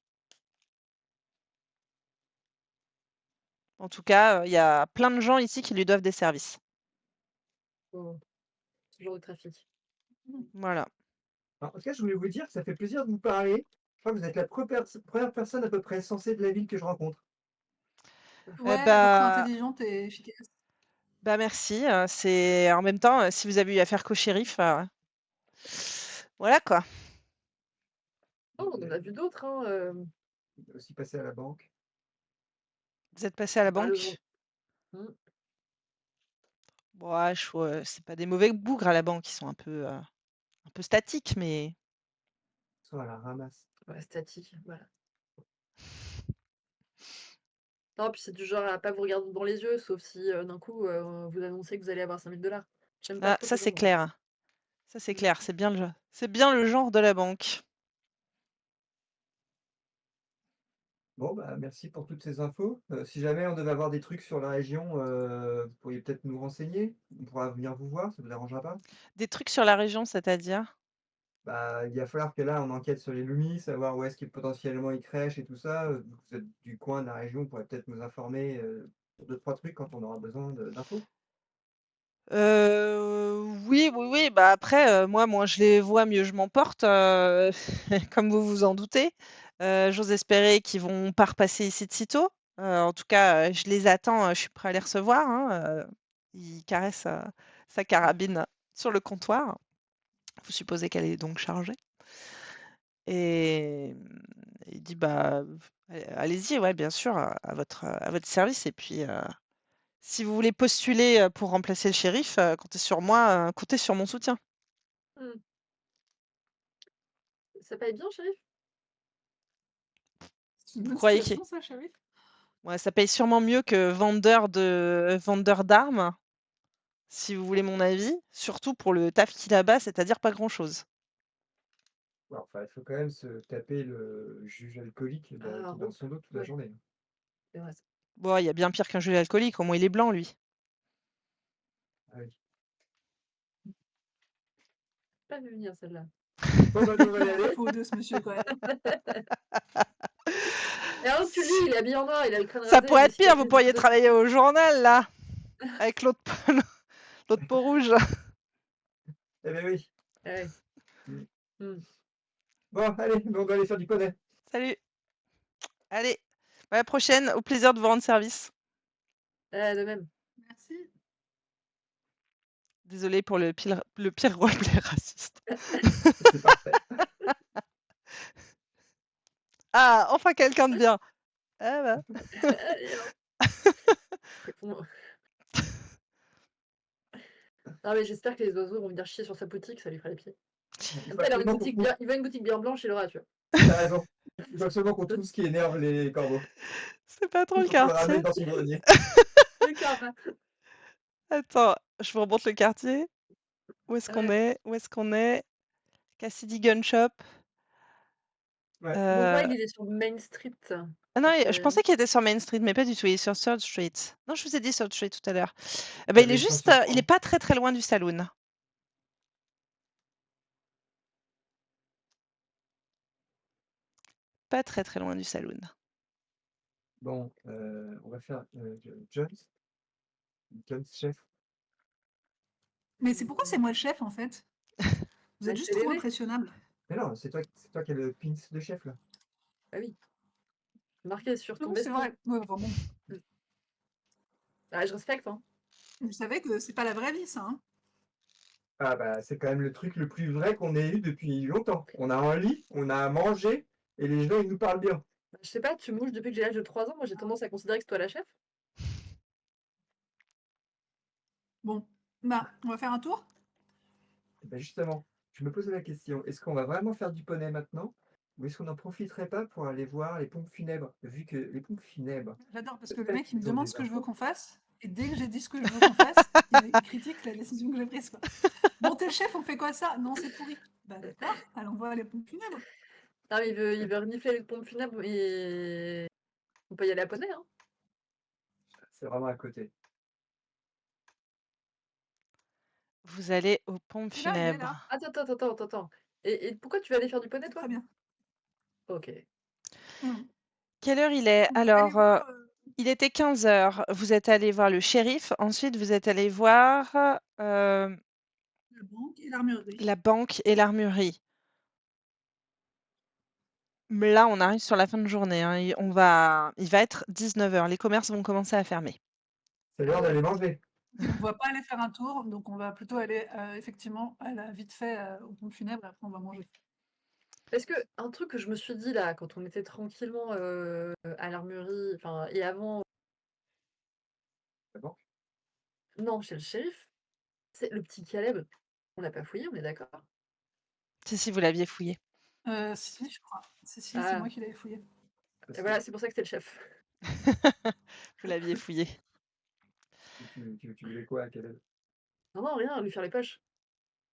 S1: En tout cas, il y a plein de gens ici qui lui doivent des services.
S3: Oh, ce genre de trafic.
S1: Voilà.
S2: Alors, en tout cas, je voulais vous dire que ça fait plaisir de vous parler. Je crois que vous êtes la première personne à peu près sensée de la ville que je rencontre.
S1: Eh
S4: Ouais, à peu près
S1: bah
S4: intelligente et efficace.
S1: bah, merci, c'est en même temps, si vous avez eu affaire qu'au shérif, voilà quoi.
S3: Oh, on en a vu d'autres, hein,
S2: Il est aussi passé à la banque.
S1: Vous êtes passé à la
S3: par le jour.
S1: banque?
S3: Mmh.
S1: Ouais, c'est pas des mauvais bougres à la banque, ils sont un peu statiques, mais
S2: Soit à la ramasse.
S3: Ouais, statique, voilà. Non, puis c'est du genre à pas vous regarder dans les yeux, sauf si, d'un coup, vous annoncez que vous allez avoir 5 000 $. J'aime pas
S1: ah,
S3: trop
S1: ça
S3: ces
S1: c'est
S3: gens, moi.
S1: clair. Ça c'est
S3: Mmh.
S1: clair, c'est bien le genre de la banque.
S2: Bon, bah, merci pour toutes ces infos. Si jamais on devait avoir des trucs sur la région, vous pourriez peut-être nous renseigner. On pourra venir vous voir, ça vous dérangera pas?
S1: Des trucs sur la région, c'est-à-dire?
S2: Bah, il va falloir que là, on enquête sur les Loomis, savoir où est-ce qu'ils potentiellement ils crèchent et tout ça. Vous êtes du coin de la région, vous pourrez peut-être nous informer sur 2-3 trucs quand on aura besoin d'infos.
S1: Oui, oui, oui, bah, après, moi, moins je les vois, mieux je m'en porte, comme vous vous en doutez. J'ose espérer qu'ils vont pas repasser ici de sitôt. En tout cas, je les attends, je suis prêt à les recevoir, hein, il caresse, sa carabine sur le comptoir. Vous supposez qu'elle est donc chargée et il dit: «Bah, allez-y, ouais, bien sûr, à votre service et puis, si vous voulez postuler, pour remplacer le shérif, comptez sur moi, comptez sur mon soutien».
S3: Mmh. Ça paye bien, shérif?
S4: C'est une
S1: Vous
S4: bonne
S1: croyez
S4: situation, ça, shérif?
S1: ouais, ça paye sûrement mieux que vendeur d'armes, si vous voulez mon avis, surtout pour le taf qu'il a bas, c'est-à-dire pas grand-chose.
S2: Ouais, enfin, il faut quand même se taper le juge alcoolique
S3: Ah,
S2: qui
S3: oh,
S2: dans son dos toute la
S3: ouais,
S2: journée.
S3: c'est vrai ça.
S1: Bon, il y a bien pire qu'un juge alcoolique, au moins il est blanc lui.
S2: Ah oui.
S3: Pas vu venir celle-là.
S2: Bon, bah, on va y
S4: Il a
S2: aller.
S4: l'info de ce monsieur, quand même.
S3: Et alors que lui, il est habillé en noir, il a le crâne
S1: Ça
S3: rasé,
S1: pourrait
S3: des
S1: être pire, vous
S3: cicatrices de
S1: pourriez
S3: couteau
S1: travailler
S3: suisse.
S1: au journal là, avec l'autre l'autre peau rouge.
S2: Eh beh, oui.
S3: Ah ouais.
S2: Mmh.
S3: Mmh.
S2: Bon, allez, on doit aller faire du poney.
S1: Salut, allez, à la prochaine, au plaisir de vous rendre service.
S3: De même.
S4: Merci.
S1: Désolée pour le pire roleplay raciste.
S2: C'est parfait.
S1: Ah, enfin quelqu'un de bien. Ah bah.
S3: Et alors réponds. Non mais j'espère que les oiseaux vont venir chier sur sa boutique, ça lui fera les pieds.
S2: Il
S3: Comme
S2: faut
S3: ça,
S2: absolument qu'on trouve.
S3: il veut une boutique bien blanche, il aura, tu vois.
S2: Tu as raison. Il faut absolument qu'on trouve ce qui énerve les corbeaux.
S1: C'est pas trop
S2: Il
S1: le
S2: faut qu'on le
S1: quartier.
S2: ramène dans son grenier.
S3: Le karma.
S1: Attends, je vous remonte le quartier. Où est-ce qu'on
S3: Ouais.
S1: est? Où est-ce qu'on est? Cassidy Gun Shop.
S2: Ouais.
S3: Mon
S1: Euh,
S3: coin, il est sur Main Street.
S1: Ah non, je
S3: Après,
S1: pensais qu'il était sur Main Street, mais pas du tout. Il est sur Third Street. Non, je vous ai dit Third Street tout à l'heure. Eh ben, il est
S2: T'avais le sens
S1: juste,
S2: sur
S1: il est
S2: quoi?
S1: pas très très loin du saloon. Pas très très loin du saloon.
S2: Bon, on va faire Jones. Jones chef.
S4: Mais c'est pourquoi c'est moi le chef, en fait? Vous
S3: bah,
S4: êtes
S3: je
S4: juste
S3: t'ai
S4: trop
S3: l'aidé.
S4: impressionnable.
S2: Mais non, c'est toi qui as le pins de chef là.
S3: Bah oui. Marqué sur ton
S4: Non, c'est
S3: veston.
S4: vrai. Ouais, enfin bon,
S3: Ah, je respecte, hein.
S4: vous savez que c'est pas la vraie vie, ça, hein?
S2: Ah bah c'est quand même le truc le plus vrai qu'on ait eu depuis longtemps. On a un lit, on a à manger et les gens ils nous parlent bien.
S3: Bah, je sais pas, tu mouches depuis que j'ai l'âge de 3 ans, moi j'ai tendance à considérer que c'est toi la chef.
S4: Bon, bah, on va faire un tour?
S2: Et ben justement, je me posais la question, est-ce qu'on va vraiment faire du poney maintenant? Ou est-ce qu'on n'en profiterait pas pour aller voir les pompes funèbres? Vu que les pompes funèbres,
S4: J'adore parce que le
S2: peut-être
S4: mec, il me
S2: qu'ils ont
S4: demande
S2: des
S4: ce que je veux
S2: infos.
S4: qu'on fasse, et dès que j'ai dit ce que je veux qu'on fasse, il critique la décision que j'ai prise, quoi. Bon, t'es le chef, on fait quoi ça? Non, c'est pourri. Bah d'accord, allons voir les pompes funèbres.
S3: Non, mais il veut renifler les pompes funèbres et on peut y aller à poney, hein.
S2: C'est vraiment à côté.
S1: Vous allez aux pompes
S4: Il est là.
S1: funèbres.
S3: Attends. Et pourquoi tu vas aller faire du poney,
S4: C'est
S3: toi?
S4: très bien.
S3: Ok.
S4: Mmh.
S1: Quelle heure il est?
S4: On va aller
S1: Alors,
S4: voir,
S1: il était 15 heures. Vous êtes allé voir le shérif. Ensuite, vous êtes allé voir
S4: la banque et l'armurerie.
S1: la banque et l'armurerie. Mais là, on arrive sur la fin de journée, hein. Il va être 19 heures. Les commerces vont commencer à fermer.
S2: C'est
S3: Ah
S2: l'heure
S3: ouais.
S2: d'aller manger.
S4: On va pas aller faire un tour, donc on va plutôt aller, effectivement, vite fait, aux pompes funèbres et après on va manger.
S3: Parce que un truc que je me suis dit là, quand on était tranquillement à l'armurerie, enfin, et avant,
S2: La banque.
S3: non, chez le shérif, c'est le petit Caleb. On l'a pas fouillé, on est d'accord?
S1: Si, vous l'aviez fouillé.
S4: Si, je crois. Si, c'est
S3: Ah,
S4: moi qui l'avais fouillé.
S2: Parce
S3: et
S2: que
S3: voilà, c'est pour ça que c'était le chef.
S1: Vous l'aviez fouillé.
S2: tu voulais quoi à Caleb?
S3: Non, rien, lui faire les poches.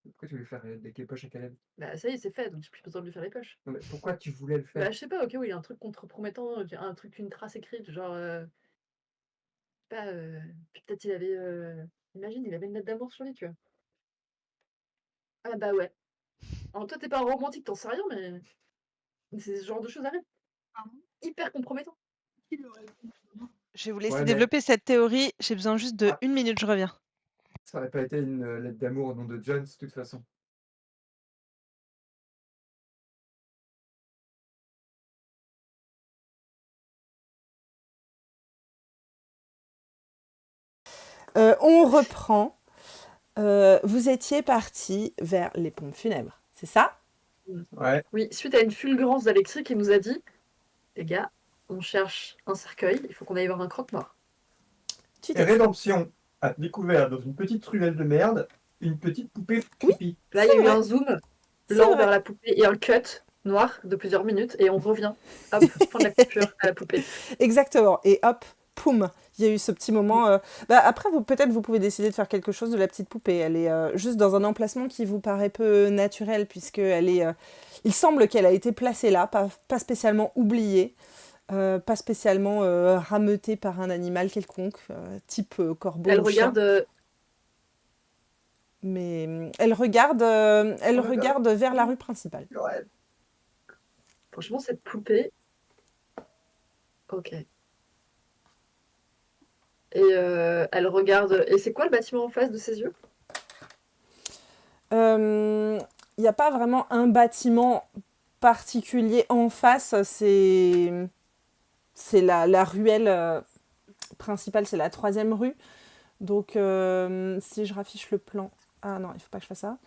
S2: Pourquoi tu voulais faire des poches à Caleb?
S3: Bah ça y est, c'est fait, donc j'ai plus besoin de lui faire les poches.
S2: Non, mais pourquoi tu voulais le faire?
S3: Bah je sais pas, ok, oui, un truc contre-promettant, un truc, une trace écrite, genre, pas, puis peut-être il avait, imagine, il avait une lettre d'amour sur lui, tu vois. Ah bah ouais. Alors toi, t'es pas un romantique, t'en sais rien, mais c'est ce genre de choses arrivent.
S4: Pardon?
S3: Hyper compromettant.
S4: Qui l'aurait dit?
S1: Je vais vous laisser
S2: Ouais, mais
S1: développer cette théorie. J'ai besoin juste de
S2: ah,
S1: 1 minute, je reviens.
S2: Ça aurait pas été une lettre d'amour au nom de Jones, de toute façon.
S1: On reprend. Vous étiez parti vers les pompes funèbres, c'est ça?
S2: Ouais.
S3: Oui, suite à une fulgurance d'Alexis qui nous a dit, les gars, on cherche un cercueil, il faut qu'on aille voir un croque-mort.
S1: Tu
S2: Et
S1: t'es...
S2: Rédemption a découvert dans une petite ruelle de merde une petite poupée creepy.
S3: Là, il y
S1: C'est
S3: a eu
S1: vrai,
S3: un zoom
S1: c'est
S3: lent
S1: vrai.
S3: vers la poupée et un cut noir de plusieurs minutes et on revient. Hop, fin de la coupure à la poupée.
S1: Exactement. Et hop, poum, il y a eu ce petit moment. Après, peut-être vous pouvez décider de faire quelque chose de la petite poupée. Elle est juste dans un emplacement qui vous paraît peu naturel, puisque elle est. Il semble qu'elle a été placée là, pas spécialement oubliée, pas spécialement rameutée par un animal quelconque, type corbeau
S3: Elle
S1: ou chien.
S3: regarde.
S1: Mais elle regarde
S2: Oh là là.
S1: vers la rue principale.
S2: Ouais.
S3: Franchement, cette poupée. Ok. Et elle regarde. Et c'est quoi le bâtiment en face de ses yeux?
S1: Il n'y a pas vraiment un bâtiment particulier en face, c'est la ruelle principale, c'est la 3e rue. Donc si je raffiche le plan... Ah non, il faut pas que je fasse ça.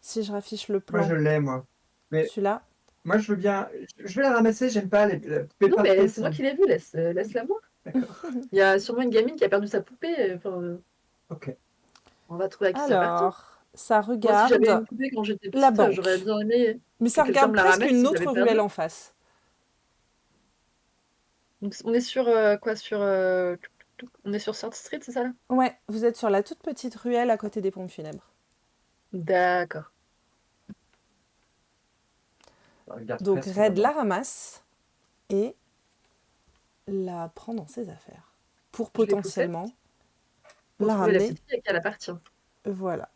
S1: Si je raffiche le
S2: Moi,
S1: plan,
S2: je l'ai, moi. Mais
S1: celui-là,
S2: moi, je veux bien. Je vais la ramasser, j'aime pas la poupée
S3: Non, mais
S2: parfaite.
S3: c'est moi qui l'ai vue, laisse-la moi.
S2: D'accord.
S3: Il y a sûrement une gamine qui a perdu sa poupée. Enfin,
S2: Ok.
S3: on va trouver à qui ça appartient.
S1: alors, ça
S3: Moi, si j'avais
S1: regarde
S3: une poupée quand j'étais
S1: la
S3: petite, j'aurais
S1: banque.
S3: bien aimé
S1: Mais
S3: que
S1: ça
S3: quelqu'un
S1: regarde
S3: me la
S1: presque
S3: ramène
S1: une
S3: si je
S1: autre
S3: l'avais perdue.
S1: ruelle en face.
S3: Donc, on est sur quoi? On est sur Third Street, c'est ça là?
S1: Ouais, vous êtes sur la toute petite ruelle à côté des pompes funèbres.
S3: D'accord.
S2: Ça regarde
S1: Donc
S2: presque
S1: Red la
S2: vraiment.
S1: ramasse et la prend dans ses affaires. Pour
S3: Je les poussette
S1: potentiellement
S3: pour
S1: la
S3: trouver la
S1: ramener.
S3: petite fille à qui elle appartient.
S1: Voilà,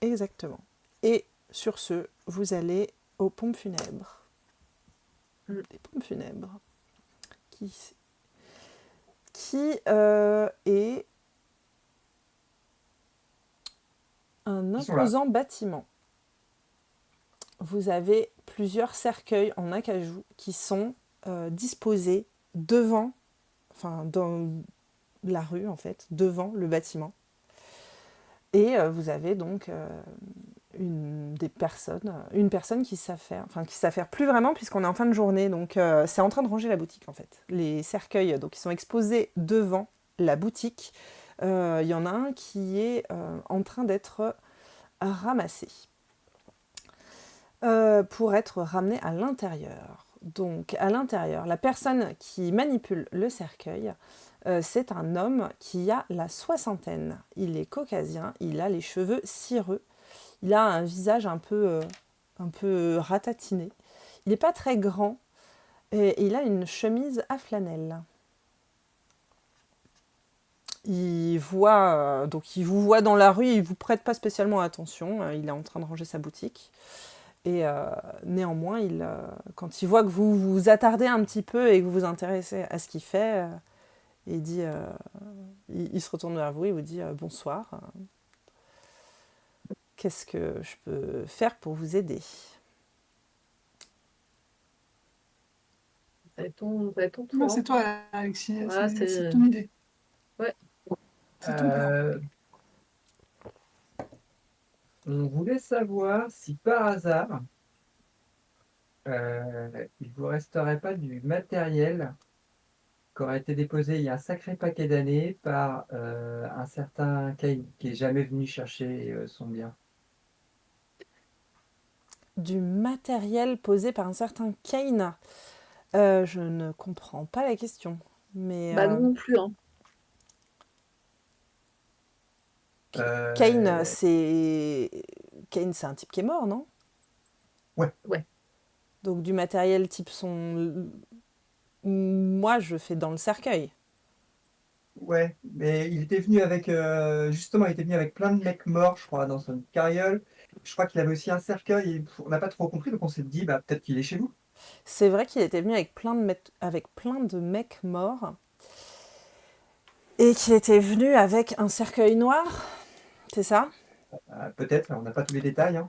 S1: exactement. Et sur ce, vous allez aux pompes funèbres.
S3: Mm.
S1: Les pompes funèbres. Qui est un
S2: Ils sont là.
S1: imposant bâtiment. Vous avez plusieurs cercueils en acajou qui sont disposés devant, enfin dans la rue en fait, devant le bâtiment. Et vous avez donc une personne qui s'affaire plus vraiment puisqu'on est en fin de journée, donc c'est en train de ranger la boutique en fait. Les cercueils donc ils sont exposés devant la boutique. Il y en a un qui est en train d'être ramassé pour être ramené à l'intérieur. Donc à l'intérieur, la personne qui manipule le cercueil, c'est un homme qui a la soixantaine. Il est caucasien, il a les cheveux cireux, il a un visage un peu ratatiné. Il n'est pas très grand et il a une chemise à flanelle. Il vous voit dans la rue, il vous prête pas spécialement attention. Il est en train de ranger sa boutique. Et néanmoins, quand il voit que vous vous attardez un petit peu et que vous vous intéressez à ce qu'il fait, il dit, il se retourne vers vous et vous dit bonsoir. Qu'est-ce que je peux faire pour vous aider?
S3: Ça va être ton tour.
S4: Non,
S3: hein.
S4: c'est toi, Alexis.
S3: Ouais,
S4: C'est ton idée.
S3: Ouais.
S4: C'est ton plan.
S2: On voulait savoir si par hasard, il vous resterait pas du matériel qui aurait été déposé il y a un sacré paquet d'années par un certain Kane qui est jamais venu chercher son bien.
S1: Du matériel posé par un certain Kane. Je ne comprends pas la question. Mais
S3: Bah non plus. Hein.
S1: Kane,
S2: Euh,
S1: c'est un type qui est mort, non?
S2: Ouais.
S1: Donc du matériel type son... Moi, je fais dans le cercueil.
S2: Ouais, mais il était venu avec justement, il était venu avec plein de mecs morts, je crois, dans son carriole. Je crois qu'il avait aussi un cercueil. Et on n'a pas trop compris, donc on s'est dit, bah peut-être qu'il est chez vous.
S1: C'est vrai qu'il était venu avec plein de mecs morts. Et qu'il était venu avec un cercueil noir. C'est ça?
S2: Peut-être, on n'a pas tous les détails. Hein.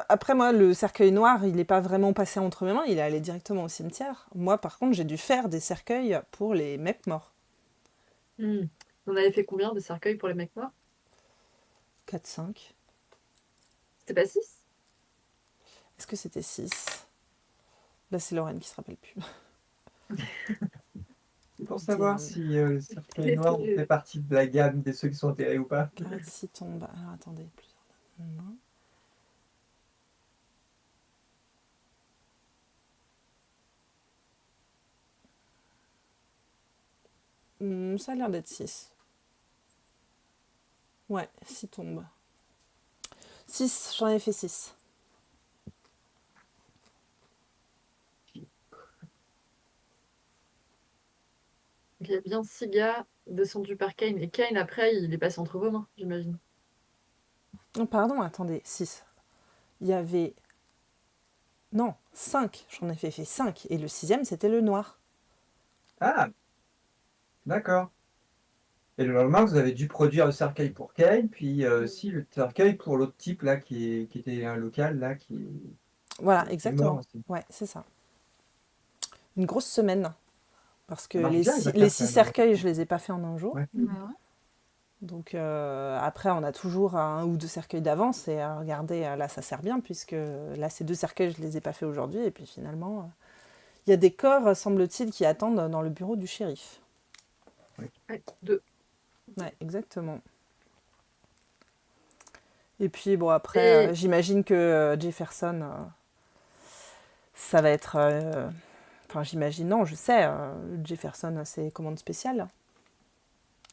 S1: Après, moi, le cercueil noir, il n'est pas vraiment passé entre mes mains, il est allé directement au cimetière. Moi, par contre, j'ai dû faire des cercueils pour les mecs morts.
S3: On avait fait combien de cercueils pour les mecs morts?
S1: 4-5.
S3: C'était pas 6?
S1: Est-ce que c'était 6? Là, c'est Lorraine qui se rappelle plus.
S2: C'est pour savoir
S1: Dis-
S2: si le cercueil noir fait partie de la gamme des ceux qui sont enterrés ou pas.
S1: Carré de 6 tombes. Alors, attendez, plusieurs. Non. Ça a l'air d'être 6. Ouais, 6 tombes. 6, j'en ai fait 6.
S3: Il y a bien 6 gars descendus par Kane. Et Kane, après, il est passé entre vos mains, j'imagine.
S1: Non, pardon, attendez, 6. Il y avait... Non, 5. J'en ai fait 5. Et le 6e, c'était le noir.
S2: Ah, d'accord. Et le lendemain, vous avez dû produire le cercueil pour Kane, puis aussi le cercueil pour l'autre type là qui était un local là qui
S1: Voilà,
S2: est mort
S1: exactement.
S2: aussi.
S1: Ouais, c'est ça. Une grosse semaine. Parce que
S2: Ça marche
S1: les
S2: bien, les
S1: 6
S2: affaires, quand même,
S1: cercueils, je les ai pas fait en un jour.
S2: Ouais.
S4: Bah ouais.
S1: Donc après, on a toujours un ou deux cercueils d'avance. Et regardez, là, ça sert bien, puisque là, ces 2 cercueils, je les ai pas fait aujourd'hui. Et puis finalement, il y a des corps, semble-t-il, qui attendent dans le bureau du shérif.
S3: Ouais, 2.
S1: Ouais, exactement. Et puis, bon, après,
S3: Et
S1: j'imagine que Jefferson, ça va être... Enfin, j'imagine, non, je sais, Jefferson, c'est commande spéciale,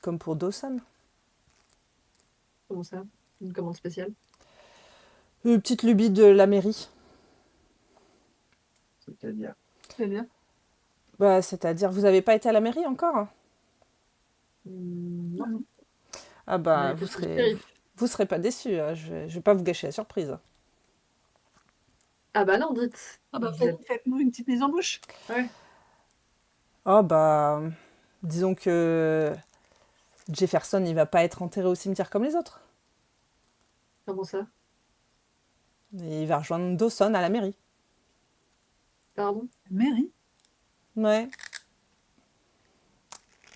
S1: comme pour Dawson.
S3: comment ça? Une commande spéciale?
S1: Une petite lubie de la mairie.
S2: C'est-à-dire.
S4: C'est bien.
S1: Bah, c'est-à-dire, vous n'avez pas été à la mairie encore, hein?
S3: Non,
S1: Ah
S3: on
S1: bah,
S3: avait fait chez le shérif.
S1: vous serez pas déçus, hein, je vais pas vous gâcher la surprise.
S3: Ah bah non, dites.
S4: Ah bah
S3: Vous êtes-
S4: faites-nous une petite mise en bouche.
S3: Ouais.
S1: Oh bah, disons que Jefferson, il va pas être enterré au cimetière comme les autres.
S3: Comment ça?
S1: Il va rejoindre Dawson à la mairie.
S3: Pardon?
S4: Mairie.
S1: Ouais.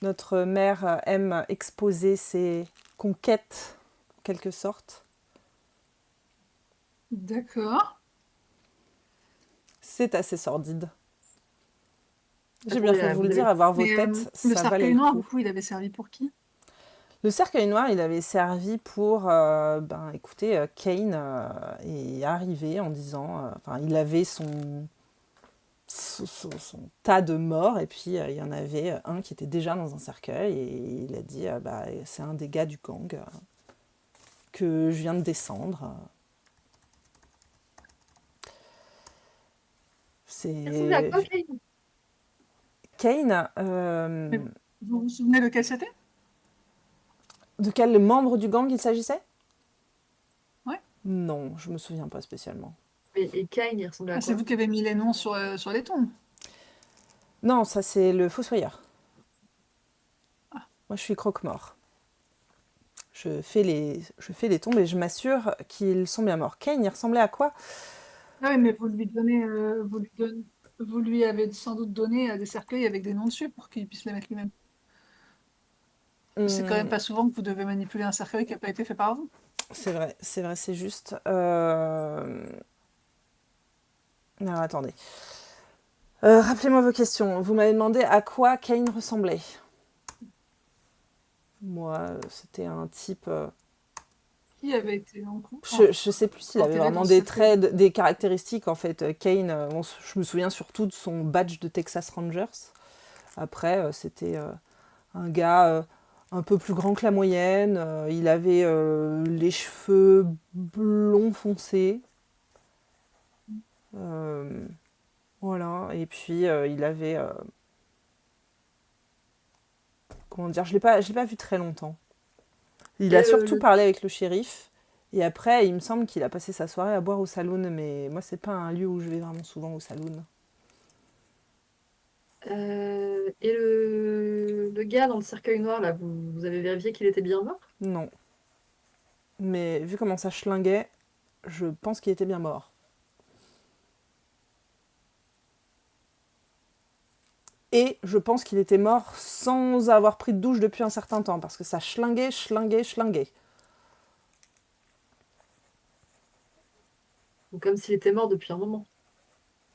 S1: Notre mère aime exposer ses conquêtes, en quelque sorte.
S4: D'accord.
S1: C'est assez sordide. J'ai bien
S3: Attendez,
S1: fait de vous
S3: vous
S1: le
S3: avez...
S1: dire, avoir vos
S4: Mais
S1: têtes,
S4: le
S1: ça valait
S4: cercueil
S1: le
S4: noir, du
S1: coup.
S4: coup, il avait servi pour qui?
S1: Le cercueil noir, il avait servi pour, écoutez, Kane est arrivé en disant, enfin, il avait son tas de morts, et puis il y en avait un qui était déjà dans un cercueil, et il a dit, c'est un des gars du gang que je viens de descendre.
S3: Il ressemblait à
S1: C'est
S3: quoi, Kane?
S1: Kane.
S4: Mais vous vous souvenez lequel c'était?
S1: De quel membre du gang il s'agissait?
S4: Ouais.
S1: Non, je me souviens pas spécialement.
S3: Et Kane, il ressemblait à
S4: Ah, c'est
S3: quoi?
S4: vous qui avez mis les noms sur les tombes.
S1: Non, ça c'est le fossoyeur.
S4: Ah.
S1: Moi je suis croque-mort. Je fais les tombes et je m'assure qu'ils sont bien morts. Kane, il ressemblait à quoi?
S4: Ah oui, mais vous lui avez sans doute donné des cercueils avec des noms dessus pour qu'il puisse les mettre lui-même. C'est quand même pas souvent que vous devez manipuler un cercueil qui n'a pas été fait par vous.
S1: C'est vrai, c'est juste. Non, attendez. Rappelez-moi vos questions. Vous m'avez demandé à quoi Kane ressemblait. Moi, c'était un type.
S4: Qui avait été en coup
S1: Je sais plus s'il avait
S4: enterré
S1: vraiment
S4: dans
S1: des
S4: ce cercueil.
S1: traits, des caractéristiques en fait. Kane, je me souviens surtout de son badge de Texas Rangers. Après, c'était un gars un peu plus grand que la moyenne. Il avait les cheveux blonds foncés. Voilà. Et puis, il avait... comment dire? Je l'ai pas vu très longtemps. Il a surtout parlé avec le shérif. Et après, il me semble qu'il a passé sa soirée à boire au saloon. Mais moi, c'est pas un lieu où je vais vraiment souvent au saloon.
S3: Et le gars dans le cercueil noir, là, vous avez vérifié qu'il était bien mort?
S1: Non. Mais vu comment ça schlinguait, je pense qu'il était bien mort. Et je pense qu'il était mort sans avoir pris de douche depuis un certain temps, parce que ça schlinguait.
S3: Ou comme s'il était mort depuis un moment.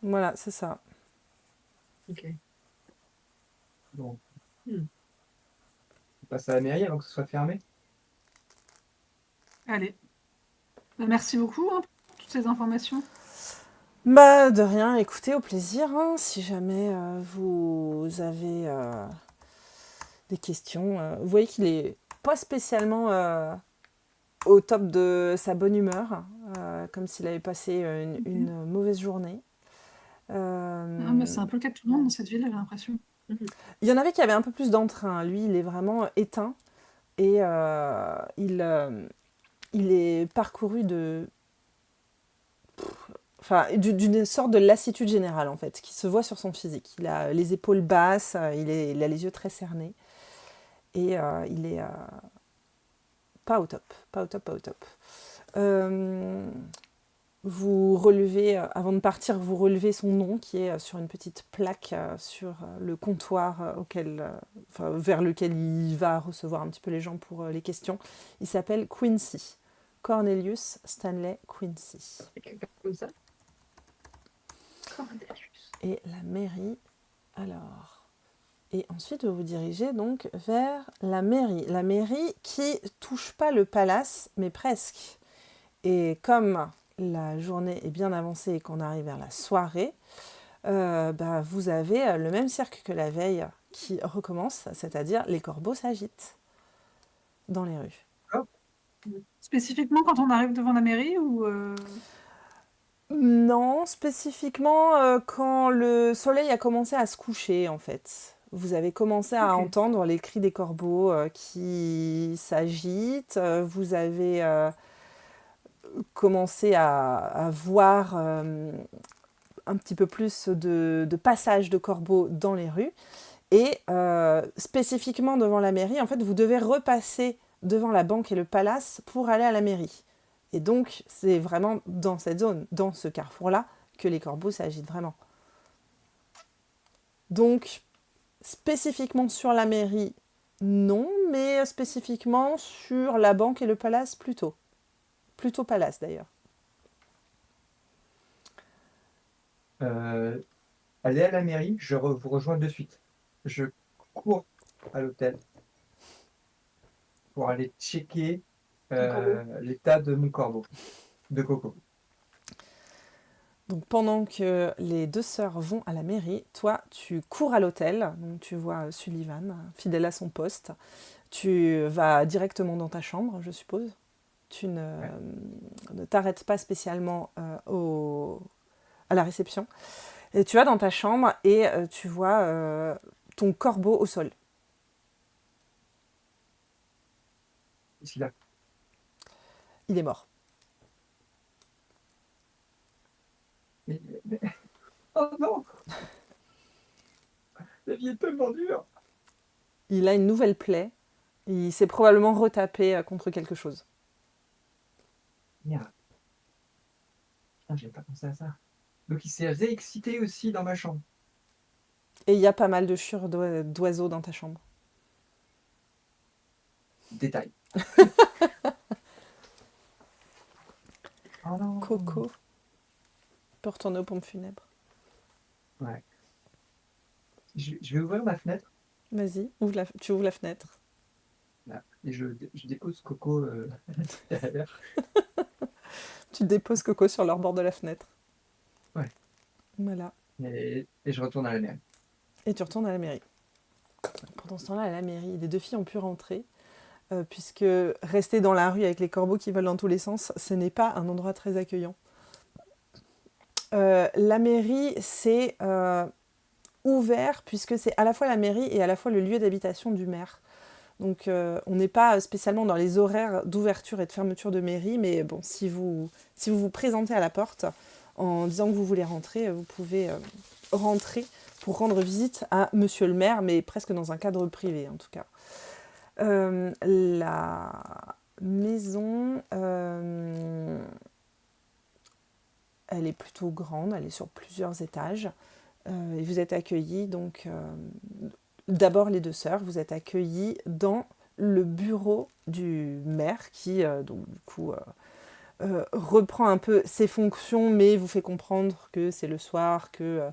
S1: Voilà, c'est ça.
S3: Ok.
S2: Bon,
S3: Hmm.
S2: on passe à la mairie avant que ce soit fermé.
S4: Allez. Bah, merci beaucoup hein, pour toutes ces informations.
S1: Bah, de rien, écoutez, au plaisir. Hein, si jamais vous avez des questions. Vous voyez qu'il est pas spécialement au top de sa bonne humeur, comme s'il avait passé une mauvaise journée.
S4: Ah, mais c'est un peu le cas de tout le monde dans cette ville, j'ai l'impression.
S1: Il y en avait qui avaient un peu plus d'entrain. Lui, il est vraiment éteint et il est parcouru d'une sorte de lassitude générale en fait, qui se voit sur son physique. Il a les épaules basses, il a les yeux très cernés et il est pas au top, pas au top, pas au top. Vous relevez, avant de partir, vous relevez son nom qui est sur une petite plaque sur le comptoir vers lequel il va recevoir un petit peu les gens pour les questions. Il s'appelle Quincy. Cornelius Stanley Quincy.
S3: Quelqu'un comme ça. Cornelius.
S1: Et la mairie, alors... Et ensuite, vous vous dirigez donc vers la mairie. La mairie qui touche pas le palace, mais presque. Et comme la journée est bien avancée et qu'on arrive vers la soirée, vous avez le même cirque que la veille qui recommence, c'est-à-dire les corbeaux s'agitent dans les rues.
S4: Spécifiquement quand on arrive devant la mairie ou
S1: Non, spécifiquement quand le soleil a commencé à se coucher, en fait. Vous avez commencé à
S4: Ok.
S1: entendre les cris des corbeaux qui s'agitent. Vous avez commencé à voir un petit peu plus de passages de corbeaux dans les rues. Et spécifiquement devant la mairie, en fait, vous devez repasser devant la banque et le palace pour aller à la mairie. Et donc, c'est vraiment dans cette zone, dans ce carrefour-là, que les corbeaux s'agitent vraiment. Donc, spécifiquement sur la mairie, non, mais spécifiquement sur la banque et le palace, plutôt. Plutôt palace, d'ailleurs.
S2: Allez à la mairie, vous rejoins de suite. Je cours à l'hôtel pour aller checker l'état de mon corbeau, de Coco.
S1: Donc pendant que les deux sœurs vont à la mairie, toi tu cours à l'hôtel, donc tu vois Sullivan, fidèle à son poste. Tu vas directement dans ta chambre, je suppose. Tu ne t'arrêtes pas spécialement à la réception. Et tu vas dans ta chambre et tu vois ton corbeau au sol.
S2: Qu'est-ce qu'il a?
S1: Il est mort.
S2: Mais- Oh non! La vie est tellement dure!
S1: Il a une nouvelle plaie. Il s'est probablement retapé contre quelque chose.
S2: Merde. Putain, j'avais pas pensé à ça. Donc il s'est réexcité aussi dans ma chambre.
S1: Et il y a pas mal de chures d'oiseaux dans ta chambre.
S2: Détail. Oh non!
S1: Coco peut retourner aux pompes funèbres.
S2: Ouais. Je vais ouvrir ma fenêtre.
S1: Vas-y, tu ouvres la fenêtre.
S2: Là, et je dépose Coco derrière.
S1: Tu déposes Coco sur leur bord de la fenêtre.
S2: Ouais.
S1: Voilà.
S2: Et je retourne à la mairie.
S1: Et tu retournes à la mairie. Pendant ce temps-là, à la mairie, les deux filles ont pu rentrer, puisque rester dans la rue avec les corbeaux qui volent dans tous les sens, ce n'est pas un endroit très accueillant. La mairie, c'est ouvert, puisque c'est à la fois la mairie et à la fois le lieu d'habitation du maire. Donc on n'est pas spécialement dans les horaires d'ouverture et de fermeture de mairie, mais bon, si vous vous présentez à la porte en disant que vous voulez rentrer, vous pouvez rentrer pour rendre visite à monsieur le maire, mais presque dans un cadre privé en tout cas. La maison, elle est plutôt grande, elle est sur plusieurs étages. Et vous êtes accueillis, donc, d'abord les deux sœurs, vous êtes accueillis dans le bureau du maire qui, donc, du coup, reprend un peu ses fonctions, mais vous fait comprendre que c'est le soir, que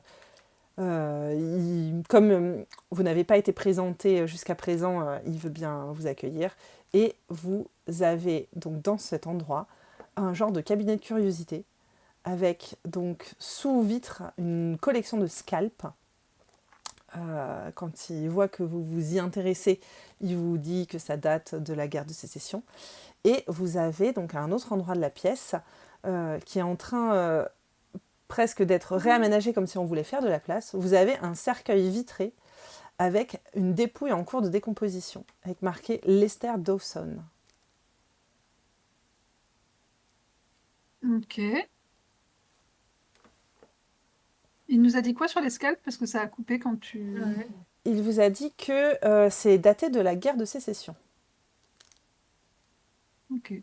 S1: comme vous n'avez pas été présenté jusqu'à présent, il veut bien vous accueillir. Et vous avez donc dans cet endroit un genre de cabinet de curiosité avec donc sous vitre une collection de scalps. Quand il voit que vous vous y intéressez, il vous dit que ça date de la guerre de Sécession. Et vous avez donc à un autre endroit de la pièce qui est en train presque d'être réaménagé comme si on voulait faire de la place. Vous avez un cercueil vitré avec une dépouille en cours de décomposition, avec marqué Lester Dawson.
S4: Ok. Il nous a dit quoi sur les scalps? Parce que ça a coupé quand tu...
S3: Ouais.
S1: Il vous a dit que c'est daté de la guerre de Sécession.
S4: Ok.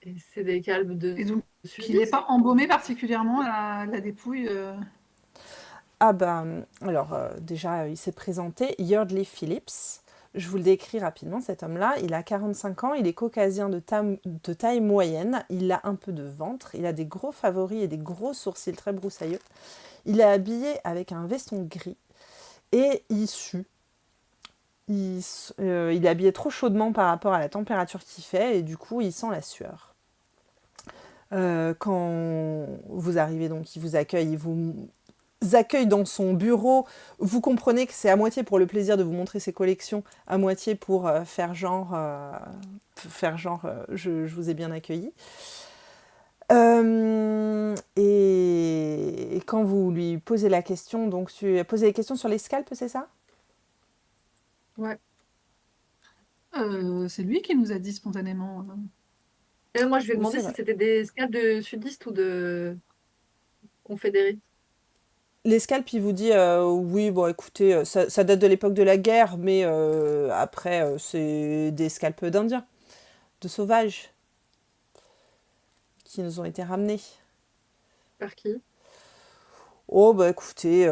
S3: Et c'est des calmes de
S4: Et donc, il
S3: sudistes.
S4: n'est pas embaumé particulièrement la dépouille.
S1: Ah ben, alors déjà, il s'est présenté, Yeardley Phillips. Je vous le décris rapidement, cet homme-là. Il a 45 ans, il est caucasien de taille moyenne, il a un peu de ventre, il a des gros favoris et des gros sourcils très broussailleux. Il est habillé avec un veston gris et il sue. Il est habillé trop chaudement par rapport à la température qu'il fait et du coup, il sent la sueur. Quand vous arrivez, donc, il vous accueille, il vous accueille dans son bureau. Vous comprenez que c'est à moitié pour le plaisir de vous montrer ses collections, à moitié pour faire genre, je vous ai bien accueilli. Et quand vous lui posez la question, donc tu as posé des questions sur les scalps, c'est ça?
S3: Ouais.
S4: C'est lui qui nous a dit spontanément.
S3: Et moi, je lui ai
S1: Oui,
S3: demandé
S1: c'est
S3: si
S1: vrai.
S3: c'était des scalps de sudistes ou de confédérés.
S1: Les scalps, il vous dit oui, bon écoutez, ça date de l'époque de la guerre, mais après, c'est des scalps d'indiens, de sauvages, qui nous ont été ramenés.
S3: Par qui?
S1: Oh bah écoutez,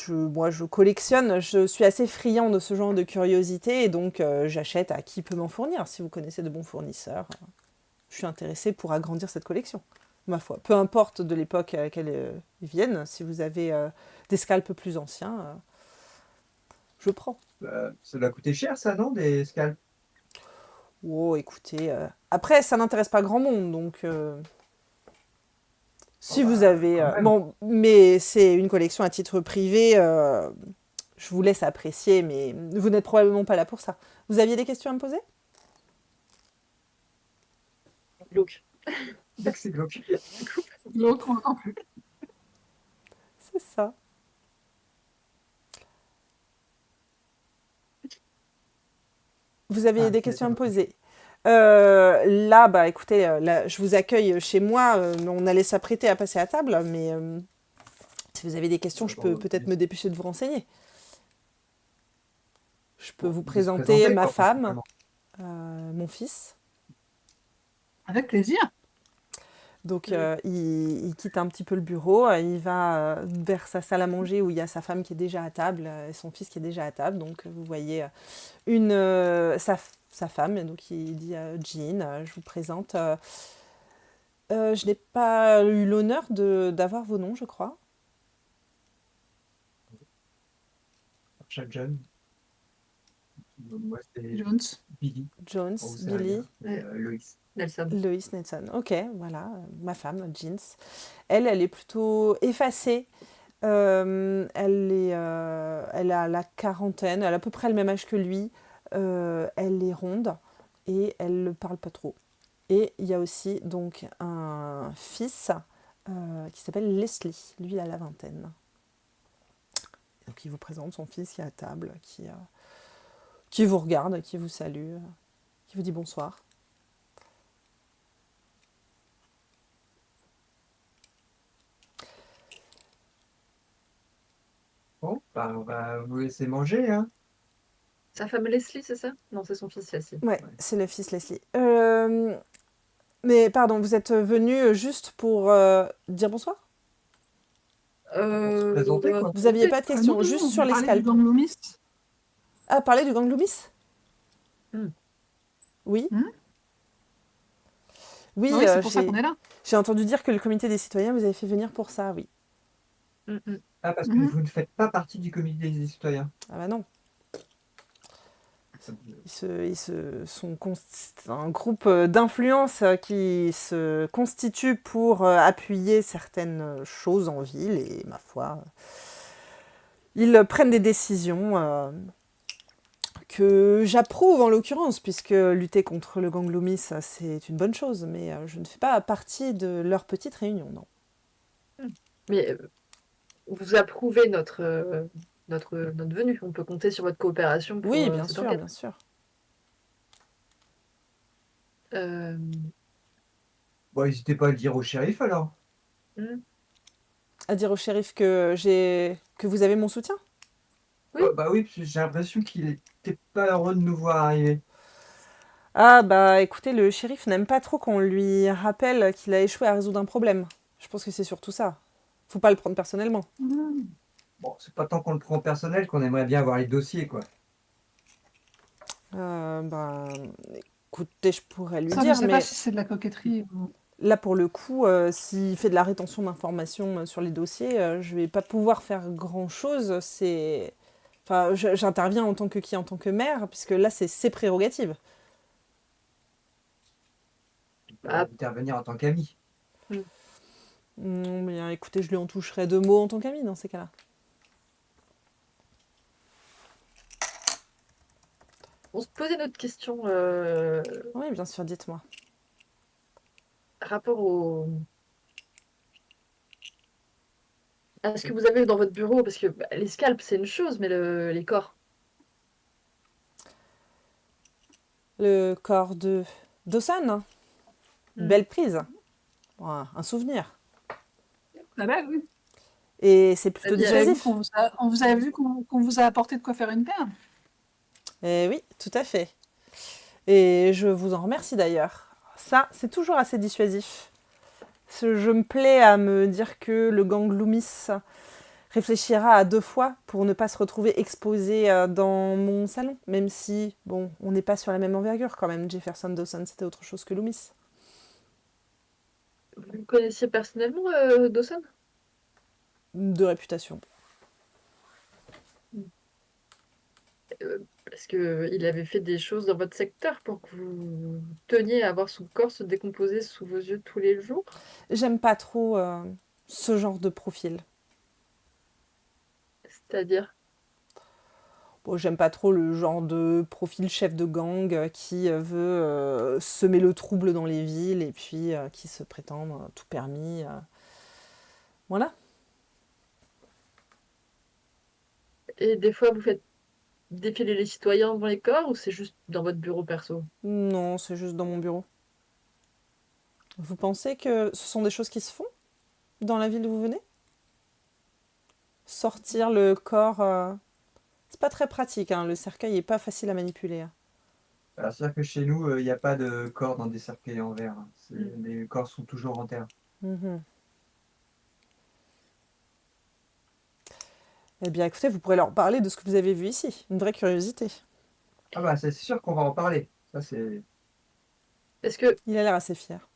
S1: moi je collectionne, je suis assez friand de ce genre de curiosité et donc j'achète à qui peut m'en fournir. Si vous connaissez de bons fournisseurs, je suis intéressée pour agrandir cette collection, ma foi. Peu importe de l'époque à laquelle ils viennent, si vous avez des scalps plus anciens, je prends.
S2: Ça doit coûter cher, ça, non, des scalps?
S1: Oh écoutez, après ça n'intéresse pas grand monde, donc si
S2: Oh,
S1: vous
S2: bah,
S1: avez...
S2: quand même.
S1: bon, mais c'est une collection à titre privé. Je vous laisse apprécier, mais vous n'êtes probablement pas là pour ça. Vous aviez des questions à me poser?
S3: Glauque.
S2: C'est glauque.
S4: L'autre, on n'entend plus.
S1: C'est ça. Vous aviez
S2: Ah,
S1: des questions à me
S2: d'accord.
S1: poser. Là, bah écoutez, là, je vous accueille chez moi. On allait s'apprêter à passer à table, mais si vous avez des questions, je peux
S2: Bon,
S1: peut-être me dépêcher de vous renseigner. Je peux vous
S2: de se
S1: présenter
S2: présenter,
S1: ma
S2: quoi,
S1: femme,
S2: principalement.
S1: mon fils.
S4: Avec plaisir.
S1: Donc, il quitte un petit peu le bureau, il va vers sa salle à manger où il y a sa femme qui est déjà à table et son fils qui est déjà à table. Donc, vous voyez sa femme, et donc il dit Jean, je vous présente. Je n'ai pas eu l'honneur d'avoir vos noms, je crois.
S2: Charles John. Moi, c'est
S4: Jones.
S2: Billy.
S1: Jones,
S2: Bon, c'est
S1: Billy,
S2: rien. Et Loïs.
S3: Nelson.
S1: Lois Nelson. Ok, voilà, ma femme, Jeans. Elle est plutôt effacée. Elle a la quarantaine, elle a à peu près le même âge que lui. Elle est ronde et elle ne parle pas trop. Et il y a aussi donc un fils qui s'appelle Leslie. Lui, il a la vingtaine. Donc il vous présente son fils qui est à table, qui vous regarde, qui vous salue, qui vous dit bonsoir.
S2: Bon, bah, on va vous laisser manger, hein.
S3: Sa femme Leslie, c'est ça? Non, c'est son fils Leslie.
S1: Ouais,
S2: Ouais.
S1: c'est le fils Leslie. Mais pardon, vous êtes venu juste pour dire bonsoir?
S2: Pour se présenter, quoi.
S1: Vous aviez pas de
S4: Ah non,
S1: questions,
S4: non,
S1: juste
S4: on
S1: sur
S4: veut
S1: les
S4: parler du
S1: scalps.
S4: gang Loomis.
S1: Ah, parler du gang Loomis?
S3: Hmm.
S1: Oui.
S4: Hmm.
S1: Oui,
S4: Oui, c'est pour ça qu'on est là.
S1: j'ai entendu dire que le comité des citoyens vous avait fait venir pour ça, oui.
S2: Ah, parce que
S4: Mhm.
S2: vous ne faites pas partie du comité des citoyens.
S1: Ah bah non.
S2: Ça-
S1: C'est un groupe d'influence qui se constitue pour appuyer certaines choses en ville et, ma foi, ils prennent des décisions que j'approuve en l'occurrence, puisque lutter contre le gang Loomis, c'est une bonne chose, mais je ne fais pas partie de leur petite réunion, non.
S3: Mais vous approuvez notre venue. On peut compter sur votre coopération pour
S1: Oui, bien
S3: cette
S1: sûr,
S3: enquête.
S1: bien sûr.
S3: Euh,
S2: Bon, n'hésitez pas à le dire au shérif, alors.
S3: hmm.
S1: À dire au shérif que vous avez mon soutien?
S3: Oui.
S2: Bah oui, parce que j'ai l'impression qu'il était pas heureux de nous voir arriver.
S1: Ah bah écoutez, le shérif n'aime pas trop qu'on lui rappelle qu'il a échoué à résoudre un problème. Je pense que c'est surtout ça. Faut pas le prendre personnellement.
S4: Mhm.
S2: Bon, c'est pas tant qu'on le prend personnel qu'on aimerait bien avoir les dossiers, quoi.
S1: Bah écoutez, je pourrais lui
S4: Ça, je
S1: dire,
S4: sais pas
S1: mais
S4: si c'est de la coquetterie.
S1: là pour le coup, s'il fait de la rétention d'informations sur les dossiers, je vais pas pouvoir faire grand-chose. Enfin, j'interviens en tant que qui? En tant que maire, puisque là c'est ses prérogatives.
S2: Bah, intervenir en tant qu'ami.
S1: Non, mais écoutez, je lui en toucherai 2 mots en tant qu'ami dans ces cas-là.
S3: On se posait notre question
S1: Oui, bien sûr, dites-moi.
S3: rapport à ce que vous avez dans votre bureau, parce que les scalps, c'est une chose, mais les corps.
S1: Le corps de Dawson, hein. Belle prise. Bon, un souvenir.
S4: Ah bah oui.
S1: Et c'est plutôt
S3: C'est-à-dire-
S4: Vous avez vu
S1: dissuasif.
S4: on vous a vu qu'on vous a apporté de quoi faire une paire.
S1: Et oui, tout à fait. Et je vous en remercie d'ailleurs. Ça, c'est toujours assez dissuasif. Je me plais à me dire que le gang Loomis réfléchira à 2 fois pour ne pas se retrouver exposé dans mon salon. Même si, bon, on n'est pas sur la même envergure quand même. Jefferson Dawson, c'était autre chose que Loomis.
S3: Vous connaissiez personnellement Dawson?
S1: De réputation.
S3: Parce qu'il avait fait des choses dans votre secteur pour que vous teniez à voir son corps se décomposer sous vos yeux tous les jours.
S1: J'aime pas trop ce genre de profil.
S3: C'est-à-dire,
S1: Bon, j'aime pas trop le genre de profil chef de gang qui veut semer le trouble dans les villes et puis qui se prétend tout permis. Voilà.
S3: et des fois vous faites défiler les citoyens devant les corps ou c'est juste dans votre bureau perso?
S1: Non, c'est juste dans mon bureau. Vous pensez que ce sont des choses qui se font dans la ville où vous venez? Sortir le corps, c'est pas très pratique, hein. Le cercueil est pas facile à manipuler, hein.
S2: Alors, c'est-à-dire que chez nous, il n'y a pas de corps dans des cercueils en verre, hein.
S3: Mm.
S2: Les corps sont toujours en terre.
S1: Mhm. Eh bien, écoutez, vous pourrez leur parler de ce que vous avez vu ici. Une vraie curiosité.
S2: Ah bah, c'est sûr qu'on va en parler. Ça, c'est...
S3: Est-ce que
S1: Il a l'air assez fier.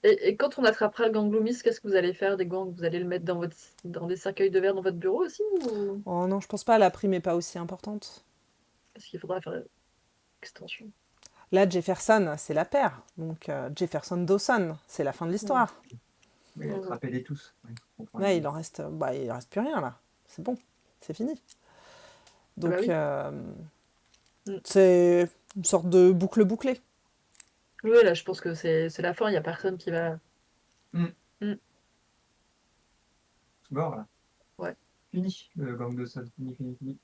S3: et quand on attrapera le gang Loomis, qu'est-ce que vous allez faire des gangs? Vous allez le mettre dans des cercueils de verre dans votre bureau aussi ou
S1: Oh non, je pense pas, la prime est pas aussi importante.
S3: est-ce qu'il faudra faire extension?
S1: Là, Jefferson, c'est la paire. Donc, Jefferson Dawson, c'est la fin de l'histoire.
S2: Oui,
S3: Mhm.
S2: attrapez-les tous. Oui, je comprends.
S1: Ouais, il reste plus rien là. C'est bon, c'est fini. Donc,
S3: bah oui. Mm.
S1: c'est une sorte de boucle bouclée.
S3: Oui, là, je pense que c'est la fin. Il n'y a personne qui va.
S2: C'est mort, là.
S3: Ouais.
S2: Fini, le gang de sol. Fini, fini, fini.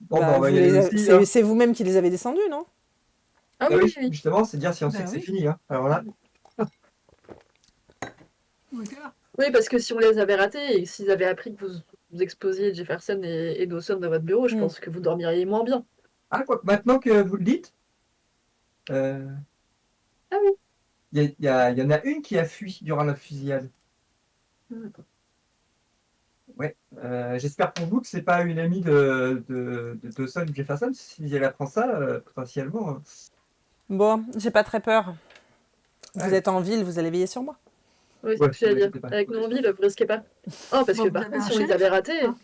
S2: Bon, bah, on va y aller aussi, hein.
S1: C'est vous-même qui les avez descendus, non?
S3: Ah
S2: Ah
S3: oui,
S2: oui,
S3: oui.
S2: justement, c'est dire si on sait
S4: Bah
S2: que c'est
S4: oui.
S2: fini, hein. Alors là,
S4: Ok.
S3: Oui, parce que si on les avait ratés et s'ils avaient appris que vous exposiez Jefferson et Dawson dans votre bureau, je
S1: Mm.
S3: pense que vous dormiriez moins bien.
S2: ah, quoi, maintenant que vous le dites, euh,
S3: Ah oui.
S2: il y en a une qui a fui durant la fusillade.
S3: Mm.
S2: Ouais. J'espère pour vous que c'est pas une amie de Dawson ou Jefferson. Si elle apprend ça, potentiellement.
S1: Bon, j'ai pas très peur. Vous
S2: Ouais,
S1: êtes en ville, vous allez veiller sur moi.
S3: Oui, c'est ce
S2: ouais,
S3: que
S2: vous
S3: j'allais dire.
S2: inquiétez pas.
S3: Avec nous en ville, vous risquez pas. Oh, parce que
S4: Bon, vous
S3: par
S4: avez
S3: contre,
S4: un
S3: si on les
S4: shérif,
S3: avait ratés,
S4: hein.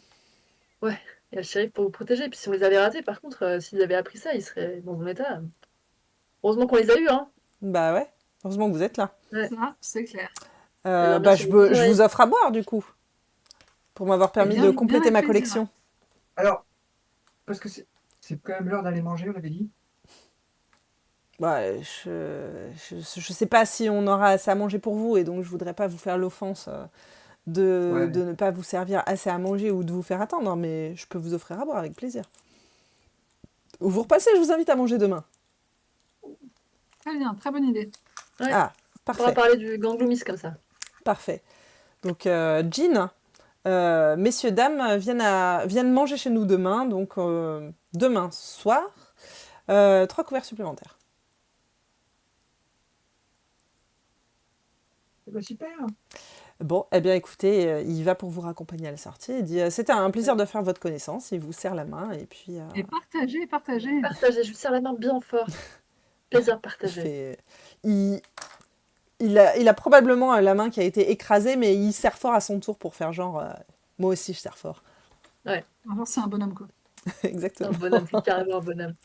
S3: ouais, il y a le shérif pour vous protéger. Puis si on les avait ratés, par contre, s'ils avaient appris ça, ils seraient dans un état. Heureusement qu'on les a eus, hein.
S1: Bah ouais, heureusement que vous êtes là.
S3: Ouais.
S4: Ça, c'est clair.
S3: Et dormir
S1: Bah
S3: sur vos petits
S1: je vous
S3: oreilles.
S1: offre à boire du coup, pour m'avoir
S4: Eh
S1: permis
S4: bien,
S1: de
S4: bien
S1: compléter
S4: avec
S1: ma
S4: plaisir.
S1: collection.
S2: Alors, parce que c'est quand même l'heure d'aller manger, on avait dit.
S1: Bah, je sais pas si on aura assez à manger pour vous, et donc je voudrais pas vous faire l'offense
S2: Ouais.
S1: de ne pas vous servir assez à manger ou de vous faire attendre, mais je peux vous offrir à boire avec plaisir. Ou vous repassez, je vous invite à manger demain.
S4: Très bien, très bonne idée.
S3: Ouais.
S1: Ah,
S3: On pourra
S1: parfait,
S3: parler du gang Loomis comme ça.
S1: parfait. Donc, Jean, messieurs, dames, viennent manger chez nous demain, donc demain soir, 3 couverts supplémentaires.
S2: Bah, super.
S1: Bon, eh bien écoutez, il va pour vous raccompagner à la sortie. Il dit c'était un plaisir de faire votre connaissance. Il vous serre la main et puis
S4: Et partagez, partagez.
S3: Partagez, je vous serre la main bien fort. Plaisir
S1: il
S3: partagé.
S1: fait. Il a probablement la main qui a été écrasée, mais il serre fort à son tour pour faire genre moi aussi je serre fort.
S4: Alors, c'est un bonhomme, quoi.
S3: Un
S1: Exactement.
S3: bonhomme, c'est carrément un bonhomme.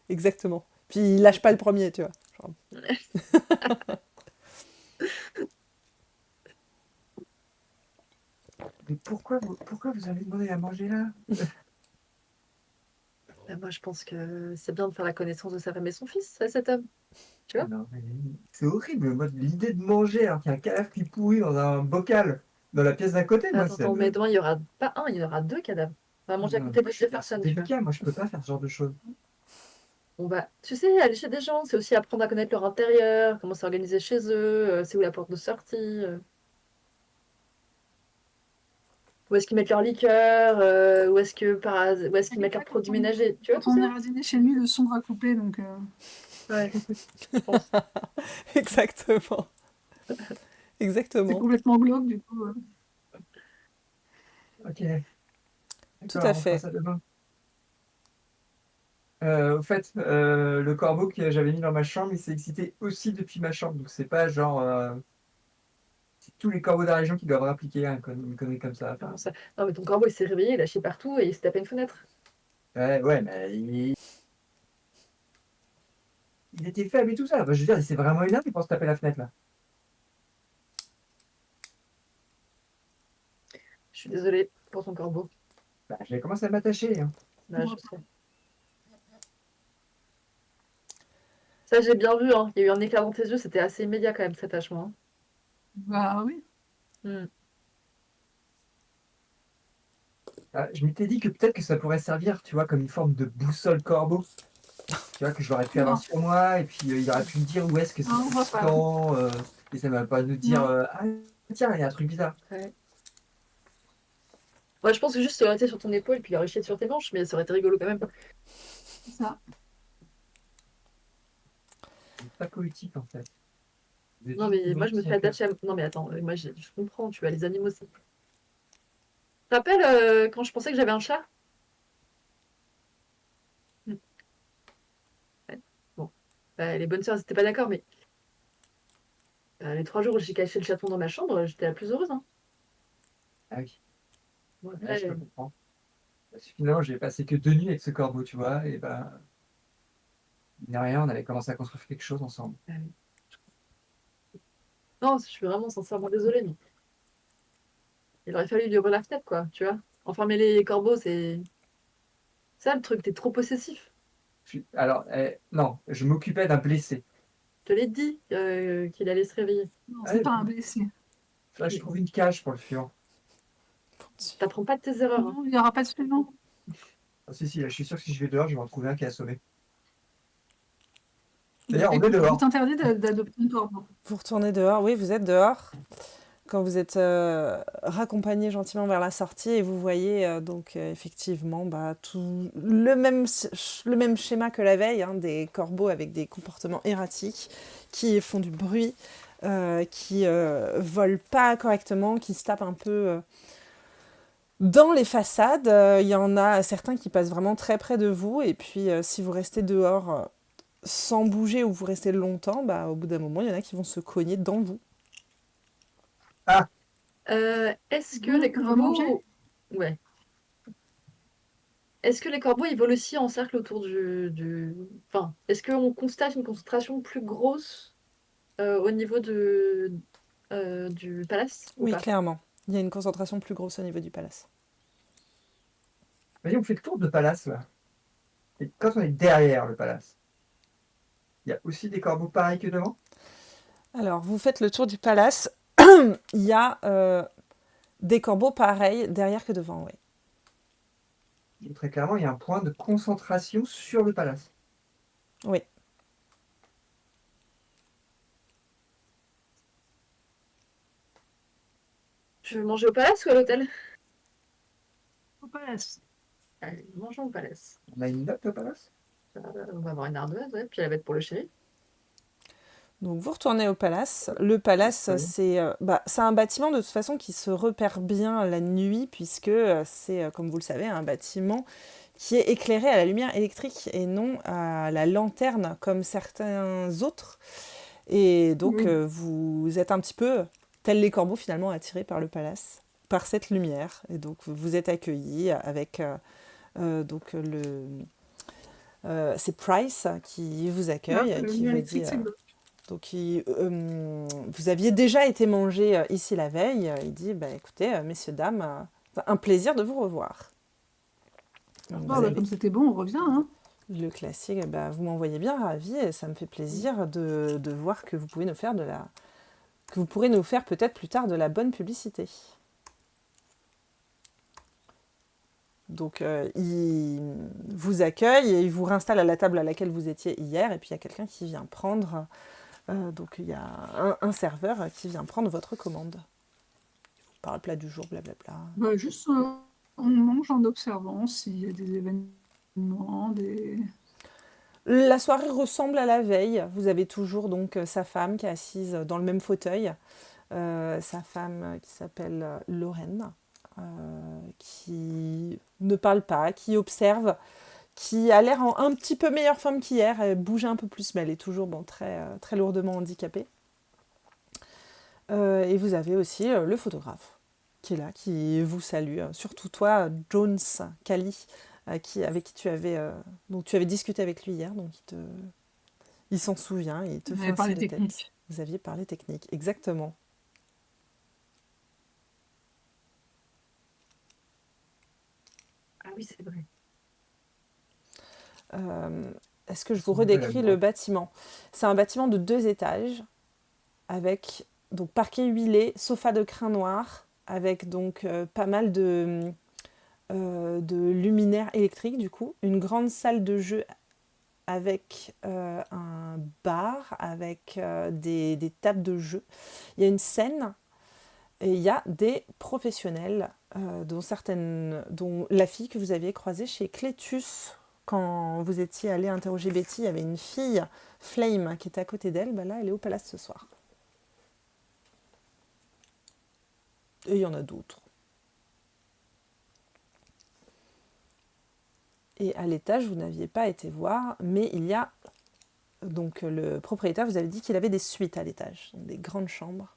S1: Exactement. Puis il lâche pas le premier, tu vois. Genre,
S2: Mais pourquoi vous avez demandé à manger là?
S3: Moi, je pense que c'est bien de faire la connaissance de sa femme et son fils, cet homme. Tu vois?
S2: Non, mais c'est horrible. Moi, l'idée de manger alors qu'il y a un cadavre qui pourrit dans un bocal dans la pièce d'à côté, moi, ça
S3: Attends, mais
S2: me.
S3: demain, il y aura pas un, il y aura deux cadavres. On va manger à
S2: Non,
S3: côté
S2: moi,
S3: de
S2: je suis pas
S3: Jefferson, tu vois.
S2: délicat. Moi, je peux pas faire ce genre de choses.
S3: On va, tu sais, aller chez des gens, c'est aussi apprendre à connaître leur intérieur, comment c'est organisé chez eux, c'est où la porte de sortie, où est-ce qu'ils mettent leur liqueur, où est-ce qu'ils mettent leurs produits ménagers. Tu vois
S4: Quand
S3: tout
S4: on
S3: ça?
S4: ira dîner chez lui, le son va couper, donc
S3: Ouais, je pense.
S1: Exactement.
S4: c'est
S1: Exactement.
S4: complètement glauque, du coup.
S2: Ok,
S1: Tout à
S2: d'accord, on fera
S1: fait.
S2: ça demain. Au fait, le corbeau que j'avais mis dans ma chambre, il s'est excité aussi depuis ma chambre. Donc, c'est pas genre. C'est tous les corbeaux de la région qui doivent appliquer une connerie comme ça. Enfin,
S3: Comment ça? Non, mais ton corbeau, il s'est réveillé, il a chié partout et il s'est tapé une fenêtre.
S2: ouais, mais il était faible et tout ça. Enfin, je veux dire, c'est vraiment une arme pour se taper la fenêtre là.
S3: Je suis désolée pour ton corbeau.
S2: Bah, j'avais commencé à m'attacher, hein.
S3: Bah, je sais. Ça, j'ai bien vu, hein. Il y a eu un éclair dans tes yeux, c'était assez immédiat quand même, cet attachement,
S4: Bah oui.
S3: hein.
S2: Ah, je m'étais dit que peut-être que ça pourrait servir, tu vois, comme une forme de boussole corbeau. Tu vois, que je l'aurais pu avoir
S4: Non.
S2: sur moi, et puis il aurait pu me dire où est-ce que c'est
S4: Non, on voit pas.
S2: constant, et ça m'a pas nous dire
S4: Non.
S2: ah tiens, il y a un truc bizarre.
S3: Ouais. Ouais, je pense que juste il aurait été sur ton épaule, puis il aurait chié sur tes manches, mais ça aurait été rigolo quand même.
S4: C'est ça.
S2: C'est pas politique en fait. Vous êtes
S3: Non,
S2: juste
S3: mais
S2: des
S3: moi,
S2: gens
S3: je me
S2: qui
S3: suis
S2: à cœur.
S3: attachée à... Non, mais attends, moi, je comprends, tu as les animaux aussi. Tu te rappelles quand je pensais que j'avais un chat? Hmm. Ouais. Bon. Les bonnes sœurs, elles étaient pas d'accord, mais les 3 jours où j'ai caché le chaton dans ma chambre, j'étais la plus heureuse, hein.
S2: Ah oui,
S3: Bon,
S2: ouais,
S3: après,
S2: je peux comprendre. Parce que finalement, j'ai passé que 2 nuits avec ce corbeau, tu vois, et ben, mine de rien, on avait commencé à construire quelque chose ensemble.
S3: oui. Non, je suis vraiment sincèrement désolée, mais il aurait fallu lui ouvrir la fenêtre, quoi, tu vois. Enfermer les corbeaux, c'est ça le truc, t'es trop possessif.
S2: Alors, non, je m'occupais d'un blessé.
S3: Je te l'ai dit qu'il allait se réveiller.
S4: Non,
S2: Ah,
S4: c'est pas un blessé.
S2: là, je trouve une cage pour le fuir.
S3: T'apprends pas de tes erreurs, hein.
S4: Non, il n'y aura pas de suivant.
S2: Ah, si, là, je suis sûr que si je vais dehors, je vais en trouver un qui est assommé. D'ailleurs, on est
S4: Écoute, il
S2: dehors.
S4: t'interdit d'adopter un corbeau.
S1: Vous retournez dehors, oui, vous êtes dehors. Quand vous êtes raccompagné gentiment vers la sortie et vous voyez donc effectivement tout le même schéma que la veille, hein, des corbeaux avec des comportements erratiques qui font du bruit, qui volent pas correctement, qui se tapent un peu dans les façades. Il y en a certains qui passent vraiment très près de vous et puis si vous restez dehors sans bouger ou vous restez longtemps, au bout d'un moment, il y en a qui vont se cogner dans vous.
S2: Ah,
S3: Est-ce que
S4: Bon,
S3: les
S4: on va manger.
S3: corbeaux... Ouais. Est-ce que les corbeaux, ils volent aussi en cercle autour Enfin, est-ce qu'on constate une concentration plus grosse au niveau du palace ou
S1: Oui,
S3: pas?
S1: clairement. Il y a une concentration plus grosse au niveau du palace.
S2: voyez, on fait le tour de palace, là. Et quand on est derrière le palace, il y a aussi des corbeaux pareils que devant?
S1: Alors, vous faites le tour du palace. Il y a des corbeaux pareils derrière que devant, oui.
S2: Et très clairement, il y a un point de concentration sur le palace.
S1: Oui.
S3: Tu veux manger au palace ou à l'hôtel?
S4: Au palace.
S3: Allez, mangeons au palace.
S2: On a une note au palace?
S3: On va avoir une ardoise, ouais, puis elle va être pour le chéri.
S1: Donc, vous retournez au palace. Le palace,
S2: Oui.
S1: c'est un bâtiment de toute façon qui se repère bien la nuit, puisque c'est, comme vous le savez, un bâtiment qui est éclairé à la lumière électrique et non à la lanterne comme certains autres. Et donc,
S4: Oui.
S1: vous êtes un petit peu, tels les corbeaux finalement, attirés par le palace, par cette lumière. Et donc, vous êtes accueillis avec donc c'est Price qui vous
S4: Ah,
S1: accueille,
S4: le
S1: qui
S4: lien
S1: vous dit...
S4: électrique, c'est glauque.
S1: donc, vous aviez déjà été mangé ici la veille. Il dit, écoutez, messieurs, dames, un plaisir de vous revoir. Donc,
S4: Bon,
S1: vous avez
S4: comme c'était bon, on revient, hein.
S1: le classique, vous m'envoyez bien, ravi, et ça me fait plaisir de voir que vous pouvez nous faire que vous pourrez nous faire peut-être plus tard de la bonne publicité. Donc, il vous accueille et il vous réinstalle à la table à laquelle vous étiez hier, et puis il y a quelqu'un qui vient prendre... donc, il y a un serveur qui vient prendre votre commande. Par le plat du jour, blablabla.
S4: Juste, on mange en observant s'il y a des événements,
S1: La soirée ressemble à la veille. Vous avez toujours donc sa femme qui est assise dans le même fauteuil. Sa femme qui s'appelle Lorraine, qui ne parle pas, qui observe, qui a l'air en un petit peu meilleure forme qu'hier. Elle bouge un peu plus, mais elle est toujours très lourdement handicapée. Et vous avez aussi le photographe qui est là, qui vous salue. Surtout toi, Jones Cali, avec qui dont tu avais discuté avec lui hier, donc il s'en souvient, et il te
S4: on
S1: fait
S4: avait
S1: un
S4: parlé
S1: signe de tête.
S4: technique.
S1: Vous aviez parlé technique, exactement.
S3: Ah oui, c'est vrai.
S1: Est-ce que je
S2: C'est
S1: vous
S2: une nouvelle
S1: redécris
S2: allemande.
S1: le bâtiment? C'est un bâtiment de 2 étages, avec donc parquet huilé, sofa de crin noir, avec donc pas mal de luminaires électriques du coup, une grande salle de jeu avec un bar, avec des tables de jeu. Il y a une scène et il y a des professionnels, dont la fille que vous aviez croisée chez Clétus. Quand vous étiez allé interroger Betty, il y avait une fille, Flame, qui était à côté d'elle. Là, elle est au palace ce soir. Et il y en a d'autres. Et à l'étage, vous n'aviez pas été voir, mais il y a... Donc le propriétaire vous avait dit qu'il avait des suites à l'étage, donc des grandes chambres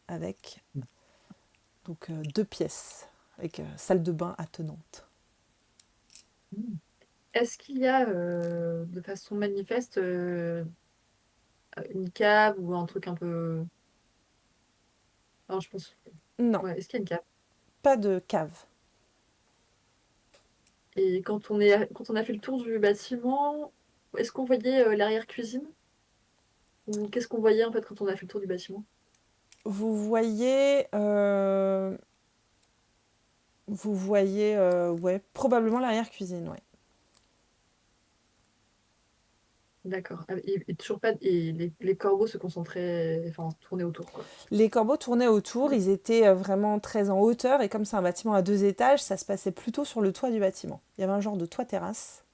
S1: avec donc 2 pièces, avec salle de bain attenante.
S3: Est-ce qu'il y a de façon manifeste une cave ou un truc un peu... Non, je pense...
S1: Non,
S3: Ouais, est-ce qu'il y a une cave?
S1: pas de cave.
S3: Et quand on a fait le tour du bâtiment, est-ce qu'on voyait l'arrière-cuisine? Ou qu'est-ce qu'on voyait en fait quand on a fait le tour du bâtiment?
S1: Vous voyez, ouais, probablement l'arrière-cuisine, ouais.
S3: D'accord. Et toujours pas. Et les corbeaux se concentraient. Enfin, tournaient autour, quoi.
S1: Les corbeaux tournaient autour, ils étaient vraiment très en hauteur, et comme c'est un bâtiment à 2 étages, ça se passait plutôt sur le toit du bâtiment. Il y avait un genre de toit-terrasse,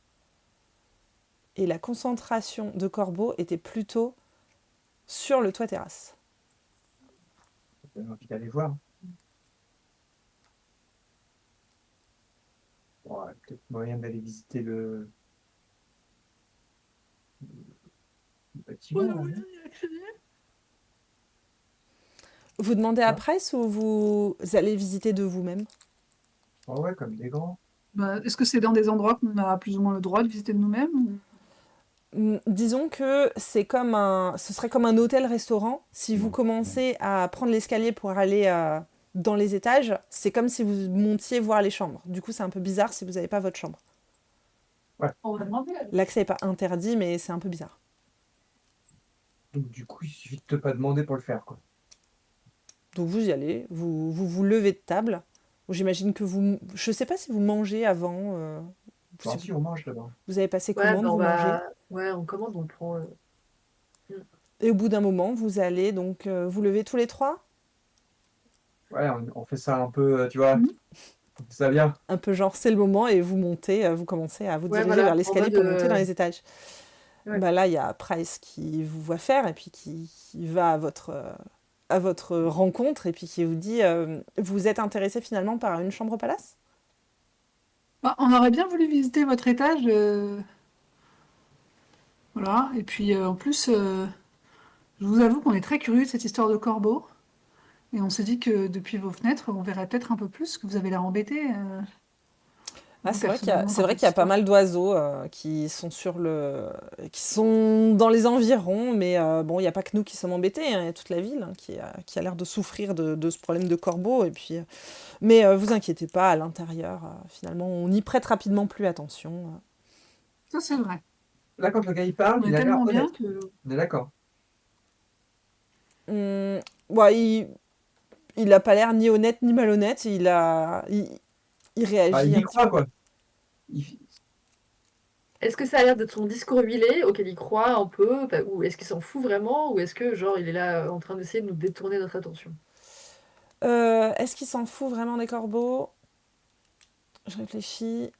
S1: et la concentration de corbeaux était plutôt sur le toit-terrasse.
S2: J'ai envie d'aller voir. Bon, ouais, peut-être moyen d'aller visiter le bâtiment. Là, non
S1: Vous demandez à
S2: Ah,
S1: Price ou vous allez visiter de vous-même?
S2: ah ouais, comme des grands.
S4: Bah, est-ce que c'est dans des endroits qu'on a plus ou moins le droit de visiter de nous-mêmes
S1: Disons que ce serait comme un hôtel-restaurant. Si vous commencez à prendre l'escalier pour aller dans les étages, c'est comme si vous montiez voir les chambres. Du coup, c'est un peu bizarre si vous n'avez pas votre chambre.
S4: On va demander.
S1: L'accès n'est pas interdit, mais c'est un peu bizarre.
S2: Donc, du coup, il suffit de te pas demander pour le faire, quoi.
S1: Donc vous y allez, vous levez de table. J'imagine que je ne sais pas si vous mangez avant.
S2: Bon, si on mange là-bas.
S1: Vous avez passé
S3: Ouais,
S1: commande,
S3: bah,
S1: vous mangez.
S3: Ouais, on commande, on prend.
S1: Et au bout d'un moment, vous allez donc vous levez tous les trois.
S2: Ouais, on fait ça un peu, tu vois,
S4: Mhm.
S2: on fait ça bien.
S1: Un peu genre c'est le moment et vous montez, vous commencez à vous
S3: Ouais,
S1: diriger
S3: voilà,
S1: vers
S3: en
S1: l'escalier
S3: mode.
S1: pour monter dans les étages.
S3: Ouais.
S1: Bah là, il y a Price qui vous voit faire et puis qui va à votre rencontre et puis qui vous dit vous êtes intéressé finalement par une chambre palace?
S4: Bah, on aurait bien voulu visiter votre étage. Voilà. Et puis en plus, je vous avoue qu'on est très curieux de cette histoire de corbeau. Et on s'est dit que depuis vos fenêtres, on verrait peut-être un peu plus, que vous avez l'air embêté.
S1: Ah,
S4: Vous, personnellement,
S1: c'est
S4: dans
S1: vrai
S4: cette
S1: qu'il y a pas
S4: histoire.
S1: mal d'oiseaux qui sont dans les environs, mais bon, il n'y a pas que nous qui sommes embêtés, hein, il y a toute la ville hein, qui a l'air de souffrir de ce problème de corbeaux. Et puis, mais vous inquiétez pas, à l'intérieur, finalement, on y prête rapidement plus attention.
S4: Ça, c'est vrai.
S2: Là, quand le gars il parle,
S4: On est
S2: il a l'air
S4: tellement bien
S2: honnête.
S4: que.
S2: On est d'accord.
S1: Ouais, il a pas l'air ni honnête ni malhonnête, il
S2: Bah,
S1: réagit
S2: il y
S1: un petit
S2: croit,
S1: peu.
S2: quoi. Il-
S3: Est-ce que ça a l'air d'être son discours huilé auquel il croit un peu, ou est-ce qu'il s'en fout vraiment, ou est-ce que genre il est là en train d'essayer de nous détourner notre attention?
S1: Est-ce qu'il s'en fout vraiment des corbeaux? Je réfléchis.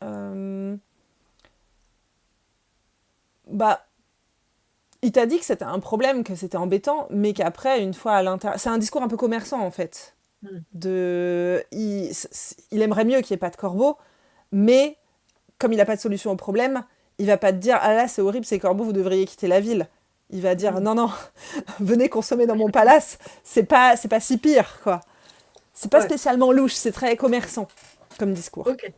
S1: Bah, il t'a dit que c'était un problème, que c'était embêtant, mais qu'après, une fois à l'intérieur... C'est un discours un peu commerçant, en fait. Il aimerait mieux qu'il n'y ait pas de corbeaux, mais comme il n'a pas de solution au problème, il va pas te dire « Ah là, c'est horrible, ces corbeaux, vous devriez quitter la ville ». Il va dire « Non, non, venez consommer dans mon palace, c'est pas si pire, quoi ». C'est pas
S3: Ouais,
S1: spécialement louche, c'est très commerçant comme discours.
S3: ok.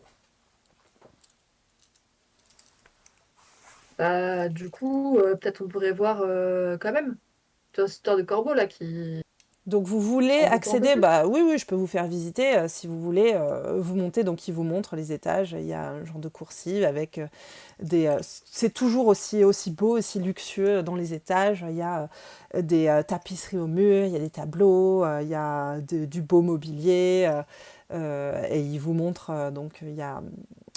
S3: Bah, du coup, peut-être on pourrait voir quand même. Tu vois, cette histoire de corbeau là qui
S1: Donc vous voulez
S3: en montant un peu
S1: accéder,
S3: plus.
S1: bah oui, je peux vous faire visiter si vous voulez. Vous montez, donc il vous montre les étages. Il y a un genre de coursive avec c'est toujours aussi beau, aussi luxueux dans les étages. Il y a des tapisseries au mur, il y a des tableaux, il y a du beau mobilier. Et il vous montre, donc il y a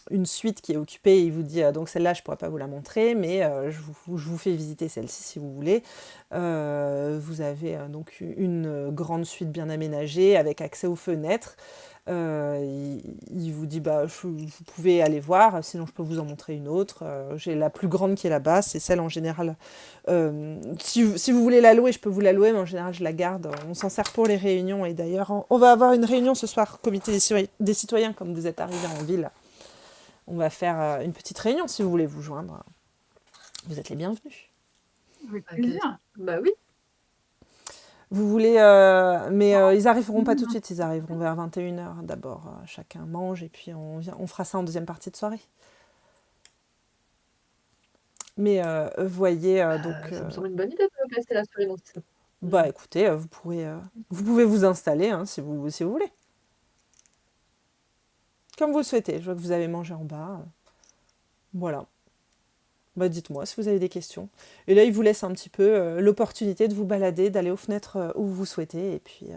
S1: une suite qui est occupée. Il vous dit, donc celle-là, je ne pourrais pas vous la montrer, mais je vous fais visiter celle-ci si vous voulez. Vous avez donc une grande suite bien aménagée avec accès aux fenêtres. Il vous dit vous pouvez aller voir, sinon je peux vous en montrer une autre. J'ai la plus grande qui est là-bas, c'est celle en général. Si vous voulez la louer, je peux vous la louer, mais en général je la garde. On s'en sert pour les réunions et d'ailleurs on va avoir une réunion ce soir, comité des citoyens, comme vous êtes arrivés en ville. On va faire une petite réunion si vous voulez vous joindre. Vous êtes les bienvenus.
S4: Avec
S3: Ok.
S4: plaisir.
S3: Bah oui.
S1: Vous voulez... mais ils arriveront pas tout de suite, ils arriveront vers 21h d'abord. Chacun mange et puis on fera ça en deuxième partie de soirée. Mais voyez, donc...
S3: Ça me semble une bonne idée de passer la soirée dans ça.
S1: bah écoutez, vous pouvez vous installer hein, si vous voulez. Comme vous le souhaitez. Je vois que vous avez mangé en bas. Voilà. Bah dites-moi si vous avez des questions. Et là, il vous laisse un petit peu l'opportunité de vous balader, d'aller aux fenêtres où vous souhaitez. Et puis,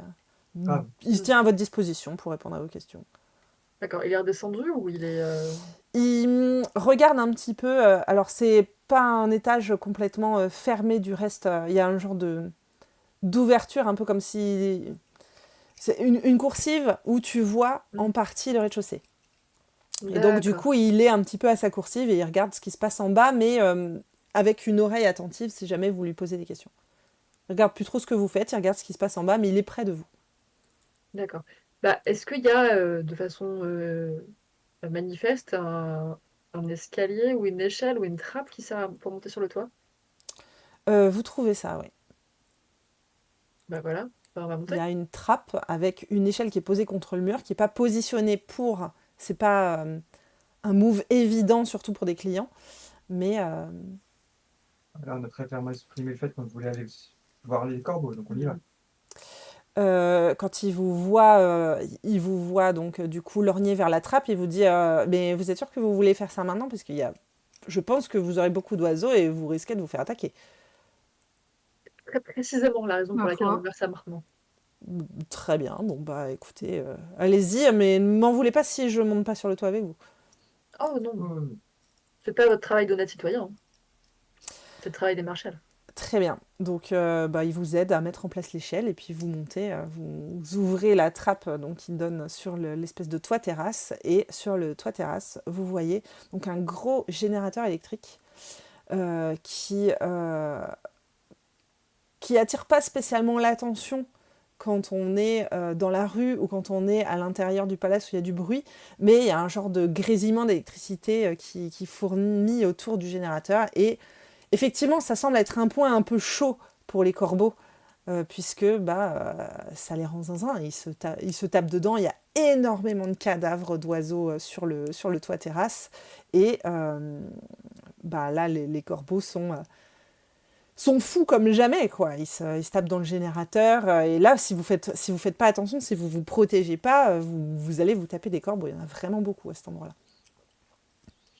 S2: Ah,
S1: il se tient à votre disposition pour répondre à vos questions.
S3: D'accord. Il est redescendu ou il est.
S5: Il regarde un petit peu. Alors, c'est pas un étage complètement fermé du reste. Il y a un genre d'ouverture, un peu comme si. C'est une coursive où tu vois en partie le rez-de-chaussée. Et donc, du
S3: D'accord.
S5: coup, il est un petit peu à sa coursive et il regarde ce qui se passe en bas, mais avec une oreille attentive si jamais vous lui posez des questions. Il regarde plus trop ce que vous faites, il regarde ce qui se passe en bas, mais il est près de vous.
S3: D'accord. Bah, est-ce qu'il y a de façon manifeste un escalier ou une échelle ou une trappe qui sert pour monter sur le toit?
S5: Vous trouvez ça, oui.
S3: Bah voilà, bah, on va
S5: Il y
S3: monter.
S5: a une trappe avec une échelle qui est posée contre le mur, qui n'est pas positionnée pour. C'est pas un move évident, surtout pour des clients, mais
S2: Là, on a très clairement exprimé le fait qu'on voulait aller voir les corbeaux, donc on y va.
S5: quand il vous voit donc du coup lorgner vers la trappe, il vous dit mais vous êtes sûr que vous voulez faire ça maintenant parce qu'il y a, je pense que vous aurez beaucoup d'oiseaux et vous risquez de vous faire attaquer.
S3: Très précisément la raison pour
S4: Ma
S3: laquelle on veut
S4: foi.
S3: faire ça maintenant.
S5: Très bien, bon bah écoutez, allez-y, mais ne m'en voulez pas si je monte pas sur le toit avec vous.
S3: Oh non,
S2: Oh,
S3: c'est pas votre travail d'honnête citoyen, hein. C'est le travail des marshals.
S5: Très bien. Donc, bah, il vous aide à mettre en place l'échelle et puis vous montez, vous ouvrez la trappe donc, qui donne sur l'espèce de toit terrasse. Et sur le toit terrasse, vous voyez donc un gros générateur électrique euh, qui, euh, qui attire pas spécialement l'attention quand on est dans la rue ou quand on est à l'intérieur du palace où il y a du bruit, mais il y a un genre de grésillement d'électricité qui fournit autour du générateur. Et effectivement, ça semble être un point un peu chaud pour les corbeaux, puisque ça les rend zinzin. Ils se tapent dedans. Il y a énormément de cadavres d'oiseaux sur le toit terrasse. Et là, les corbeaux sont fous comme jamais, quoi. Ils se tapent dans le générateur. Et là, si vous faites pas attention, si vous vous protégez pas, vous allez vous taper des corbeaux. Il y en a vraiment beaucoup à cet endroit-là.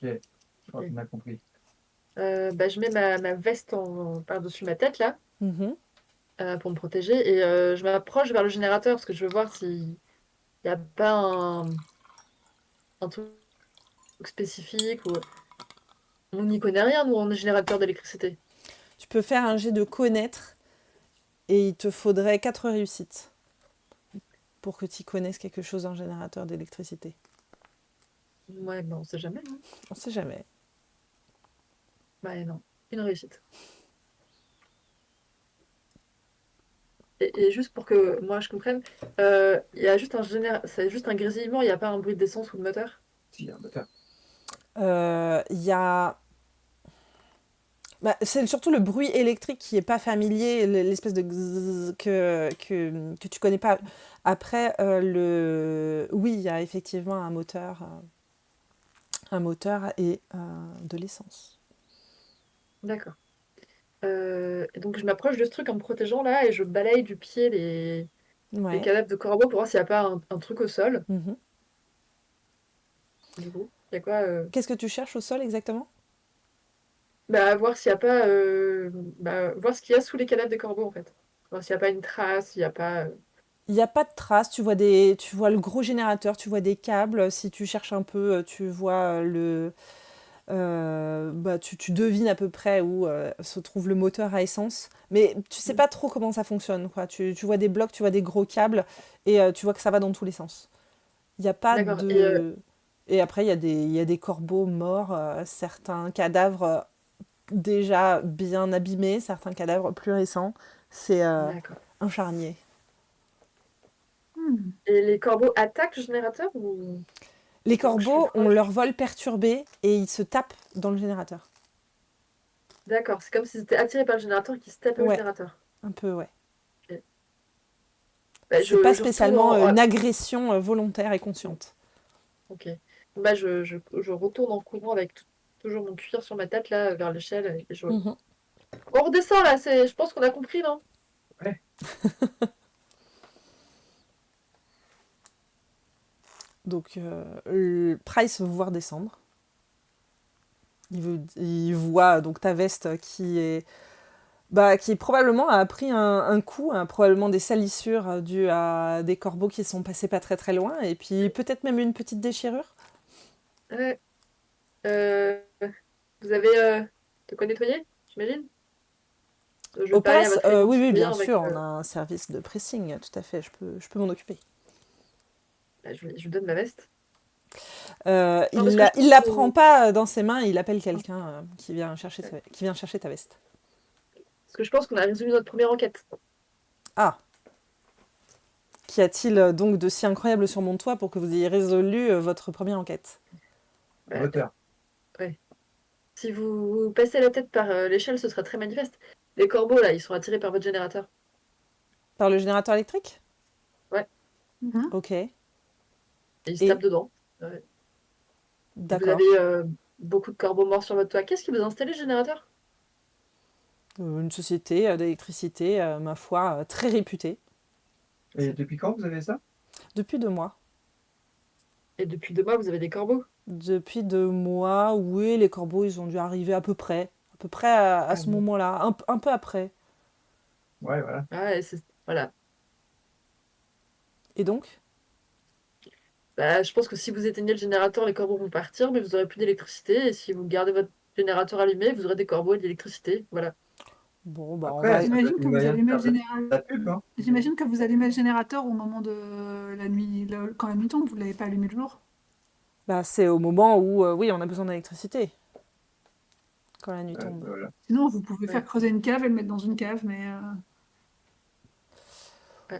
S2: ok, je crois qu'on a compris.
S3: Bah, je mets ma veste par-dessus ma tête là
S5: Mhm.
S3: pour me protéger et je m'approche vers le générateur parce que je veux voir s'il n'y a pas un truc spécifique ou on n'y connaît rien nous en générateur d'électricité.
S5: Tu peux faire un jet de connaître et il te faudrait 4 réussites pour que tu connaisses quelque chose d'un générateur d'électricité.
S3: Ouais, bah on sait jamais, hein.
S5: On sait jamais.
S3: Bah non, une réussite. Et juste pour que moi je comprenne, il y a juste c'est juste un grésillement, il n'y a pas un bruit d'essence ou de moteur?
S2: Si, un moteur.
S5: Il y a... c'est surtout le bruit électrique qui est pas familier, l'espèce de gzzz que tu connais pas. Après, oui, il y a effectivement un moteur et de l'essence.
S3: D'accord. Et donc je m'approche de ce truc en me protégeant là et je balaye du pied les
S5: Ouais.
S3: cadavres de corbeaux pour voir s'il n'y a pas un truc au sol.
S5: Mhm.
S3: Du coup, il y a quoi
S5: Qu'est-ce que tu cherches au sol exactement?
S3: bah, voir s'il n'y a pas voir ce qu'il y a sous les cadavres des corbeaux en fait. Voir s'il n'y a pas une trace, s'il n'y a pas.
S5: Il n'y a pas de traces, tu vois le gros générateur, tu vois des câbles. Si tu cherches un peu, tu vois tu devines à peu près où se trouve le moteur à essence. Mais tu sais pas trop comment ça fonctionne, quoi. Tu vois des blocs, tu vois des gros câbles et tu vois que ça va dans tous les sens. Il n'y a pas
S3: D'accord.
S5: de... Et après, il y a des corbeaux morts, certains cadavres déjà bien abîmés, certains cadavres plus récents. C'est
S3: D'accord.
S5: un charnier.
S3: Et les corbeaux attaquent le générateur ou
S5: Les
S3: donc je suis
S5: corbeaux ont
S3: proche?
S5: leur vol perturbé et ils se tapent dans le générateur.
S3: D'accord, c'est comme s'ils étaient attirés par le générateur et qu'ils se tapaient au
S5: Ouais,
S3: générateur.
S5: un peu, ouais.
S3: Ok. Bah,
S5: C'est pas
S3: je retourne
S5: spécialement une agression volontaire et consciente.
S3: Ok. Bah, je retourne en courant avec toujours mon cuir sur ma tête là vers l'échelle et
S5: Mhm.
S3: on redescend là, je pense qu'on a compris, non?
S2: Ouais.
S5: Donc, Price vous voir descendre. Il voit donc ta veste qui probablement a pris un coup, hein, probablement des salissures dues à des corbeaux qui sont passés pas très très loin, et puis peut-être même une petite déchirure.
S3: Ouais. Vous avez de quoi nettoyer, j'imagine? Je vais
S5: Au
S3: parler à
S5: palace,
S3: votre réunion de
S5: oui, oui, bien
S3: surveillants avec.
S5: sûr, on a un service de pressing, tout à fait, je peux m'en occuper.
S3: Bah, je lui donne ma veste. Non, parce
S5: Il
S3: que je
S5: il
S3: pense
S5: la
S3: qu'on.
S5: prend pas dans ses mains, il appelle quelqu'un qui vient chercher qui vient chercher ta veste.
S3: Parce que je pense qu'on a résolu notre première enquête.
S5: Ah, qu'y a-t-il donc de si incroyable sur mon toit pour que vous ayez résolu votre première enquête?
S3: Bah,
S2: Moteur.
S3: ouais. Si vous passez la tête par l'échelle, ce sera très manifeste. Les corbeaux, là, ils sont attirés par votre générateur.
S5: Par le générateur électrique?
S3: Ouais,
S4: Mhm.
S5: Ok,
S3: et ils se
S5: et
S3: tapent dedans. Ouais. Vous
S5: d'accord.
S3: avez beaucoup de corbeaux morts sur votre toit. Qu'est-ce qui vous a installé le générateur?
S5: Une société d'électricité, ma foi, très réputée,
S2: Et depuis quand vous avez ça?
S5: depuis 2 mois.
S3: Et depuis 2 mois, vous avez des corbeaux.
S5: Depuis 2 mois, oui, les corbeaux, ils ont dû arriver à peu près à
S2: Ah,
S5: ce
S2: bon.
S5: moment-là, un peu après.
S2: Ouais, voilà.
S3: Ah, et voilà.
S5: Et donc?
S3: Bah, je pense que si vous éteignez le générateur, les corbeaux vont partir, mais vous aurez plus d'électricité. Et si vous gardez votre générateur allumé, vous aurez des corbeaux et de l'électricité. Voilà.
S5: Bon, bah on
S2: Après,
S5: va...
S2: ça peut être
S4: J'imagine
S2: une
S4: que vous
S2: moyen de
S4: allumez le
S2: faire de
S4: générateur.
S2: la pub, hein.
S4: J'imagine que vous allumez le générateur au moment de la nuit, quand la nuit tombe, vous ne l'avez pas allumé le jour.
S5: Bah, c'est au moment où, oui, on a besoin d'électricité, quand la nuit tombe.
S2: Voilà.
S4: Sinon, vous pouvez
S3: Ouais.
S4: faire creuser une cave et le mettre dans une cave, mais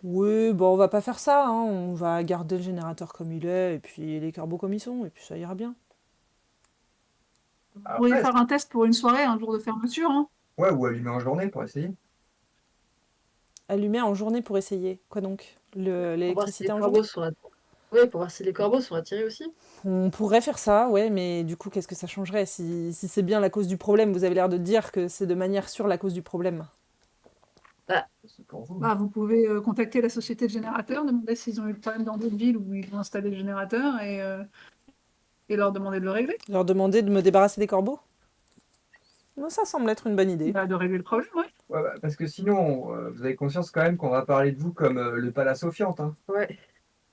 S5: Oui, bon, on va pas faire ça, hein. On va garder le générateur comme il est, et puis les corbeaux comme ils sont, et puis ça ira bien.
S4: vous pourriez
S2: Après,
S4: faire un test pour une soirée, un jour de fermeture, hein.
S2: ouais, ou allumer en journée pour essayer.
S5: Allumer en journée pour essayer. Quoi donc?
S3: Pour voir si les
S5: L'électricité en journée?
S3: corbeaux sont Oui, pour voir si les corbeaux sont attirés aussi.
S5: On pourrait faire ça, ouais, mais du coup, qu'est-ce que ça changerait si c'est bien la cause du problème? Vous avez l'air de dire que c'est de manière sûre la cause du problème.
S2: C'est pour vous.
S4: Bah, vous pouvez contacter la société de générateurs, demander s'ils ont eu le problème dans d'autres villes où ils ont installé le générateur et leur demander de le régler,
S5: Leur demander de me débarrasser des corbeaux? Non, ça semble être une bonne idée.
S4: bah, de régler le problème, ouais.
S2: Ouais, bah, parce que sinon, vous avez conscience quand même qu'on va parler de vous comme le palace aux fientes, hein.
S3: Ouais,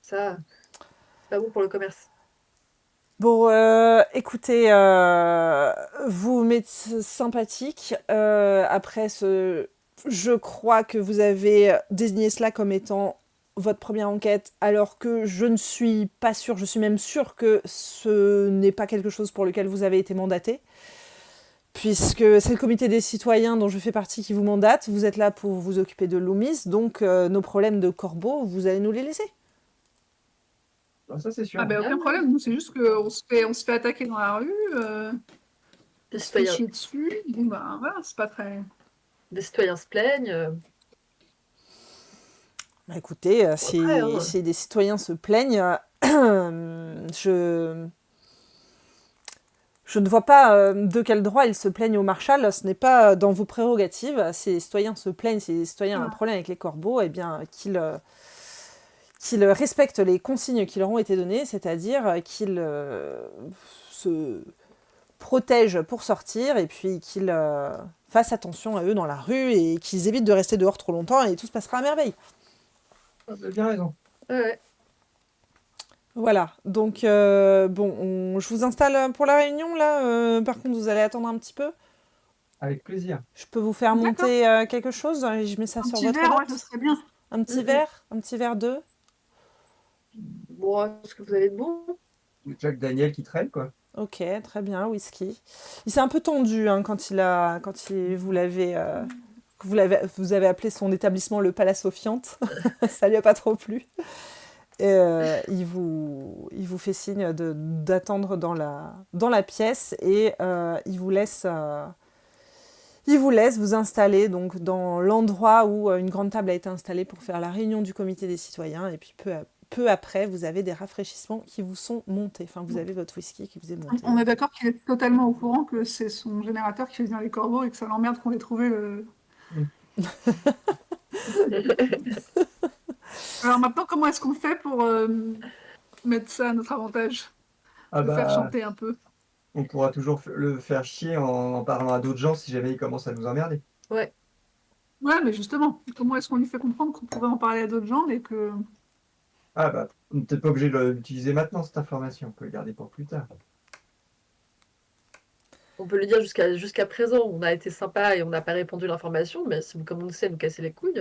S3: ça, c'est pas bon pour le commerce.
S5: Bon, écoutez, vous m'êtes sympathique. Après, je crois que vous avez désigné cela comme étant votre première enquête, alors que je ne suis pas sûre, je suis même sûre que ce n'est pas quelque chose pour lequel vous avez été mandaté, puisque c'est le comité des citoyens dont je fais partie qui vous mandate. Vous êtes là pour vous occuper de Loomis, donc nos problèmes de corbeaux, vous allez nous les laisser.
S2: Non, ça c'est sûr.
S4: Ah, bah, aucun problème, nous, c'est juste qu'on se fait attaquer dans la rue,
S3: Des
S4: on se fait
S3: citoyens,
S4: chier dessus, bon, bah, voilà, c'est pas très...
S3: des citoyens se plaignent.
S5: Bah, écoutez,
S3: Après, hein,
S5: si des citoyens se plaignent, je ne vois pas de quel droit ils se plaignent au Marshal. Ce n'est pas dans vos prérogatives. Si les citoyens se plaignent, si les citoyens ont un problème avec les corbeaux, eh bien qu'ils respectent les consignes qui leur ont été données, c'est-à-dire qu'ils se protègent pour sortir et puis qu'ils fassent attention à eux dans la rue et qu'ils évitent de rester dehors trop longtemps et tout se passera à merveille.
S2: Vous avez bien raison.
S3: ouais.
S5: Voilà, donc bon, je vous installe pour la réunion là. Par contre, vous allez attendre un petit peu.
S2: Avec plaisir.
S5: Je peux vous faire
S4: D'accord.
S5: monter quelque chose et je mets ça
S4: Un
S5: sur
S4: petit
S5: votre
S4: verre, ouais,
S5: note.
S4: ça serait bien.
S5: Un petit
S3: Mhm.
S5: verre, un petit verre d'eau.
S3: Bon, est-ce que vous avez de bon?
S2: Ou Jack Daniel qui traîne, quoi.
S5: Ok, très bien, whisky. Il s'est un peu tendu hein, quand vous avez appelé son établissement le Palace aux Fientes. Ça lui a pas trop plu. Et, il vous fait signe d'attendre dans la pièce et il vous laisse vous installer donc dans l'endroit où une grande table a été installée pour faire la réunion du comité des citoyens. Et puis peu après, vous avez des rafraîchissements qui vous sont montés. Enfin, vous avez votre whisky qui vous est monté.
S4: On est d'accord qu'il est totalement au courant que c'est son générateur qui fait venir les corbeaux et que ça l'emmerde qu'on ait trouvé le... Alors maintenant, comment est-ce qu'on fait pour mettre ça à notre avantage?
S2: Ah
S4: Le faire
S2: bah,
S4: chanter un peu.
S2: on pourra toujours le faire chier en parlant à d'autres gens si jamais il commence à nous emmerder.
S3: Ouais.
S4: Ouais, mais justement, comment est-ce qu'on lui fait comprendre qu'on pourrait en parler à d'autres gens et que...
S2: Ah bah, on n'est peut-être pas obligé de l'utiliser maintenant, cette information. On peut le garder pour plus tard.
S3: On peut lui dire jusqu'à présent, on a été sympa et on n'a pas répandu l'information, mais si vous commencez à nous casser les couilles,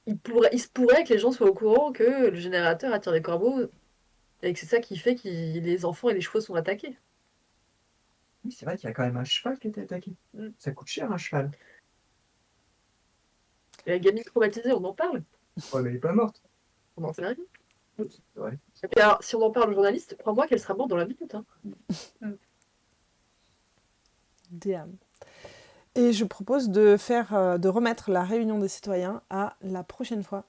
S3: il se pourrait que les gens soient au courant que le générateur attire les corbeaux et que c'est ça qui fait que les enfants et les chevaux sont attaqués.
S2: Oui, c'est vrai qu'il y a quand même un cheval qui a été attaqué.
S3: Mm.
S2: Ça coûte cher un cheval.
S3: Et la gamine traumatisée, on en parle,
S2: Ouais, mais elle est pas morte.
S3: on n'en sait rien.
S2: C'est vrai.
S3: Et puis alors, si on en parle aux journalistes, crois-moi qu'elle sera morte dans la minute. Hein.
S5: Damn. Et je propose de remettre la réunion des citoyens à la prochaine fois.